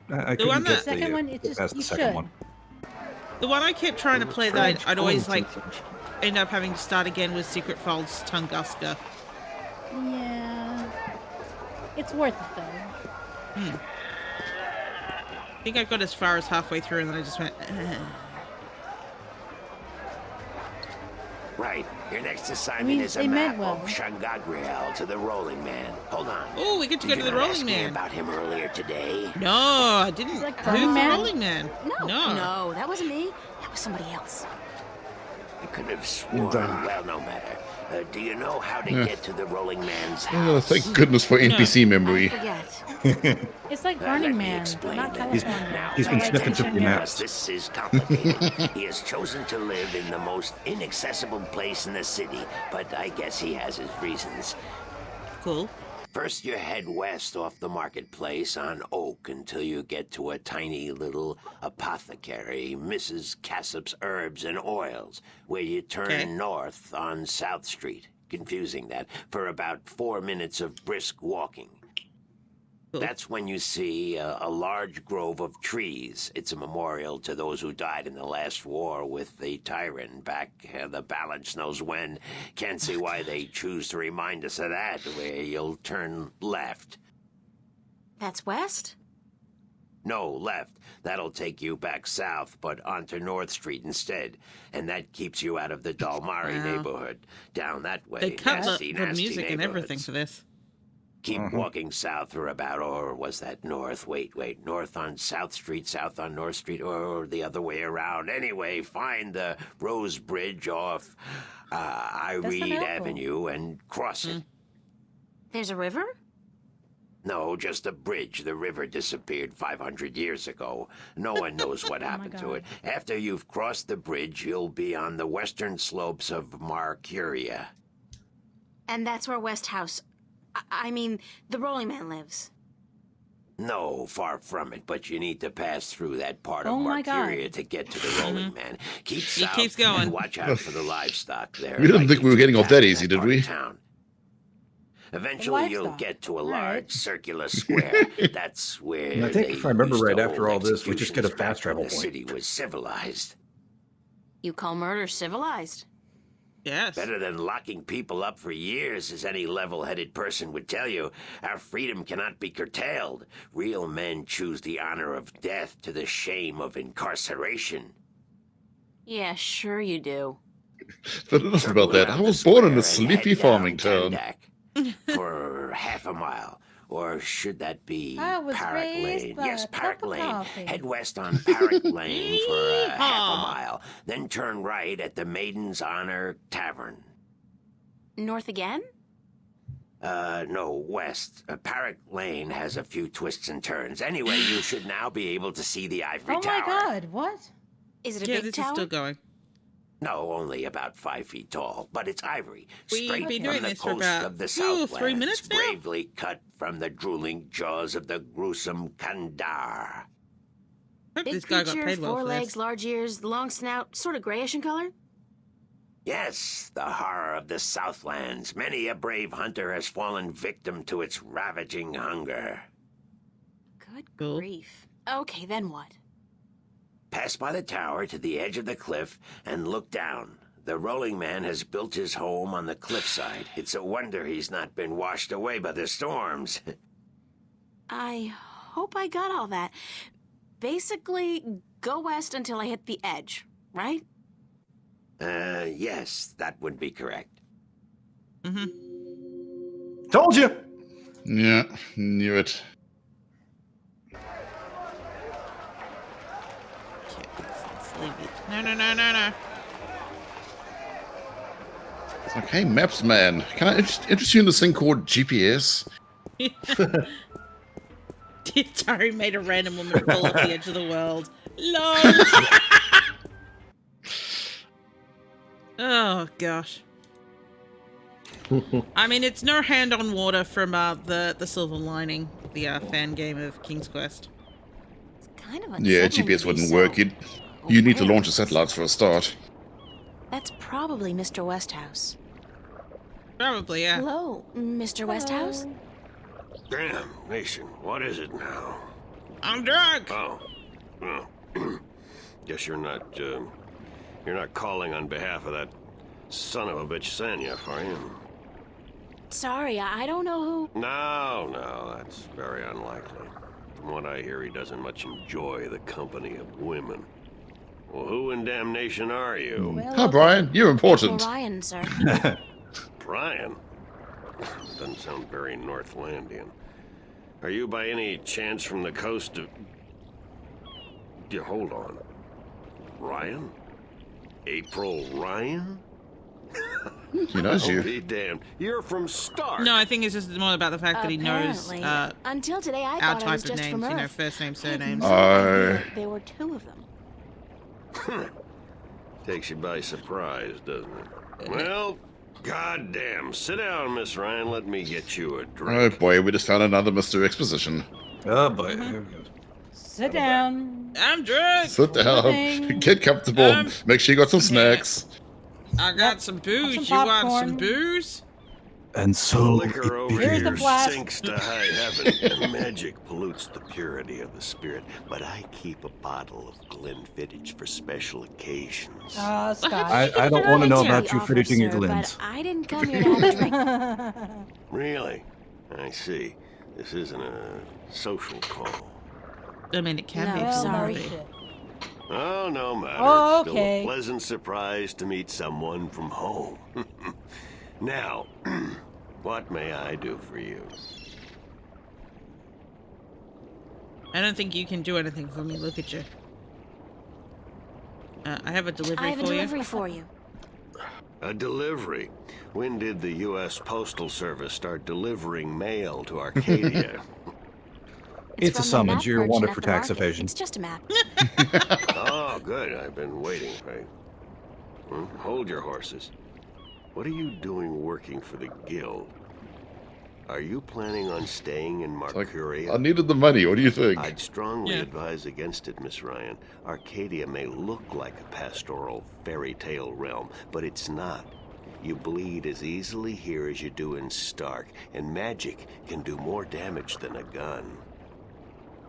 Speaker 8: I
Speaker 1: The one
Speaker 8: couldn't get
Speaker 1: that-
Speaker 4: Second one, it just
Speaker 8: past
Speaker 4: you
Speaker 8: the second
Speaker 4: should.
Speaker 8: one.
Speaker 1: The one I kept trying to play that
Speaker 6: French
Speaker 1: I'd always
Speaker 6: pulling
Speaker 1: like
Speaker 6: something.
Speaker 1: end up having to start again with Secret Folds Tunguska.
Speaker 4: Yeah. It's worth it though.
Speaker 1: I think I got as far as halfway through and then I just went.
Speaker 12: Right. Your next assignment
Speaker 4: I mean,
Speaker 12: is a
Speaker 4: they meant
Speaker 12: map
Speaker 4: well.
Speaker 12: of Shangagriel to the Rolling Man. Hold on.
Speaker 1: Oh, we get to go
Speaker 12: Did
Speaker 1: to
Speaker 12: you
Speaker 1: the
Speaker 12: not ask
Speaker 1: Rolling
Speaker 12: me
Speaker 1: Man.
Speaker 12: about him earlier today?
Speaker 1: No, I didn't.
Speaker 4: It's like
Speaker 1: Who's
Speaker 4: Rolling
Speaker 1: the
Speaker 4: Man?
Speaker 1: Rolling Man?
Speaker 3: No, that wasn't me. That was somebody else.
Speaker 12: I could have sworn.
Speaker 6: Done.
Speaker 12: Well, no matter. Do you know how to get to the Rolling Man's
Speaker 2: Oh,
Speaker 12: house?
Speaker 2: thank goodness for NPC memory.
Speaker 3: Forget.
Speaker 4: It's like
Speaker 12: Let
Speaker 4: Burning
Speaker 12: me
Speaker 4: Man,
Speaker 12: explain
Speaker 4: not
Speaker 12: that.
Speaker 4: California.
Speaker 12: Now,
Speaker 8: He's been
Speaker 12: pay
Speaker 8: sniffing
Speaker 12: attention,
Speaker 8: through the
Speaker 12: because
Speaker 8: maps.
Speaker 12: This is complicated. He has chosen to live in the most inaccessible place in the city, but I guess he has his reasons.
Speaker 1: Cool.
Speaker 12: First, you head west off the marketplace on Oak until you get to a tiny little apothecary, Mrs. Cassop's Herbs and Oils, where you turn
Speaker 1: Okay.
Speaker 12: north on South Street. Confusing that, for about 4 minutes of brisk walking. That's when you see a large grove of trees. It's a memorial to those who died in the last war with the Tyrant back the balance knows when. Can't see why they choose to remind us of that, where you'll turn left.
Speaker 3: That's west?
Speaker 12: No, left. That'll take you back south, but onto North Street instead. And that keeps you out of the Dalmari neighborhood. Down that way,
Speaker 1: They cut
Speaker 12: nasty,
Speaker 1: the
Speaker 12: nasty
Speaker 1: music and everything
Speaker 12: neighborhoods.
Speaker 1: for this.
Speaker 12: Keep walking south for about, or was that north? Wait, north on South Street, south on North Street, or the other way around. Anyway, find the Rose Bridge off Ireland Avenue and cross it.
Speaker 3: There's a river?
Speaker 12: No, just a bridge. The river disappeared 500 years ago. No one knows what happened to it. After you've crossed the bridge, you'll be on the western slopes of Marcuria.
Speaker 3: And that's where West House... I mean, the Rolling Man lives.
Speaker 12: No, far from it, but you need to pass through that part of
Speaker 4: my
Speaker 12: Marcuria
Speaker 4: God.
Speaker 12: to get to the Rolling Man. Keep south
Speaker 1: keeps going.
Speaker 12: and watch out for the livestock there.
Speaker 2: We didn't think we were getting off that easy, did we?
Speaker 12: Town. Eventually, you'll
Speaker 4: Livestock.
Speaker 12: get to a
Speaker 4: All
Speaker 12: large
Speaker 4: right.
Speaker 12: circular square. That's where
Speaker 8: And I think
Speaker 12: they
Speaker 8: if I remember
Speaker 12: used to
Speaker 8: right, after
Speaker 12: hold
Speaker 8: all this, we just get a
Speaker 12: executions back
Speaker 8: fast travel
Speaker 12: when the
Speaker 8: point.
Speaker 12: city was civilized.
Speaker 3: You call murder civilized?
Speaker 1: Yes.
Speaker 12: Better than locking people up for years, as any level-headed person would tell you. Our freedom cannot be curtailed. Real men choose the honor of death to the shame of incarceration.
Speaker 3: Yeah, sure you do.
Speaker 2: But enough about that. I was born in a sleepy farming town.
Speaker 12: For half a mile. Or should that be
Speaker 4: I was
Speaker 12: Parrot
Speaker 4: raised
Speaker 12: Lane?
Speaker 4: by
Speaker 12: Yes,
Speaker 4: a
Speaker 12: Parrot
Speaker 4: cup of
Speaker 12: Lane.
Speaker 4: coffee.
Speaker 12: Head west on Parrot Lane for half a mile. Then turn right at the Maiden's Honor Tavern.
Speaker 3: North again?
Speaker 12: No, west. Parrot Lane has a few twists and turns. Anyway, you should now be able to see the Ivory
Speaker 4: Oh
Speaker 12: Tower.
Speaker 4: my God! What?
Speaker 3: Is it a
Speaker 1: Yeah,
Speaker 3: big
Speaker 1: this
Speaker 3: tower?
Speaker 1: is still going.
Speaker 12: No, only about 5 feet tall, but it's ivory.
Speaker 1: We've
Speaker 12: Straight
Speaker 1: been
Speaker 12: from
Speaker 1: doing
Speaker 12: the
Speaker 1: this for
Speaker 12: coast
Speaker 1: about,
Speaker 12: of the
Speaker 1: 3
Speaker 12: Southlands,
Speaker 1: minutes now?
Speaker 12: bravely cut from the drooling jaws of the gruesome Kandar.
Speaker 1: Hope
Speaker 3: Big
Speaker 1: this guy got
Speaker 3: creature,
Speaker 1: paid well
Speaker 3: 4
Speaker 1: for
Speaker 3: legs,
Speaker 1: this.
Speaker 3: large ears, long snout, sort of grayish in color?
Speaker 12: Yes, the horror of the Southlands. Many a brave hunter has fallen victim to its ravaging hunger.
Speaker 3: Good
Speaker 1: Cool.
Speaker 3: grief. Okay, then what?
Speaker 12: Pass by the tower to the edge of the cliff and look down. The Rolling Man has built his home on the cliffside. It's a wonder he's not been washed away by the storms.
Speaker 3: I hope I got all that. Basically, go west until I hit the edge, right?
Speaker 12: Yes, that would be correct.
Speaker 8: Told you.
Speaker 2: Yeah, knew it.
Speaker 1: Leave it. No.
Speaker 2: It's like, hey, Maps Man, can I interest you in this thing called GPS?
Speaker 1: Tari made a random woman fall off the edge of the world. LOL. Oh, gosh. I mean, it's no Hand on Water from the Silver Lining, the fan game of King's Quest.
Speaker 3: Kind of
Speaker 2: Yeah,
Speaker 3: unsettling
Speaker 2: GPS
Speaker 3: to be
Speaker 2: wouldn't
Speaker 3: so
Speaker 2: work. You need to
Speaker 3: aware.
Speaker 2: launch the satellites for a start.
Speaker 3: That's probably Mr. Westhouse.
Speaker 1: Probably, yeah.
Speaker 3: Hello, Mr. Westhouse?
Speaker 5: Damn, Nation, what is it now?
Speaker 1: I'm drunk.
Speaker 5: Oh, well, guess you're not calling on behalf of that son of a bitch Sanya, are you?
Speaker 3: Sorry, I don't know who...
Speaker 5: No, that's very unlikely. From what I hear, he doesn't much enjoy the company of women. Well, who in damnation are you?
Speaker 4: Well,
Speaker 2: Hi, Brian. You're important.
Speaker 3: Orion, sir.
Speaker 5: Brian? Doesn't sound very Northlandian. Are you by any chance from the coast of... Yeah, hold on. Ryan? April Ryan?
Speaker 2: He knows
Speaker 5: I'll
Speaker 2: you.
Speaker 5: be damned. You're from Stark.
Speaker 1: No, I think it's just more about the fact that he knows
Speaker 3: Apparently. Until today, I
Speaker 1: our
Speaker 3: thought I
Speaker 1: type
Speaker 3: was
Speaker 1: of
Speaker 3: just
Speaker 1: names,
Speaker 3: from
Speaker 1: you know,
Speaker 3: Earth.
Speaker 1: first names, surnames.
Speaker 3: There were 2 of them.
Speaker 5: Takes you by surprise, doesn't it? Well, goddamn. Sit down, Miss Ryan. Let me get you a
Speaker 2: Oh
Speaker 5: drink.
Speaker 2: boy, we just found another Mr. Exposition.
Speaker 8: Oh boy.
Speaker 4: Sit down.
Speaker 1: I'm drunk.
Speaker 2: Sit down.
Speaker 4: Nothing.
Speaker 2: Get comfortable.
Speaker 1: Um,
Speaker 2: Make sure you got some snacks.
Speaker 1: I got some booze.
Speaker 4: some
Speaker 1: You want some
Speaker 4: popcorn.
Speaker 1: booze?
Speaker 8: And
Speaker 5: The
Speaker 8: so
Speaker 5: liquor over
Speaker 4: Here's the
Speaker 5: here
Speaker 4: flask.
Speaker 5: sinks to high heaven, and magic pollutes the purity of the spirit. But I keep a bottle of Glenfiddich for special occasions.
Speaker 4: Scott.
Speaker 8: I don't want to know
Speaker 3: It's
Speaker 8: about
Speaker 3: the
Speaker 8: you
Speaker 3: offer,
Speaker 8: finishing your
Speaker 3: sir,
Speaker 8: glens.
Speaker 3: But I didn't come here to have a drink.
Speaker 5: Really? I see. This isn't a social call.
Speaker 1: I mean, it can be.
Speaker 3: No,
Speaker 1: if you
Speaker 3: sorry.
Speaker 1: want to be.
Speaker 5: Oh, no matter.
Speaker 4: Oh,
Speaker 5: Still
Speaker 4: okay.
Speaker 5: a pleasant surprise to meet someone from home. Now, what may I do for you?
Speaker 1: I don't think you can do anything for me. Look at you. I have a delivery
Speaker 3: I have a
Speaker 1: for
Speaker 3: delivery for you.
Speaker 5: A delivery? When did the U.S. Postal Service start delivering mail to Arcadia?
Speaker 8: It's a
Speaker 3: from the map
Speaker 8: summons. You're
Speaker 3: merchant
Speaker 8: wanted
Speaker 3: at
Speaker 8: for
Speaker 3: the
Speaker 8: tax
Speaker 3: market.
Speaker 8: evasion.
Speaker 3: It's just a map.
Speaker 5: Oh, good. I've been waiting. Hold your horses. What are you doing working for the guild? Are you planning on staying in Mercuria?
Speaker 2: I needed the money. What do you think?
Speaker 5: I'd strongly advise against it, Miss Ryan. Arcadia may look like a pastoral fairy tale realm, but it's not. You bleed as easily here as you do in Stark, and magic can do more damage than a gun.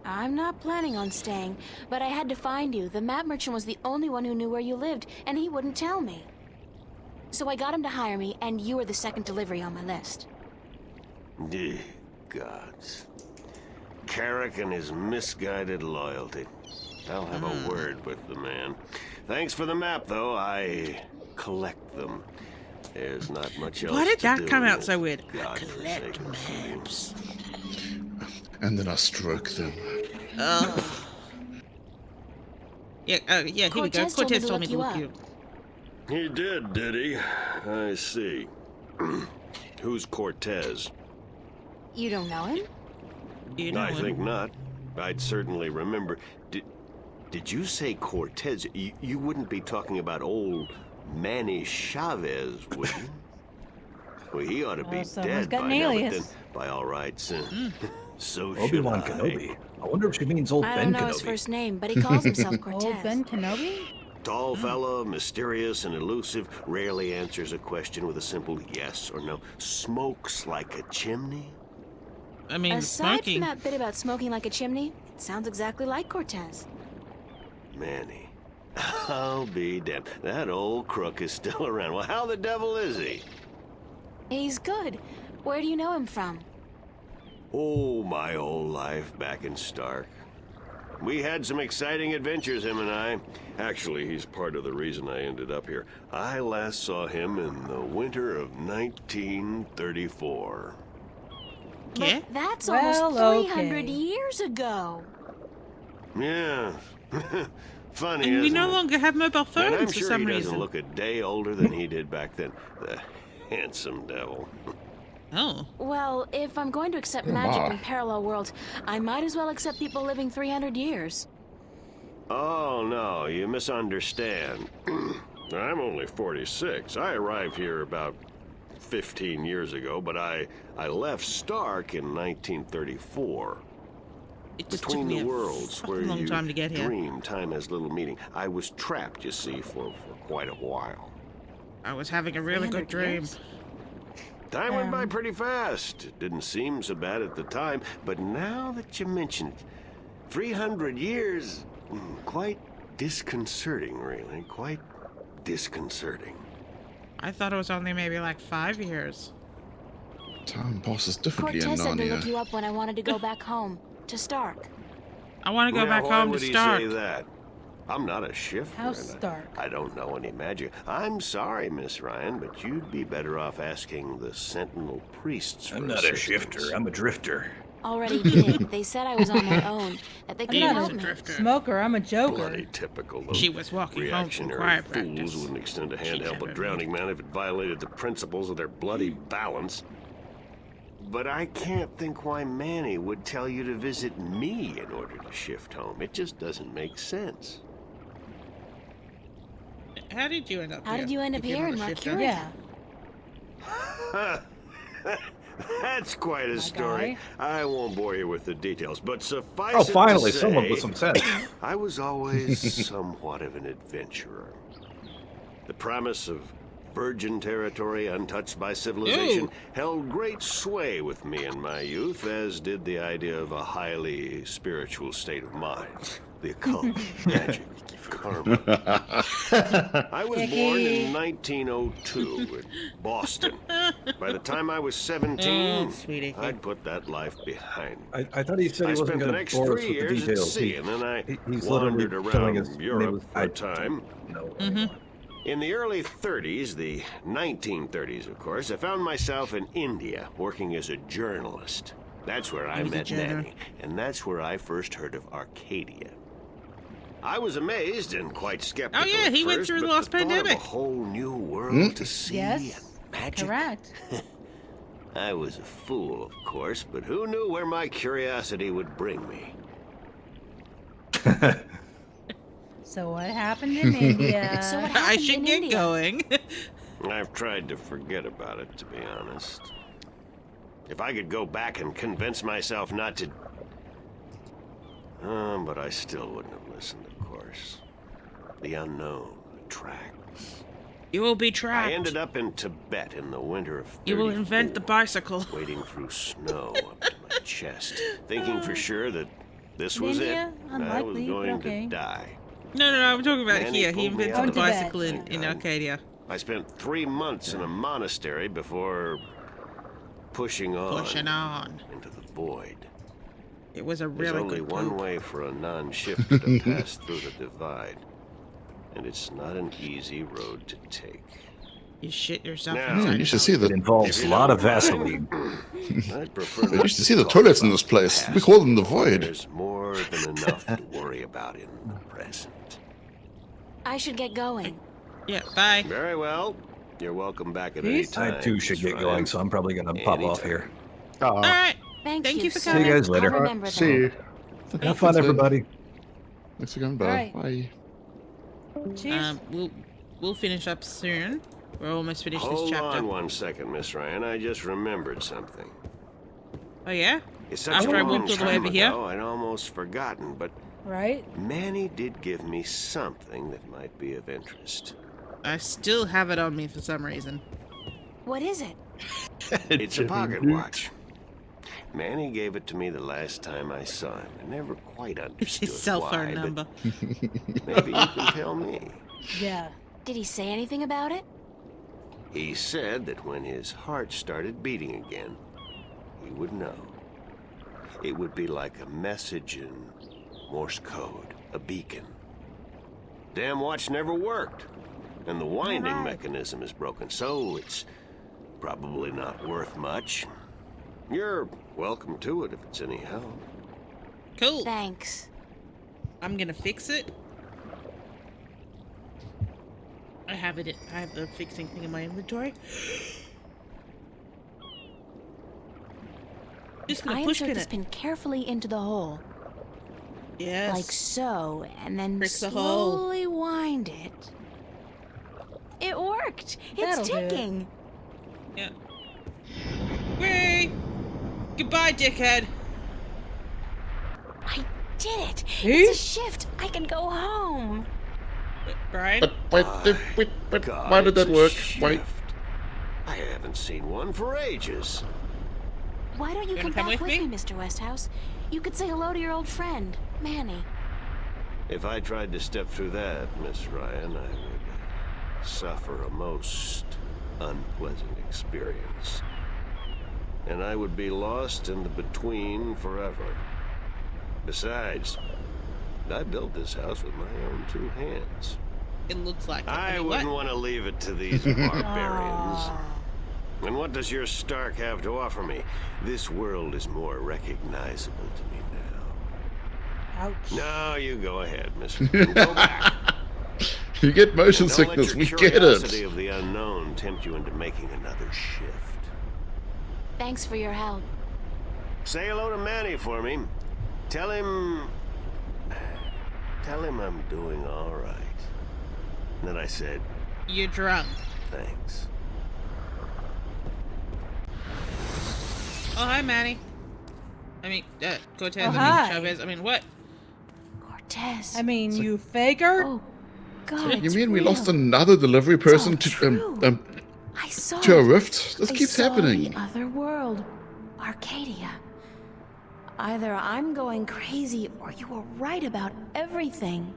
Speaker 3: I'm not planning on staying, but I had to find you. The map merchant was the only one who knew where you lived, and he wouldn't tell me. So I got him to hire me, and you were the second delivery on my list.
Speaker 5: Gods. Carrick and his misguided loyalty. I'll have a word with the man. Thanks for the map, though. I collect them. There's not much else
Speaker 1: Why did
Speaker 5: to
Speaker 1: that
Speaker 5: do
Speaker 1: come
Speaker 5: in
Speaker 1: out
Speaker 5: this
Speaker 1: so weird? I
Speaker 5: godforsaken
Speaker 1: collect
Speaker 5: city.
Speaker 1: maps.
Speaker 2: And then I stroke them.
Speaker 1: Yeah, here we go. Cortez told me to look you up.
Speaker 5: He did he? I see. Who's Cortez?
Speaker 3: You don't know him?
Speaker 1: You know
Speaker 5: I
Speaker 1: him.
Speaker 5: think not. I'd certainly remember. Did you say Cortez? You wouldn't be talking about old Manny Chavez, would you? Well, he ought to be
Speaker 4: someone's
Speaker 5: dead
Speaker 4: got
Speaker 5: by
Speaker 4: an
Speaker 5: now, but
Speaker 4: alias.
Speaker 5: then, by all rights, so should
Speaker 8: Obi-Wan
Speaker 5: I.
Speaker 8: Kenobi. I wonder if she means old
Speaker 3: I
Speaker 8: Ben
Speaker 3: don't know his
Speaker 8: Kenobi.
Speaker 3: first name, but he calls himself Cortez.
Speaker 4: Old Ben Kenobi?
Speaker 5: Tall fella, mysterious and elusive, rarely answers a question with a simple yes or no. Smokes like a chimney?
Speaker 1: I mean,
Speaker 3: Aside
Speaker 1: smoking.
Speaker 3: from that bit about smoking like a chimney, it sounds exactly like Cortez.
Speaker 5: Manny. I'll be damned. That old crook is still around. Well, how the devil is he?
Speaker 3: He's good. Where do you know him from?
Speaker 5: Oh, my old life back in Stark. We had some exciting adventures, him and I. Actually, he's part of the reason I ended up here. I last saw him in the winter of 1934.
Speaker 1: Yeah?
Speaker 3: That's
Speaker 4: Well,
Speaker 3: almost 300
Speaker 4: okay.
Speaker 3: years ago.
Speaker 5: Yeah. Funny,
Speaker 1: And we
Speaker 5: isn't
Speaker 1: no
Speaker 5: it?
Speaker 1: longer have mobile
Speaker 5: And
Speaker 1: phones
Speaker 5: I'm
Speaker 1: for
Speaker 5: sure
Speaker 1: some
Speaker 5: he doesn't
Speaker 1: reason.
Speaker 5: look a day older than he did back then. The handsome devil.
Speaker 1: Oh.
Speaker 3: Well, if I'm going to accept
Speaker 2: Oh,
Speaker 3: magic
Speaker 2: my.
Speaker 3: from parallel worlds, I might as well accept people living 300 years.
Speaker 5: Oh, no, you misunderstand. I'm only 46. I arrived here about 15 years ago, but I left Stark in 1934.
Speaker 1: It just
Speaker 5: Between
Speaker 1: took me
Speaker 5: the
Speaker 1: a
Speaker 5: worlds,
Speaker 1: fucking
Speaker 5: where
Speaker 1: long
Speaker 5: you
Speaker 1: time to get here.
Speaker 5: dream time has little meaning. I was trapped, you see, for quite a while.
Speaker 1: I was having a really good
Speaker 3: 300
Speaker 1: dream.
Speaker 3: years?
Speaker 5: Time went by pretty fast. It didn't seem so bad at the time, but now that you mention it, 300 years, quite disconcerting, really. Quite disconcerting.
Speaker 1: I thought it was only maybe like 5 years.
Speaker 2: Time passes differently
Speaker 3: Cortez
Speaker 2: in
Speaker 3: said to look
Speaker 2: Narnia.
Speaker 3: you up when I wanted to go back home, to Stark.
Speaker 1: I want to go
Speaker 5: Now,
Speaker 1: back
Speaker 5: why
Speaker 1: home to
Speaker 5: would he
Speaker 1: Stark.
Speaker 5: say that? I'm not a shifter.
Speaker 4: How
Speaker 5: and
Speaker 4: Stark?
Speaker 5: I don't know any magic. I'm sorry, Miss Ryan, but you'd be better off asking the Sentinel priests for
Speaker 8: I'm not a
Speaker 5: assistance.
Speaker 8: shifter. I'm a drifter.
Speaker 3: Already did. They said I was on my own, that they
Speaker 4: I'm
Speaker 3: couldn't
Speaker 4: not
Speaker 3: help
Speaker 4: a
Speaker 3: me.
Speaker 1: drifter.
Speaker 4: smoker, I'm a joker.
Speaker 5: Bloody typical. Those
Speaker 1: She was walking home from
Speaker 5: reactionary
Speaker 1: choir
Speaker 5: fools
Speaker 1: practice.
Speaker 5: wouldn't extend a hand
Speaker 1: She
Speaker 5: to help a
Speaker 1: never
Speaker 5: drowning man if it violated the principles of their bloody balance. But I can't think why Manny would tell you to visit me in order to shift home. It just doesn't make sense.
Speaker 1: How did you end up
Speaker 3: How
Speaker 1: here?
Speaker 3: did you end up
Speaker 1: if you're
Speaker 3: here
Speaker 1: not
Speaker 3: in
Speaker 1: a shifter?
Speaker 3: Mercuria?
Speaker 4: Yeah.
Speaker 5: That's quite a
Speaker 4: My
Speaker 5: story.
Speaker 4: guy.
Speaker 5: I won't bore you with the details, but suffice
Speaker 8: Oh,
Speaker 5: it to
Speaker 8: finally,
Speaker 5: say,
Speaker 8: someone with some sense.
Speaker 5: I was always somewhat of an adventurer. The promise of
Speaker 12: virgin territory untouched by civilization, held great sway with me in my youth, as did the idea of a highly spiritual state of mind. The occult, magic, karma. I was born in 1902 in Boston. By the time I was 17, I'd put that life behind me.
Speaker 8: I thought he said he wasn't going to bore us with the details.
Speaker 12: At sea, and then I
Speaker 8: he's
Speaker 12: wandered
Speaker 8: telling us
Speaker 12: around Europe for a time.
Speaker 8: No.
Speaker 12: In the early 30s, the 1930s, of course, I found myself in India working as a journalist. That's where I met Nanny, and that's where I first heard of Arcadia. I was amazed and quite skeptical.
Speaker 1: Oh yeah, he went through the last pandemic.
Speaker 12: A whole new world to see and magic.
Speaker 4: Correct.
Speaker 12: I was a fool, of course, but who knew where my curiosity would bring me?
Speaker 4: So what happened in India?
Speaker 3: So what
Speaker 1: I
Speaker 3: happened
Speaker 1: should
Speaker 3: in
Speaker 1: get
Speaker 3: India?
Speaker 1: going.
Speaker 12: I've tried to forget about it, to be honest. If I could go back and convince myself not to... but I still wouldn't have listened, of course. The unknown attracts.
Speaker 1: You will be trapped.
Speaker 12: I ended up in Tibet in the winter of 34,
Speaker 1: You will invent the bicycle.
Speaker 12: wading through snow up to my chest, thinking for sure that this was
Speaker 4: India?
Speaker 12: it. And I was
Speaker 4: Unlikely, but
Speaker 12: going
Speaker 4: okay.
Speaker 12: to die.
Speaker 1: No, I'm talking about
Speaker 12: Nanny
Speaker 1: here. He
Speaker 12: pulled me
Speaker 1: invented
Speaker 12: out
Speaker 1: the
Speaker 12: of the
Speaker 1: bicycle
Speaker 12: bed.
Speaker 1: in Arcadia.
Speaker 12: I spent 3 months in a monastery before pushing on into the void.
Speaker 1: It was a
Speaker 12: There's
Speaker 1: really
Speaker 12: only
Speaker 1: good
Speaker 12: one
Speaker 1: poop.
Speaker 12: way for a non-shifter to pass through the divide, and it's not an easy road to take.
Speaker 1: You shit yourself
Speaker 12: Now,
Speaker 1: inside.
Speaker 2: You should see
Speaker 8: It
Speaker 2: the.
Speaker 8: involves a lot of Vaseline.
Speaker 12: I'd prefer
Speaker 2: You
Speaker 12: not
Speaker 2: should see
Speaker 12: to
Speaker 2: the
Speaker 12: call
Speaker 2: toilets in
Speaker 12: it
Speaker 2: this
Speaker 12: the
Speaker 2: place. We
Speaker 12: past.
Speaker 2: call them the void.
Speaker 12: There's more than enough to worry about in the present.
Speaker 3: I should get going.
Speaker 1: Yeah, bye.
Speaker 12: Very well. You're welcome back at any
Speaker 4: Peace.
Speaker 12: time.
Speaker 8: I too should get
Speaker 12: Miss
Speaker 8: going,
Speaker 12: Ryan.
Speaker 8: so I'm probably going to pop off here.
Speaker 1: All right.
Speaker 3: Thank
Speaker 1: you for
Speaker 3: sir.
Speaker 1: coming.
Speaker 8: See you guys later.
Speaker 3: I'll remember
Speaker 6: See
Speaker 3: that.
Speaker 6: you.
Speaker 8: Have fun, everybody.
Speaker 2: Thanks again. Bye.
Speaker 4: Alright.
Speaker 2: Bye.
Speaker 4: Cheers.
Speaker 1: We'll finish up soon. We're almost finished this
Speaker 12: Hold
Speaker 1: chapter.
Speaker 12: on 1 second, Miss Ryan. I just remembered something.
Speaker 1: Oh yeah?
Speaker 12: It's such
Speaker 1: After
Speaker 12: a
Speaker 1: I
Speaker 12: long
Speaker 1: walked all the way
Speaker 12: time
Speaker 1: over here?
Speaker 12: ago, I'd almost forgotten, but
Speaker 4: Right?
Speaker 12: Manny did give me something that might be of interest.
Speaker 1: I still have it on me for some reason.
Speaker 3: What is it?
Speaker 12: It's a pocket watch. Manny gave it to me the last time I saw him. I never quite
Speaker 1: It's
Speaker 12: understood
Speaker 1: his cell
Speaker 12: why,
Speaker 1: phone
Speaker 12: but
Speaker 1: number.
Speaker 12: maybe you can tell me.
Speaker 4: Yeah.
Speaker 3: Did he say anything about it?
Speaker 12: He said that when his heart started beating again, he would know. It would be like a message in Morse code, a beacon. Damn watch never worked, and the winding mechanism is broken, so it's probably not worth much. You're welcome to it if it's any help.
Speaker 1: Cool.
Speaker 3: Thanks.
Speaker 1: I'm gonna fix it. I have the fixing thing in my inventory. Just gonna
Speaker 3: I
Speaker 1: push
Speaker 3: insert
Speaker 1: pin
Speaker 3: this
Speaker 1: it.
Speaker 3: pin carefully into the hole.
Speaker 1: Yes.
Speaker 3: Like so, and then
Speaker 1: Prick the hole.
Speaker 3: slowly wind it. It worked!
Speaker 4: That'll
Speaker 3: It's
Speaker 4: do it.
Speaker 3: ticking!
Speaker 1: Yeah. Whee! Goodbye, dickhead.
Speaker 3: I did it!
Speaker 4: See?
Speaker 3: It's a shift! I can go home!
Speaker 1: Brian?
Speaker 2: But why did that
Speaker 12: it's a
Speaker 2: work?
Speaker 12: shift.
Speaker 2: Why?
Speaker 12: I haven't seen one for ages.
Speaker 3: Why don't you
Speaker 1: You
Speaker 3: come
Speaker 1: wanna come
Speaker 3: back
Speaker 1: with
Speaker 3: with
Speaker 1: me?
Speaker 3: me, Mr. Westhouse? You could say hello to your old friend, Manny.
Speaker 12: If I tried to step through that, Miss Ryan, I would suffer a most unpleasant experience. And I would be lost in the between forever. Besides, I built this house with my own 2 hands.
Speaker 1: It looks like it.
Speaker 12: I
Speaker 1: mean,
Speaker 12: wouldn't
Speaker 1: what?
Speaker 12: want to leave it to these barbarians. And what does your Stark have to offer me? This world is more recognizable to me now.
Speaker 4: Ouch.
Speaker 12: No, you go ahead, Miss. Go back.
Speaker 2: You get motion
Speaker 12: Don't
Speaker 2: sickness.
Speaker 12: let
Speaker 2: We
Speaker 12: your
Speaker 2: get
Speaker 12: curiosity
Speaker 2: it.
Speaker 12: of the unknown tempt you into making another shift.
Speaker 3: Thanks for your help.
Speaker 12: Say hello to Manny for me. Tell him I'm doing all right. And then I said,
Speaker 1: You're drunk.
Speaker 12: thanks.
Speaker 1: Oh, hi, Manny. I mean, Cortez.
Speaker 4: Oh,
Speaker 1: I mean,
Speaker 4: hi.
Speaker 1: Chavez. I mean, what?
Speaker 3: Cortez.
Speaker 4: I mean, you faker?
Speaker 3: Oh, God,
Speaker 2: You
Speaker 3: it's
Speaker 2: mean we
Speaker 3: real.
Speaker 2: lost another delivery person
Speaker 3: true.
Speaker 2: to
Speaker 3: I saw
Speaker 2: to a
Speaker 3: it.
Speaker 2: rift? This
Speaker 3: I
Speaker 2: keeps
Speaker 3: saw
Speaker 2: happening.
Speaker 3: The other world, Arcadia. Either I'm going crazy or you were right about everything.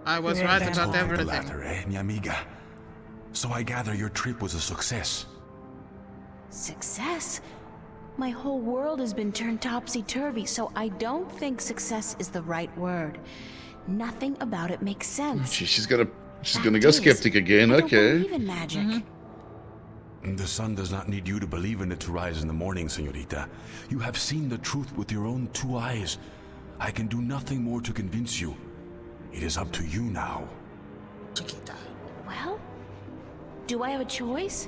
Speaker 1: I was
Speaker 4: Yeah,
Speaker 1: right
Speaker 4: that's
Speaker 1: about
Speaker 4: all right.
Speaker 9: The
Speaker 1: everything.
Speaker 9: latter, eh, mi amiga? So I gather your trip was a success.
Speaker 3: Success? My whole world has been turned topsy-turvy, so I don't think success is the right word. Nothing about it makes sense.
Speaker 2: She's gonna
Speaker 3: Fact
Speaker 2: go
Speaker 3: is,
Speaker 2: skeptic again.
Speaker 3: I don't
Speaker 2: Okay.
Speaker 3: believe in magic.
Speaker 9: The sun does not need you to believe in it to rise in the morning, señorita. You have seen the truth with your own 2 eyes. I can do nothing more to convince you. It is up to you now.
Speaker 1: Chiquita.
Speaker 3: Well, do I have a choice?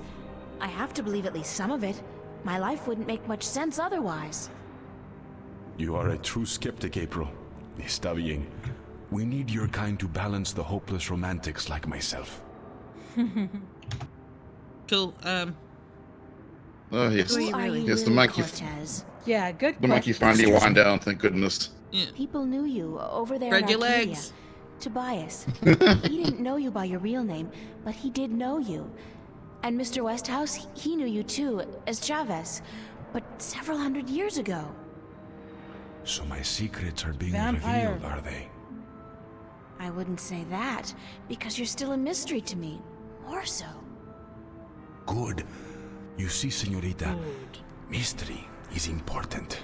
Speaker 3: I have to believe at least some of it. My life wouldn't make much sense otherwise.
Speaker 9: You are a true skeptic, April. Está bien. We need your kind to balance the hopeless romantics like myself.
Speaker 1: Cool.
Speaker 2: Oh yes.
Speaker 3: Who are you
Speaker 2: Yes, the
Speaker 3: really,
Speaker 2: monkey.
Speaker 3: Cortez?
Speaker 4: Yeah, good
Speaker 2: The monkey
Speaker 4: question.
Speaker 2: finally wound down. Thank goodness.
Speaker 1: Yeah.
Speaker 3: People knew you over there
Speaker 1: Spread
Speaker 3: in
Speaker 1: your
Speaker 3: Arcadia.
Speaker 1: legs.
Speaker 3: Tobias. He didn't know you by your real name, but he did know you. And Mr. Westhouse, he knew you too, as Chavez, but several hundred years ago.
Speaker 9: So my secrets are being
Speaker 4: Vampire.
Speaker 9: revealed, are they?
Speaker 3: I wouldn't say that, because you're still a mystery to me. More so.
Speaker 9: Good. You see, señorita, mystery is important.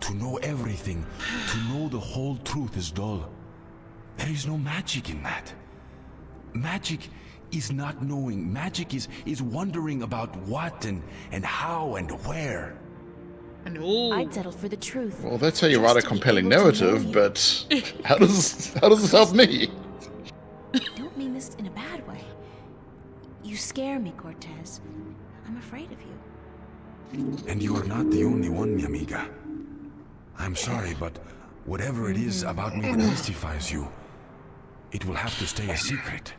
Speaker 9: To know everything, to know the whole truth is dull. There is no magic in that. Magic is not knowing. Magic is wondering about what and how and where.
Speaker 1: And
Speaker 3: I'd settle for the truth.
Speaker 2: Well, that's how you
Speaker 3: Just
Speaker 2: write a
Speaker 3: to be
Speaker 2: compelling
Speaker 3: able to know
Speaker 2: narrative,
Speaker 3: you.
Speaker 2: but how does this help me?
Speaker 3: I don't mean this in a bad way. You scare me, Cortez. I'm afraid of you.
Speaker 9: And you are not the only one, mi amiga. I'm sorry, but whatever it is about me that mystifies you, it will have to stay a secret.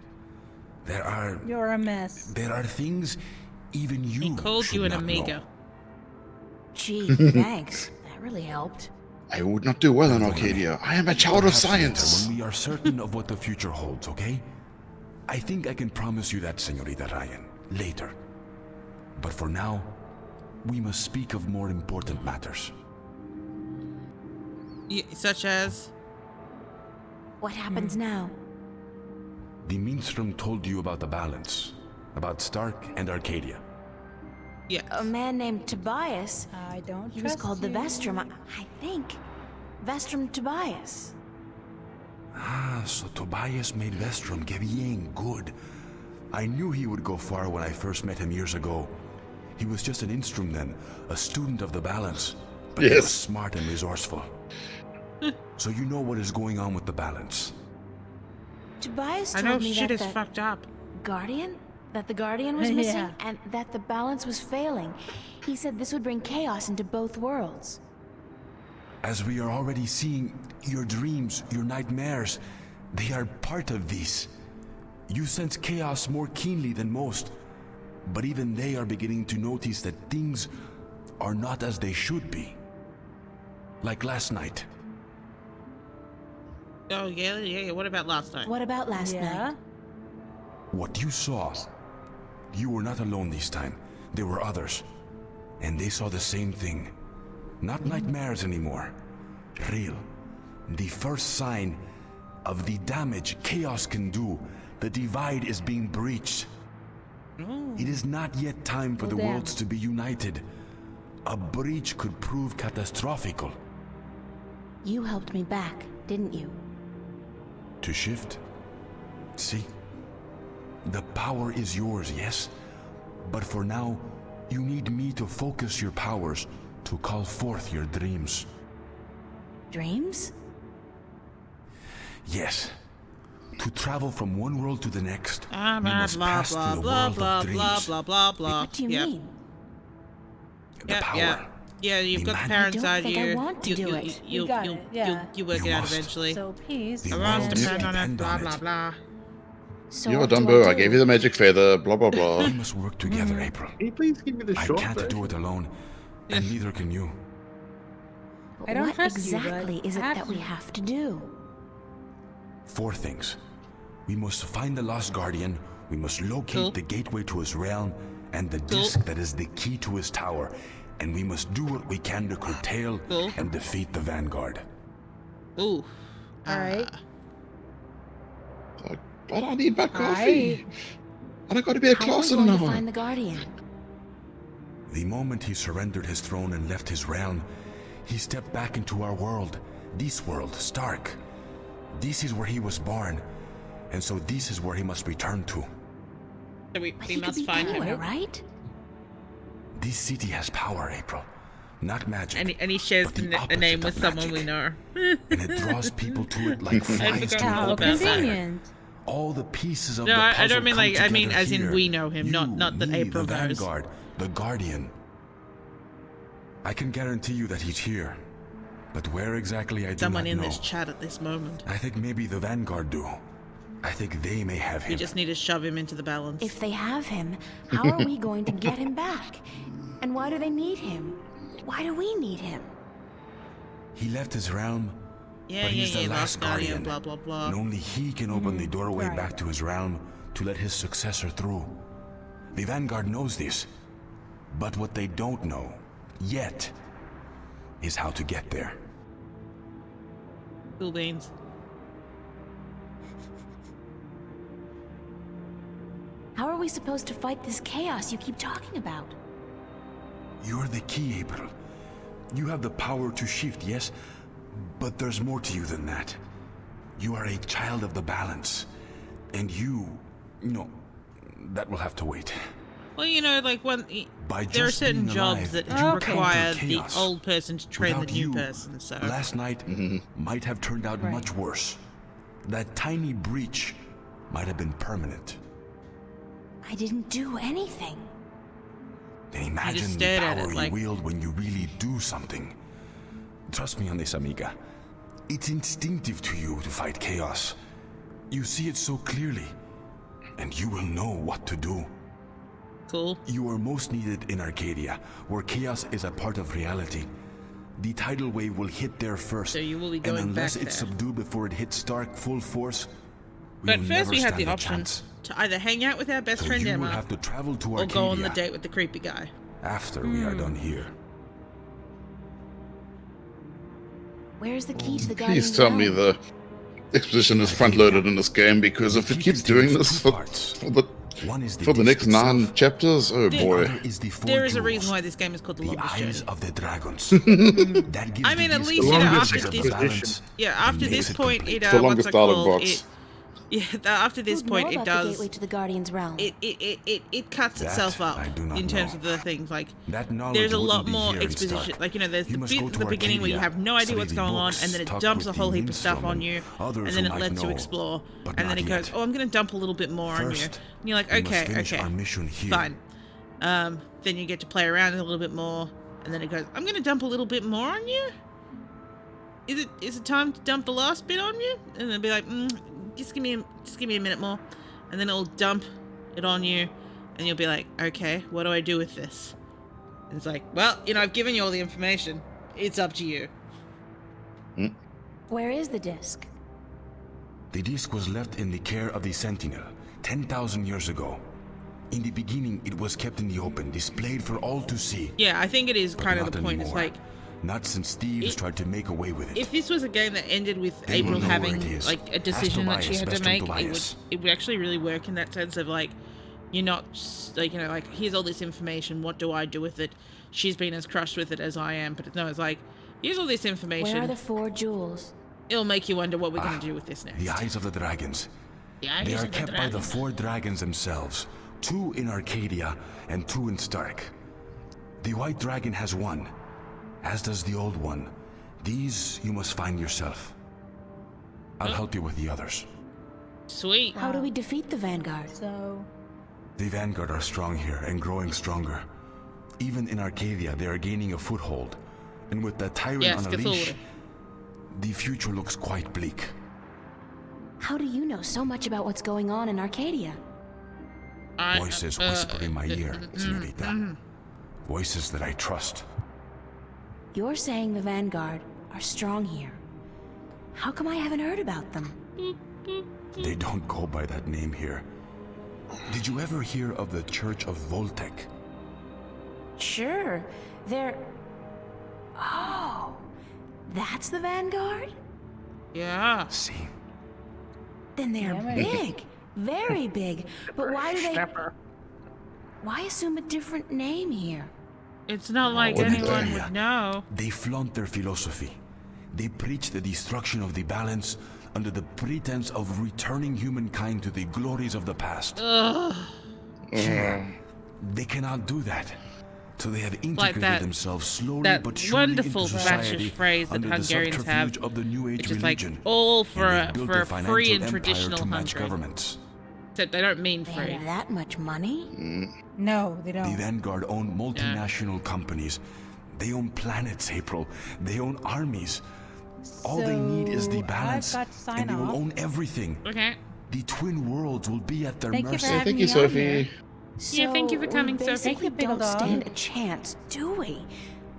Speaker 4: You're a mess.
Speaker 9: There are things even you
Speaker 1: He called
Speaker 9: should
Speaker 1: you an
Speaker 9: not
Speaker 1: amigo.
Speaker 9: know.
Speaker 3: Gee, thanks. That really helped.
Speaker 2: I would not do well in Arcadia. I am a child of
Speaker 9: Perhaps later,
Speaker 2: science.
Speaker 9: when we are certain of what the future holds, okay? I think I can promise you that, Señorita Ryan, later. But for now, we must speak of more important matters.
Speaker 1: Yeah, such as?
Speaker 3: What happens now?
Speaker 9: The Minstrom told you about the balance, about Stark and Arcadia.
Speaker 1: Yes.
Speaker 3: A man named Tobias.
Speaker 4: I don't
Speaker 3: He was
Speaker 4: trust
Speaker 3: called the
Speaker 4: you.
Speaker 3: Vestrum, I think. Vestrum Tobias.
Speaker 9: Ah, so Tobias made Vestrom. Que bien, good. I knew he would go far when I first met him years ago. He was just an Instrum then, a student of the balance. But he
Speaker 2: Yes.
Speaker 9: was smart and resourceful. So you know what is going on with the balance.
Speaker 3: Tobias
Speaker 1: I
Speaker 3: told
Speaker 1: know
Speaker 3: me
Speaker 1: shit
Speaker 3: that
Speaker 1: is
Speaker 3: the
Speaker 1: fucked up.
Speaker 3: Guardian? That the Guardian was missing,
Speaker 4: Yeah.
Speaker 3: and that the balance was failing. He said this would bring chaos into both worlds.
Speaker 9: As we are already seeing, your dreams, your nightmares, they are part of these. You sense chaos more keenly than most, but even they are beginning to notice that things are not as they should be. Like last night.
Speaker 1: Oh, yeah. What about last night?
Speaker 3: What about last
Speaker 4: Yeah.
Speaker 3: night?
Speaker 9: What you saw, you were not alone this time. There were others, and they saw the same thing. Not nightmares anymore. Real. The first sign of the damage chaos can do. The divide is being breached. It is not yet time for
Speaker 4: Oh,
Speaker 9: the
Speaker 4: damn.
Speaker 9: worlds to be united. A breach could prove catastrophical.
Speaker 3: You helped me back, didn't you?
Speaker 9: To shift? See? The power is yours, yes? But for now, you need me to focus your powers to call forth your dreams.
Speaker 3: Dreams?
Speaker 9: Yes. To travel from one world to the next, we
Speaker 1: Blah,
Speaker 9: must
Speaker 1: blah,
Speaker 9: pass
Speaker 1: blah,
Speaker 9: through the
Speaker 1: blah,
Speaker 9: world
Speaker 1: blah,
Speaker 9: of dreams.
Speaker 1: blah, blah, blah, blah.
Speaker 3: What do you
Speaker 1: Yep.
Speaker 3: mean?
Speaker 9: The
Speaker 1: Yep,
Speaker 9: power.
Speaker 1: yeah. Yeah, you've got the
Speaker 9: I
Speaker 1: power
Speaker 3: don't
Speaker 1: inside
Speaker 3: think I
Speaker 1: you.
Speaker 3: want to do it.
Speaker 1: You,
Speaker 4: You got it, yeah.
Speaker 1: you work
Speaker 9: You
Speaker 1: it out
Speaker 9: must.
Speaker 1: eventually.
Speaker 4: So peace.
Speaker 9: The
Speaker 1: I must
Speaker 9: world
Speaker 1: depend on it.
Speaker 9: depend
Speaker 1: Blah,
Speaker 9: on
Speaker 1: blah,
Speaker 9: it.
Speaker 1: blah.
Speaker 3: So
Speaker 2: You're
Speaker 3: what do
Speaker 2: Dumbo. I
Speaker 3: do?
Speaker 2: gave you the magic feather. Blah blah blah.
Speaker 9: We must work together, April.
Speaker 6: Can you please give me the
Speaker 9: I
Speaker 6: short
Speaker 9: can't
Speaker 6: version?
Speaker 9: do it alone, and neither can you.
Speaker 4: I don't
Speaker 3: What
Speaker 4: trust you, but
Speaker 3: exactly is it
Speaker 4: have
Speaker 3: that we
Speaker 4: to.
Speaker 3: have to do?
Speaker 9: 4 things. We must find the lost guardian. We must locate the gateway to his realm and the disc that is the key to his tower. And we must do what we can to curtail and defeat the Vanguard.
Speaker 1: Ooh.
Speaker 4: Alright.
Speaker 2: But I need my coffee. And I gotta be a closet
Speaker 3: How are we
Speaker 2: now.
Speaker 3: going to find the Guardian?
Speaker 9: The moment he surrendered his throne and left his realm, he stepped back into our world. This world, Stark. This is where he was born. And so this is where he must return to.
Speaker 1: So we
Speaker 3: He could
Speaker 1: must
Speaker 3: be
Speaker 1: find
Speaker 3: anywhere,
Speaker 1: him.
Speaker 3: right?
Speaker 9: This city has power, April. Not magic.
Speaker 1: And he shares
Speaker 9: but the
Speaker 1: a
Speaker 9: opposite
Speaker 1: name
Speaker 9: of
Speaker 1: with someone we
Speaker 9: magic.
Speaker 1: know.
Speaker 9: And it draws people to it like flies to
Speaker 4: How
Speaker 9: an open fire.
Speaker 4: convenient.
Speaker 9: All the pieces of
Speaker 1: No,
Speaker 9: the
Speaker 1: I
Speaker 9: puzzle
Speaker 1: don't mean
Speaker 9: come
Speaker 1: like, I mean
Speaker 9: together
Speaker 1: as in
Speaker 9: here.
Speaker 1: we know him,
Speaker 9: You,
Speaker 1: not that
Speaker 9: me,
Speaker 1: April
Speaker 9: the
Speaker 1: knows.
Speaker 9: Vanguard, the Guardian. I can guarantee you that he's here. But where exactly, I do
Speaker 1: Someone
Speaker 9: not
Speaker 1: in
Speaker 9: know.
Speaker 1: this chat at this moment.
Speaker 9: I think maybe the Vanguard do. I think they may have him.
Speaker 1: We just need to shove him into the balance.
Speaker 3: If they have him, how are we going to get him back? And why do they need him? Why do we need him?
Speaker 9: He left his realm, but he's the last guardian.
Speaker 1: blah, blah, blah.
Speaker 9: And only he can open the doorway
Speaker 4: right.
Speaker 9: back to his realm to let his successor through. The Vanguard knows this, but what they don't know, yet, is how to get there.
Speaker 1: Cool beans.
Speaker 3: How are we supposed to fight this chaos you keep talking about?
Speaker 9: You're the key, April. You have the power to shift, yes, but there's more to you than that. You are a child of the balance, and no, that will have to wait.
Speaker 1: Well, you know, like when
Speaker 9: By
Speaker 1: there are
Speaker 9: just
Speaker 1: certain
Speaker 9: being
Speaker 1: jobs
Speaker 9: alive,
Speaker 1: that
Speaker 9: you
Speaker 1: require
Speaker 9: counter
Speaker 1: the
Speaker 9: chaos.
Speaker 1: old person to train
Speaker 9: Without
Speaker 1: the new
Speaker 9: you,
Speaker 1: person. So
Speaker 9: last night might have turned out
Speaker 4: Right.
Speaker 9: much worse. That tiny breach might have been permanent.
Speaker 3: I didn't do anything.
Speaker 9: Then imagine the
Speaker 1: stared at
Speaker 9: power
Speaker 1: it like-
Speaker 9: you wield when you really do something. Trust me on this, amiga. It's instinctive to you to fight chaos. You see it so clearly, and you will know what to do.
Speaker 1: cool.
Speaker 9: You are most needed in Arcadia, where chaos is a part of reality. The tidal wave will hit there first,
Speaker 1: So you will be
Speaker 9: and
Speaker 1: going
Speaker 9: unless
Speaker 1: back
Speaker 9: it's
Speaker 1: there.
Speaker 9: subdued before it hits Stark full force, we
Speaker 1: But
Speaker 9: will
Speaker 1: first
Speaker 9: never
Speaker 1: we had
Speaker 9: stand
Speaker 1: the
Speaker 9: a
Speaker 1: option
Speaker 9: chance.
Speaker 1: to either hang out with our best
Speaker 9: So
Speaker 1: friend
Speaker 9: you will
Speaker 1: Emma,
Speaker 9: have to travel to
Speaker 1: or
Speaker 9: Arcadia
Speaker 1: go on the date with the creepy guy.
Speaker 9: after we are done here.
Speaker 3: Where's the key to the Guardian?
Speaker 2: Please tell me the exposition is front-loaded in this game, because if it keeps doing this for
Speaker 9: One is
Speaker 2: the next 9 chapters, oh
Speaker 1: There-
Speaker 2: boy.
Speaker 9: Other is the four
Speaker 1: There is a
Speaker 9: jewels,
Speaker 1: reason why this game is called The
Speaker 9: the
Speaker 1: Longest
Speaker 9: eyes
Speaker 1: Journey.
Speaker 9: of the dragons. That gives
Speaker 1: I mean,
Speaker 9: the
Speaker 1: at
Speaker 9: disc
Speaker 1: least,
Speaker 9: the
Speaker 1: you know,
Speaker 9: longest
Speaker 1: after
Speaker 9: of
Speaker 1: this-
Speaker 9: the balance.
Speaker 1: Yeah, after
Speaker 9: makes
Speaker 1: this
Speaker 9: it
Speaker 1: point,
Speaker 9: complete.
Speaker 1: it
Speaker 2: It's the
Speaker 1: what's
Speaker 2: longest
Speaker 1: it
Speaker 2: dialogue
Speaker 1: called?
Speaker 2: box.
Speaker 1: After this
Speaker 3: Who'd know
Speaker 1: point, it
Speaker 3: about the
Speaker 1: does.
Speaker 3: gateway to the Guardian's realm?
Speaker 1: It cuts
Speaker 9: That
Speaker 1: itself up
Speaker 9: I do not
Speaker 1: in terms
Speaker 9: know.
Speaker 1: of the things like
Speaker 9: That knowledge
Speaker 1: there's a lot
Speaker 9: wouldn't be
Speaker 1: more
Speaker 9: here in
Speaker 1: exposition.
Speaker 9: Stark.
Speaker 1: Like, you know, there's
Speaker 9: You
Speaker 1: the
Speaker 9: must
Speaker 1: bit
Speaker 9: go
Speaker 1: at
Speaker 9: to
Speaker 1: the beginning where you
Speaker 9: Arcadia,
Speaker 1: have no idea
Speaker 9: study
Speaker 1: what's
Speaker 9: the
Speaker 1: going on,
Speaker 9: books,
Speaker 1: and then it
Speaker 9: talk
Speaker 1: dumps
Speaker 9: with
Speaker 1: a whole
Speaker 9: the
Speaker 1: heap of stuff on
Speaker 9: minstrel
Speaker 1: you,
Speaker 9: and others
Speaker 1: and then
Speaker 9: who
Speaker 1: it
Speaker 9: might
Speaker 1: lets you
Speaker 9: know,
Speaker 1: explore,
Speaker 9: but
Speaker 1: and then
Speaker 9: not
Speaker 1: it goes,
Speaker 9: yet.
Speaker 1: oh, I'm going to dump a little bit more on you,
Speaker 9: First,
Speaker 1: and you're like,
Speaker 9: we must
Speaker 1: okay,
Speaker 9: finish
Speaker 1: okay,
Speaker 9: our mission here.
Speaker 1: fine. Then you get to play around a little bit more, and then it goes, I'm going to dump a little bit more on you. Is it time to dump the last bit on you? And then be like, just give me a minute more, and then it'll dump it on you, and you'll be like, okay, what do I do with this? And it's like, well, you know, I've given you all the information. It's up to you.
Speaker 3: Where is the disc?
Speaker 9: The disc was left in the care of the Sentinel 10,000 years ago. In the beginning, it was kept in the open, displayed for all to see.
Speaker 1: Yeah, I think it is
Speaker 9: But
Speaker 1: kind of
Speaker 9: not
Speaker 1: the point. It's
Speaker 9: anymore.
Speaker 1: like,
Speaker 9: Not since thieves tried to make away with it.
Speaker 1: if this was a game that ended with
Speaker 9: They will
Speaker 1: April
Speaker 9: know where
Speaker 1: having
Speaker 9: it is.
Speaker 1: like a
Speaker 9: Ask
Speaker 1: decision that she
Speaker 9: Tobias,
Speaker 1: had to
Speaker 9: best
Speaker 1: make,
Speaker 9: friend
Speaker 1: it would
Speaker 9: Tobias.
Speaker 1: actually really work in that sense of like, you're not like, you know, like, here's all this information. What do I do with it? She's been as crushed with it as I am, but no, it's like, here's all this information.
Speaker 3: Where are the 4 jewels?
Speaker 1: It'll make you wonder what we're going to do with this next.
Speaker 9: The eyes of the dragons.
Speaker 1: The eyes
Speaker 9: They are
Speaker 1: of the
Speaker 9: kept by the
Speaker 1: dragons.
Speaker 9: 4 dragons themselves, 2 in Arcadia and 2 in Stark. The white dragon has 1, as does the old one. These you must find yourself. I'll help you with the others.
Speaker 1: Sweet.
Speaker 3: How do we defeat the Vanguard?
Speaker 4: So,
Speaker 9: The Vanguard are strong here and growing stronger. Even in Arcadia, they are gaining a foothold. And with the tyrant
Speaker 1: Yes,
Speaker 9: on a leash,
Speaker 1: Cthulhu.
Speaker 9: the future looks quite bleak.
Speaker 3: How do you know so much about what's going on in Arcadia?
Speaker 9: Voices whisper in my ear, señorita. Voices that I trust.
Speaker 3: You're saying the Vanguard are strong here. How come I haven't heard about them?
Speaker 9: They don't go by that name here. Did you ever hear of the Church of Voltec?
Speaker 3: Sure. They're... Oh, that's the Vanguard?
Speaker 1: Yeah.
Speaker 9: See?
Speaker 3: Then they're big. Very big. But why do they... Why assume a different name here?
Speaker 1: It's not like anyone would know.
Speaker 9: They flaunt their philosophy. They preach the destruction of the balance under the pretense of returning humankind to the glories of the past. They cannot do that. So they have integrated themselves slowly but surely
Speaker 1: wonderful
Speaker 9: into society
Speaker 1: fascist phrase that
Speaker 9: under the
Speaker 1: Hungarians have,
Speaker 9: subterfuge of the New Age
Speaker 1: which is
Speaker 9: religion.
Speaker 1: like all for
Speaker 9: And
Speaker 1: a,
Speaker 9: they've built
Speaker 1: for
Speaker 9: a
Speaker 1: a free
Speaker 9: financial
Speaker 1: and
Speaker 9: empire
Speaker 1: traditional
Speaker 9: to match
Speaker 1: Hungary.
Speaker 9: governments.
Speaker 1: Except they don't mean
Speaker 3: They
Speaker 1: free.
Speaker 3: have that much money?
Speaker 4: No, they
Speaker 9: The
Speaker 4: don't.
Speaker 9: Vanguard own multinational companies. They own planets, April. They own armies. All they need is the
Speaker 4: So,
Speaker 9: balance,
Speaker 4: I've got to sign
Speaker 9: and they will
Speaker 4: off.
Speaker 9: own everything.
Speaker 1: Okay.
Speaker 9: The twin worlds will be at their
Speaker 4: Thank you for
Speaker 9: mercy.
Speaker 4: having
Speaker 2: Thank you,
Speaker 4: me on
Speaker 2: Sophie.
Speaker 4: here.
Speaker 1: Yeah, thank you for coming,
Speaker 3: we
Speaker 1: Sophie.
Speaker 3: basically
Speaker 4: Thank you, Big
Speaker 3: don't
Speaker 4: Dog.
Speaker 3: stand a chance, do we?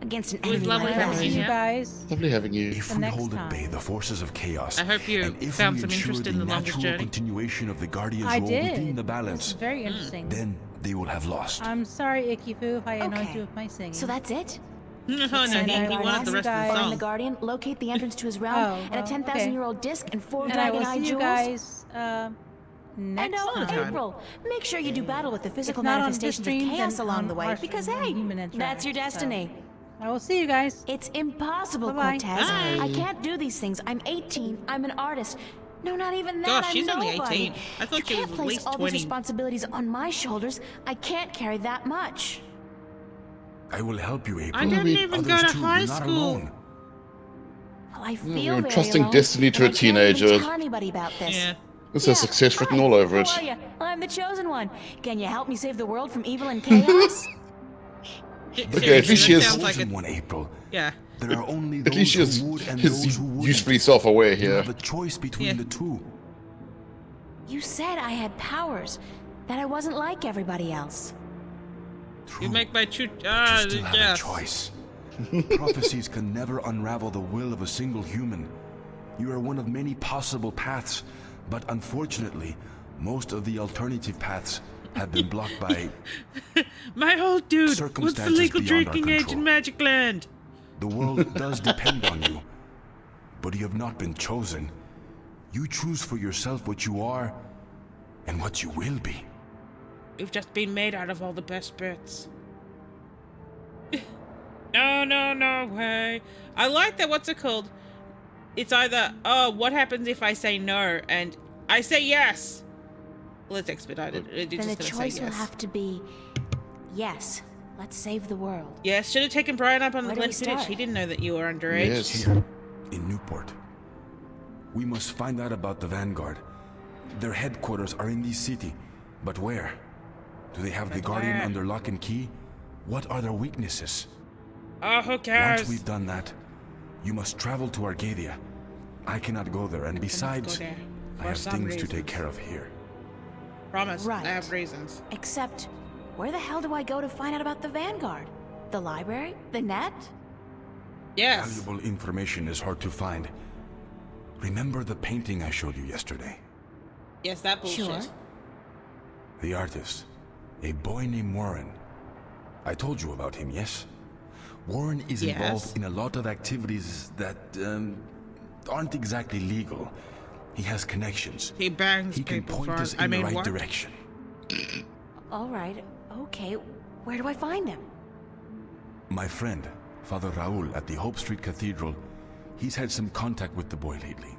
Speaker 3: Against an
Speaker 1: It was
Speaker 3: enemy
Speaker 1: lovely
Speaker 3: like
Speaker 4: I will
Speaker 1: having
Speaker 3: that.
Speaker 4: see you
Speaker 1: Yeah.
Speaker 4: guys.
Speaker 2: Lovely having you.
Speaker 9: If
Speaker 4: The
Speaker 9: we
Speaker 4: next
Speaker 9: hold at bay
Speaker 4: time.
Speaker 9: the forces of chaos,
Speaker 1: I hope you
Speaker 9: and if
Speaker 1: found
Speaker 9: we
Speaker 1: some
Speaker 9: ensure
Speaker 1: interest
Speaker 9: the
Speaker 1: in the longest
Speaker 9: natural
Speaker 1: journey.
Speaker 9: continuation of the Guardian's
Speaker 4: I
Speaker 9: role
Speaker 4: did.
Speaker 9: within the
Speaker 4: This
Speaker 9: balance,
Speaker 4: is very interesting.
Speaker 9: then they will have lost.
Speaker 4: I'm sorry, Ikifu, if I annoyed
Speaker 3: Okay.
Speaker 4: you with my singing.
Speaker 3: So that's it?
Speaker 1: No,
Speaker 4: And
Speaker 1: he
Speaker 4: I
Speaker 1: wanted
Speaker 4: will
Speaker 1: the
Speaker 4: see
Speaker 1: rest
Speaker 4: you
Speaker 1: of the
Speaker 4: guys.
Speaker 3: Find the
Speaker 1: song.
Speaker 3: Guardian, locate the entrance to his realm,
Speaker 4: Oh,
Speaker 3: and a
Speaker 4: well,
Speaker 3: 10,000-year-old disc and 4
Speaker 4: and I will
Speaker 3: dragon-eye
Speaker 4: see you
Speaker 3: jewels.
Speaker 4: guys
Speaker 3: And
Speaker 4: next
Speaker 3: oh,
Speaker 4: time.
Speaker 3: April, make sure you do battle with the physical
Speaker 4: If not on this
Speaker 3: manifestations of
Speaker 4: stream,
Speaker 3: chaos
Speaker 4: then
Speaker 3: along
Speaker 4: on
Speaker 3: the way,
Speaker 4: our
Speaker 3: because
Speaker 4: stream,
Speaker 3: hey,
Speaker 4: Human Interact,
Speaker 3: that's your
Speaker 4: so.
Speaker 3: destiny.
Speaker 4: I will see you guys.
Speaker 3: It's impossible,
Speaker 4: Bye-bye.
Speaker 3: Cortez.
Speaker 1: Bye.
Speaker 3: I can't do these things. I'm 18. I'm an artist. No, not even that.
Speaker 1: Gosh,
Speaker 3: I'm
Speaker 1: she's only
Speaker 3: nobody.
Speaker 1: 18. I thought
Speaker 3: you
Speaker 1: she
Speaker 3: can't
Speaker 1: was at
Speaker 3: place
Speaker 1: least
Speaker 3: all
Speaker 1: 20.
Speaker 3: these responsibilities on my shoulders. I can't carry that much.
Speaker 9: I will help you, April.
Speaker 1: I didn't even go
Speaker 9: Others
Speaker 1: to
Speaker 9: too,
Speaker 1: high
Speaker 9: you're not
Speaker 1: school.
Speaker 9: alone.
Speaker 3: Well, I feel
Speaker 2: you're
Speaker 3: very
Speaker 2: trusting
Speaker 3: alone,
Speaker 2: destiny to
Speaker 3: but
Speaker 2: a
Speaker 3: I can't even
Speaker 2: teenager.
Speaker 3: tell anybody about this.
Speaker 1: Yeah.
Speaker 2: This has success written all over it.
Speaker 3: How are you? I'm the chosen one. Can you help me save the world from evil and chaos?
Speaker 2: Okay, at least she
Speaker 1: that
Speaker 2: is-
Speaker 1: sounds like
Speaker 9: Chosen
Speaker 1: a,
Speaker 9: one, April.
Speaker 1: yeah.
Speaker 9: There are only
Speaker 2: At
Speaker 9: those
Speaker 2: least she is,
Speaker 9: who would and
Speaker 2: is
Speaker 9: those who wouldn't.
Speaker 2: usefully self-aware
Speaker 9: You
Speaker 2: here.
Speaker 9: have a choice between
Speaker 1: Yeah.
Speaker 9: the two.
Speaker 3: You said I had powers, that I wasn't like everybody else.
Speaker 9: True.
Speaker 1: You make my true.
Speaker 9: You
Speaker 1: Ah,
Speaker 9: still have
Speaker 1: yes.
Speaker 9: a choice. Prophecies can never unravel the will of a single human. You are one of many possible paths, but unfortunately, most of the alternative paths have been blocked by
Speaker 1: My whole dude. What's the
Speaker 9: Circumstances
Speaker 1: legal
Speaker 9: beyond our
Speaker 1: drinking age in
Speaker 9: control.
Speaker 1: Magic Land?
Speaker 9: the world does depend on you. But you have not been chosen. You choose for yourself what you are and what you will be.
Speaker 1: We've just been made out of all the best bits. No way. I like that. What's it called? It's either, oh, what happens if I say no? And I say yes. Well, it's expedited. You're
Speaker 3: Then
Speaker 1: just
Speaker 3: the
Speaker 1: gonna
Speaker 3: choice
Speaker 1: say
Speaker 3: will
Speaker 1: yes.
Speaker 3: have to be yes. Let's save the world.
Speaker 1: Yes, should have taken Brian up on the
Speaker 3: Where do we
Speaker 1: Glen
Speaker 3: start?
Speaker 1: Footage. He didn't know that you were underage.
Speaker 2: Yes.
Speaker 9: Here, in Newport. We must find out about the Vanguard. Their headquarters are in this city, but where? Do they have the
Speaker 1: But
Speaker 9: Guardian
Speaker 1: where?
Speaker 9: under lock and key? What are their weaknesses?
Speaker 1: Oh, who cares?
Speaker 9: Once we've done that, you must travel to Arcadia. I cannot go there, and
Speaker 1: I cannot
Speaker 9: besides,
Speaker 1: go there
Speaker 9: I
Speaker 1: for
Speaker 9: have
Speaker 1: some
Speaker 9: things to
Speaker 1: reasons.
Speaker 9: take care of here.
Speaker 1: Promise.
Speaker 3: Right.
Speaker 1: I have reasons.
Speaker 3: Except, where the hell do I go to find out about the Vanguard? The library? The net?
Speaker 1: Yes.
Speaker 9: Valuable information is hard to find. Remember the painting I showed you yesterday?
Speaker 1: Yes, that bullshit.
Speaker 3: Sure.
Speaker 9: The artist, a boy named Warren. I told you about him, yes? Warren is
Speaker 1: Yes.
Speaker 9: involved in a lot of activities that aren't exactly legal. He has connections.
Speaker 1: He bangs
Speaker 9: He can
Speaker 1: people
Speaker 9: point
Speaker 1: for.
Speaker 9: us
Speaker 1: I
Speaker 9: in
Speaker 1: mean,
Speaker 9: the right
Speaker 1: what?
Speaker 9: direction.
Speaker 3: All right. Okay. Where do I find him?
Speaker 9: My friend, Father Raul at the Hope Street Cathedral, he's had some contact with the boy lately.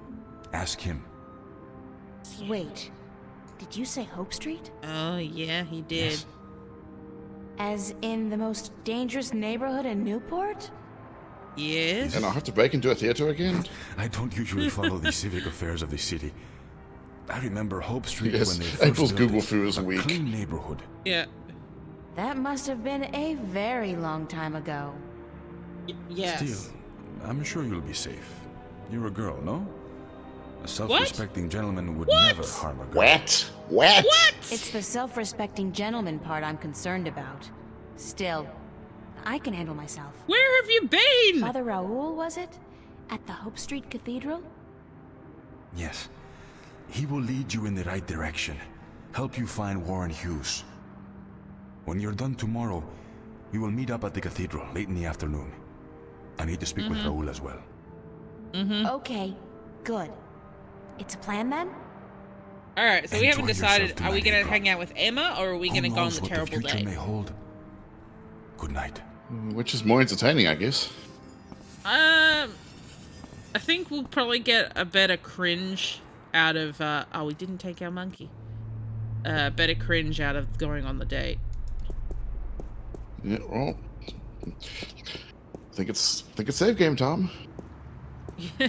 Speaker 9: Ask him.
Speaker 3: Wait. Did you say Hope Street?
Speaker 1: Oh, yeah, he did.
Speaker 9: Yes.
Speaker 3: As in the most dangerous neighborhood in Newport?
Speaker 1: Yes.
Speaker 2: And I'll have to break into a theater again?
Speaker 9: I don't usually follow the civic affairs of the city. I remember Hope Street
Speaker 2: Yes,
Speaker 9: when they first
Speaker 2: April's
Speaker 9: built
Speaker 2: Google
Speaker 9: it,
Speaker 2: foo is
Speaker 9: a
Speaker 2: weak.
Speaker 9: clean neighborhood.
Speaker 1: Yeah.
Speaker 3: That must have been a very long time ago.
Speaker 1: Yes.
Speaker 9: Still, I'm sure you'll be safe. You're a girl, no? A self-respecting gentleman would never harm a girl.
Speaker 2: What? What?
Speaker 3: It's the self-respecting gentleman part I'm concerned about. Still, I can handle myself.
Speaker 1: Where have you been?
Speaker 3: Father Raoul, was it? At the Hope Street Cathedral?
Speaker 9: Yes. He will lead you in the right direction, help you find Warren Hughes. When you're done tomorrow, we will meet up at the cathedral late in the afternoon. I need to speak with Raul as well.
Speaker 3: Okay, good. It's a plan then?
Speaker 1: Alright, so we haven't
Speaker 9: Enjoy
Speaker 1: decided,
Speaker 9: yourself
Speaker 1: are we
Speaker 9: tonight,
Speaker 1: gonna
Speaker 9: April.
Speaker 1: hang out with Emma, or are we
Speaker 9: Who
Speaker 1: gonna go on
Speaker 9: knows
Speaker 1: the
Speaker 9: what
Speaker 1: terrible
Speaker 9: the future
Speaker 1: date?
Speaker 9: may hold? Good night.
Speaker 2: Which is more entertaining, I guess.
Speaker 1: I think we'll probably get a better cringe out of, oh, we didn't take our monkey. Better cringe out of going on the date.
Speaker 2: Yeah, well, I think it's save game time.
Speaker 1: Yeah.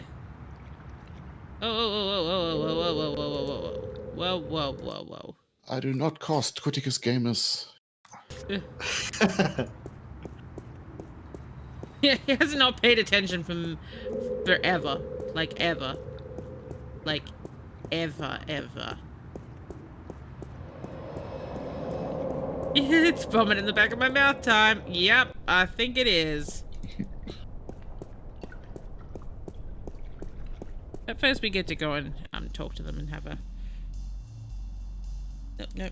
Speaker 1: Whoa.
Speaker 2: I do not cost Criticus Gamers.
Speaker 1: Yeah, he has not paid attention from forever. Like, ever. Like, ever. It's vomit in the back of my mouth time. Yep, I think it is. At first we get to go and talk to them and have a... Nope.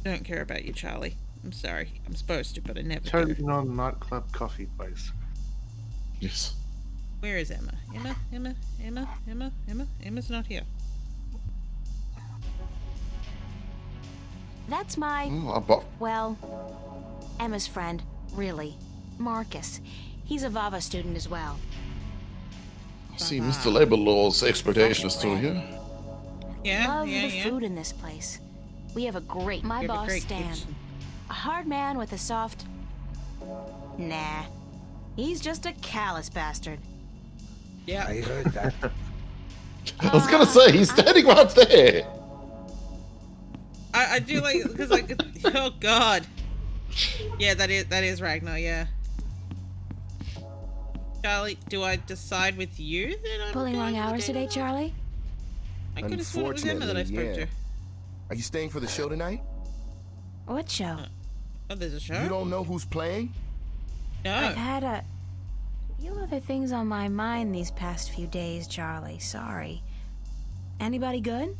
Speaker 1: Don't care about you, Charlie. I'm sorry. I'm supposed to, but I never do.
Speaker 6: Totally non-nightclub coffee place.
Speaker 2: Yes.
Speaker 1: Where is Emma? Emma's not here.
Speaker 3: That's my...
Speaker 2: Oh,
Speaker 3: well, Emma's friend, really. Marcus. He's a Vava student as well.
Speaker 2: See, Mr. Labor Law's expectation is still here.
Speaker 3: Love the food in this place. We have a great... My
Speaker 1: We have a
Speaker 3: boss,
Speaker 1: great
Speaker 3: Stan.
Speaker 1: kitchen.
Speaker 3: A hard man with a soft... Nah. He's just a callous bastard.
Speaker 1: Yeah.
Speaker 7: I heard that.
Speaker 2: I was gonna say, he's standing right there.
Speaker 1: I do like, because like, oh god. Yeah, that is Ragnar, yeah. Charlie, do I decide with you that I'm
Speaker 3: Pulling long
Speaker 1: going on a
Speaker 3: hours
Speaker 1: date
Speaker 3: today,
Speaker 1: or not?
Speaker 3: Charlie?
Speaker 1: I could have sworn it was Emma that I spoke to.
Speaker 13: Are you staying for the show tonight?
Speaker 3: What show?
Speaker 1: Oh, there's a show?
Speaker 13: You don't know who's playing?
Speaker 1: No.
Speaker 3: I've had a few other things on my mind these past few days, Charlie. Sorry. Anybody good?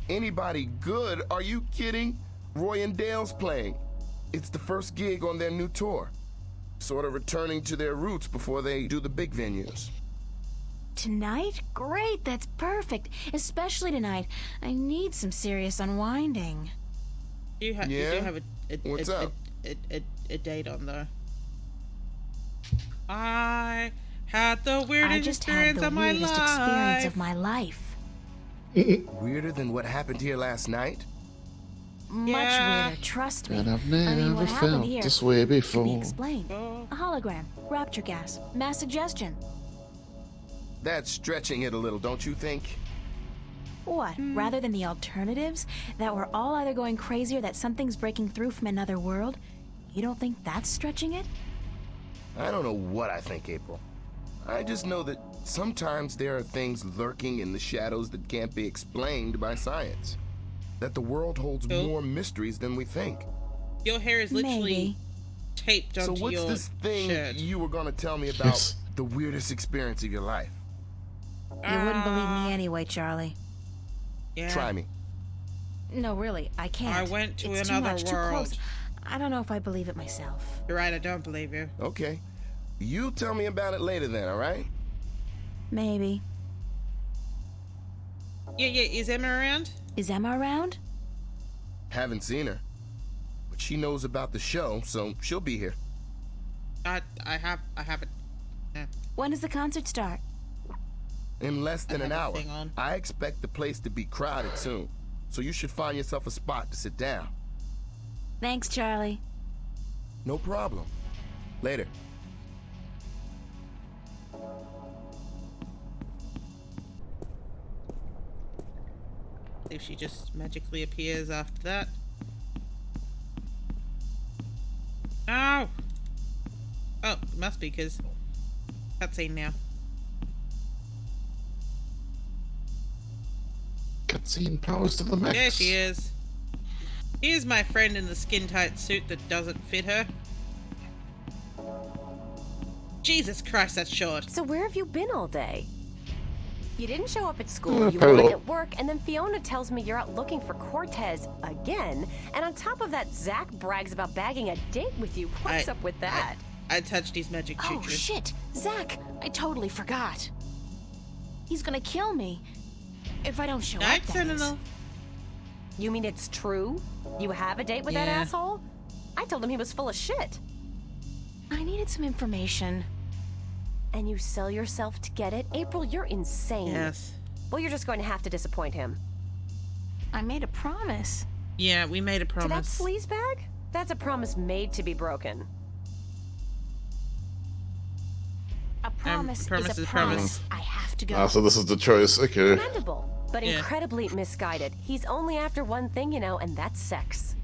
Speaker 13: Anybody good? Are you kidding? Roy and Dale's playing. It's the first gig on their new tour. Sort of returning to their roots before they do the big venues.
Speaker 3: Tonight? Great, that's perfect. Especially tonight. I need some serious unwinding.
Speaker 1: You do have
Speaker 13: What's up?
Speaker 1: a date on though. I had the weirdest experience of my life.
Speaker 3: Experience of my life.
Speaker 13: Weirder than what happened here last night?
Speaker 3: Much weirder, trust me.
Speaker 2: And I've never
Speaker 3: what happened
Speaker 2: felt
Speaker 3: here
Speaker 2: this way
Speaker 3: can be
Speaker 2: before.
Speaker 3: explained. A hologram, rapture gas, mass suggestion.
Speaker 13: That's stretching it a little, don't you think?
Speaker 3: What, rather than the alternatives? That we're all either going crazy or that something's breaking through from another world? You don't think that's stretching it?
Speaker 13: I don't know what I think, April. I just know that sometimes there are things lurking in the shadows that can't be explained by science. That the world holds more mysteries than we think.
Speaker 1: Your hair is literally
Speaker 3: Maybe.
Speaker 1: taped onto
Speaker 13: So what's
Speaker 1: your
Speaker 13: this thing
Speaker 1: shirt.
Speaker 13: you were gonna tell me about the weirdest experience of your life?
Speaker 3: You wouldn't believe me anyway, Charlie.
Speaker 1: Yeah.
Speaker 13: Try me.
Speaker 3: No, really, I can't.
Speaker 1: I went to
Speaker 3: it's
Speaker 1: another
Speaker 3: too much, too close.
Speaker 1: world.
Speaker 3: I don't know if I believe it myself.
Speaker 1: You're right, I don't believe you.
Speaker 13: Okay. You tell me about it later then, alright?
Speaker 3: Maybe.
Speaker 1: Yeah, is Emma around?
Speaker 3: Is Emma around?
Speaker 13: Haven't seen her. But she knows about the show, so she'll be here.
Speaker 1: I haven't. Yeah.
Speaker 3: When does the concert start?
Speaker 13: In less than
Speaker 1: I
Speaker 13: an
Speaker 1: have a
Speaker 13: hour.
Speaker 1: thing on.
Speaker 13: I expect the place to be crowded soon. So you should find yourself a spot to sit down.
Speaker 3: Thanks, Charlie.
Speaker 13: No problem. Later.
Speaker 1: If she just magically appears after that. Oh! Oh, it must be because cutscene now.
Speaker 2: Cutscene powers to the max.
Speaker 1: There she is. Here's my friend in the skin-tight suit that doesn't fit her. Jesus Christ, that's short.
Speaker 14: So where have you been all day? You didn't show up at school, you
Speaker 2: Parallel.
Speaker 14: weren't at work, and then Fiona tells me you're out looking for Cortez again. And on top of that, Zach brags about bagging a date with you. What's up with that?
Speaker 1: I touched his magic choo-choo.
Speaker 3: Oh, shit. Zach, I totally forgot. He's gonna kill me if I don't show
Speaker 1: Night,
Speaker 3: up.
Speaker 1: Sentinel.
Speaker 14: You mean it's true? You have a date with that
Speaker 1: Yeah.
Speaker 14: asshole? I told him he was full of shit.
Speaker 3: I needed some information.
Speaker 14: And you sell yourself to get it? April, you're insane.
Speaker 1: Yes.
Speaker 14: Well, you're just going to have to disappoint him.
Speaker 3: I made a promise.
Speaker 1: Yeah, we made a
Speaker 14: To that
Speaker 1: promise.
Speaker 14: sleazebag? That's a promise made to be broken.
Speaker 3: A promise,
Speaker 1: promise
Speaker 3: is a
Speaker 1: is
Speaker 3: promise.
Speaker 1: promise.
Speaker 3: I have to go.
Speaker 2: Ah, so this is the choice. Okay.
Speaker 14: Commendable, but
Speaker 1: Yeah.
Speaker 14: incredibly misguided. He's only after one thing, you know, and that's sex.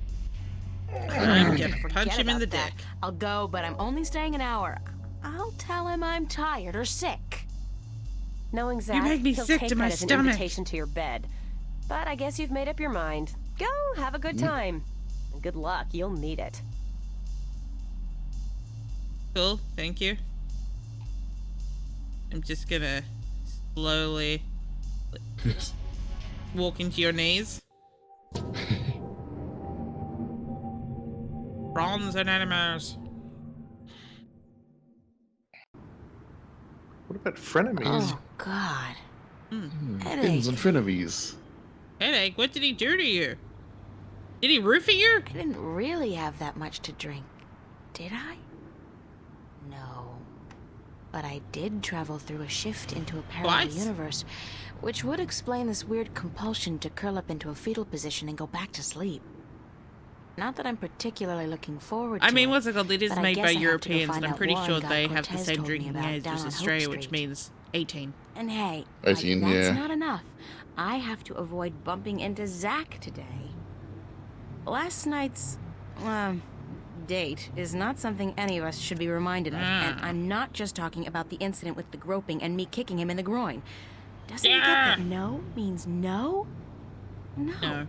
Speaker 1: I'm gonna
Speaker 3: Forget
Speaker 1: punch him in the
Speaker 3: about that.
Speaker 1: dick.
Speaker 3: I'll go, but I'm only staying an hour. I'll tell him I'm tired or sick.
Speaker 14: Knowing Zach,
Speaker 1: make me
Speaker 14: he'll
Speaker 1: sick
Speaker 14: take
Speaker 1: to
Speaker 14: that
Speaker 1: my
Speaker 14: as an
Speaker 1: stomach.
Speaker 14: invitation to your bed. But I guess you've made up your mind. Go, have a good time. And good luck, you'll need it.
Speaker 1: Cool, thank you. I'm just gonna slowly walk into your knees. Bronze and animals.
Speaker 6: What about frenemies?
Speaker 3: Oh, God.
Speaker 2: Pins
Speaker 3: Headache.
Speaker 2: and frenemies.
Speaker 1: Headache, what did he do to you? Did he roofie you?
Speaker 3: I didn't really have that much to drink, did I? No. But I did travel through a shift into a parallel
Speaker 1: Twice?
Speaker 3: universe, which would explain this weird compulsion to curl up into a fetal position and go back to sleep. Not that I'm particularly looking forward to
Speaker 1: I mean,
Speaker 3: it,
Speaker 1: what's it called? It is
Speaker 3: but I
Speaker 1: made
Speaker 3: guess
Speaker 1: by
Speaker 3: I have to go
Speaker 1: Europeans,
Speaker 3: find
Speaker 1: and I'm
Speaker 3: out
Speaker 1: pretty
Speaker 3: what
Speaker 1: sure
Speaker 3: guy
Speaker 1: they have the
Speaker 3: Cortez
Speaker 1: same
Speaker 3: told me
Speaker 1: drinking
Speaker 3: about
Speaker 1: age
Speaker 3: down
Speaker 1: as
Speaker 3: on
Speaker 1: Australia,
Speaker 3: Hope
Speaker 1: which
Speaker 3: Street.
Speaker 1: means 18.
Speaker 3: And hey,
Speaker 2: 18,
Speaker 3: like, that's
Speaker 2: yeah.
Speaker 3: not enough. I have to avoid bumping into Zach today. Last night's, date is not something any of us should be reminded of. And I'm not just talking about the incident with the groping and me kicking him in the groin. Doesn't he get that no means no? No.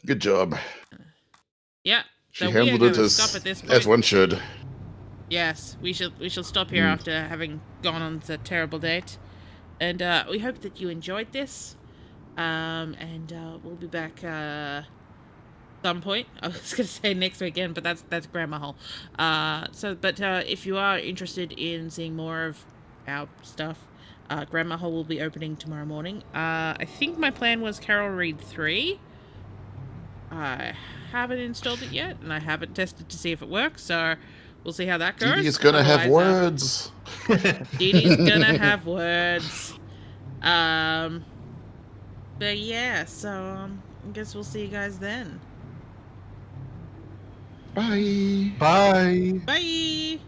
Speaker 2: Good job.
Speaker 1: Yeah.
Speaker 2: She
Speaker 1: So we are
Speaker 2: handled
Speaker 1: going
Speaker 2: it
Speaker 1: to stop at this point.
Speaker 2: as one should.
Speaker 1: Yes, we shall stop here after having gone on a terrible date. And we hope that you enjoyed this. And we'll be back some point. I was gonna say next weekend, but that's grammar hole. But if you are interested in seeing more of our stuff, Grammar Hole will be opening tomorrow morning. I think my plan was Carol Reed 3. I haven't installed it yet, and I haven't tested to see if it works, so we'll see how that goes.
Speaker 2: Dee Dee's gonna have
Speaker 1: Otherwise,
Speaker 2: words.
Speaker 1: Dee Dee's gonna have words. But yeah, so I guess we'll see you guys then.
Speaker 2: Bye.
Speaker 6: Bye.
Speaker 1: Bye.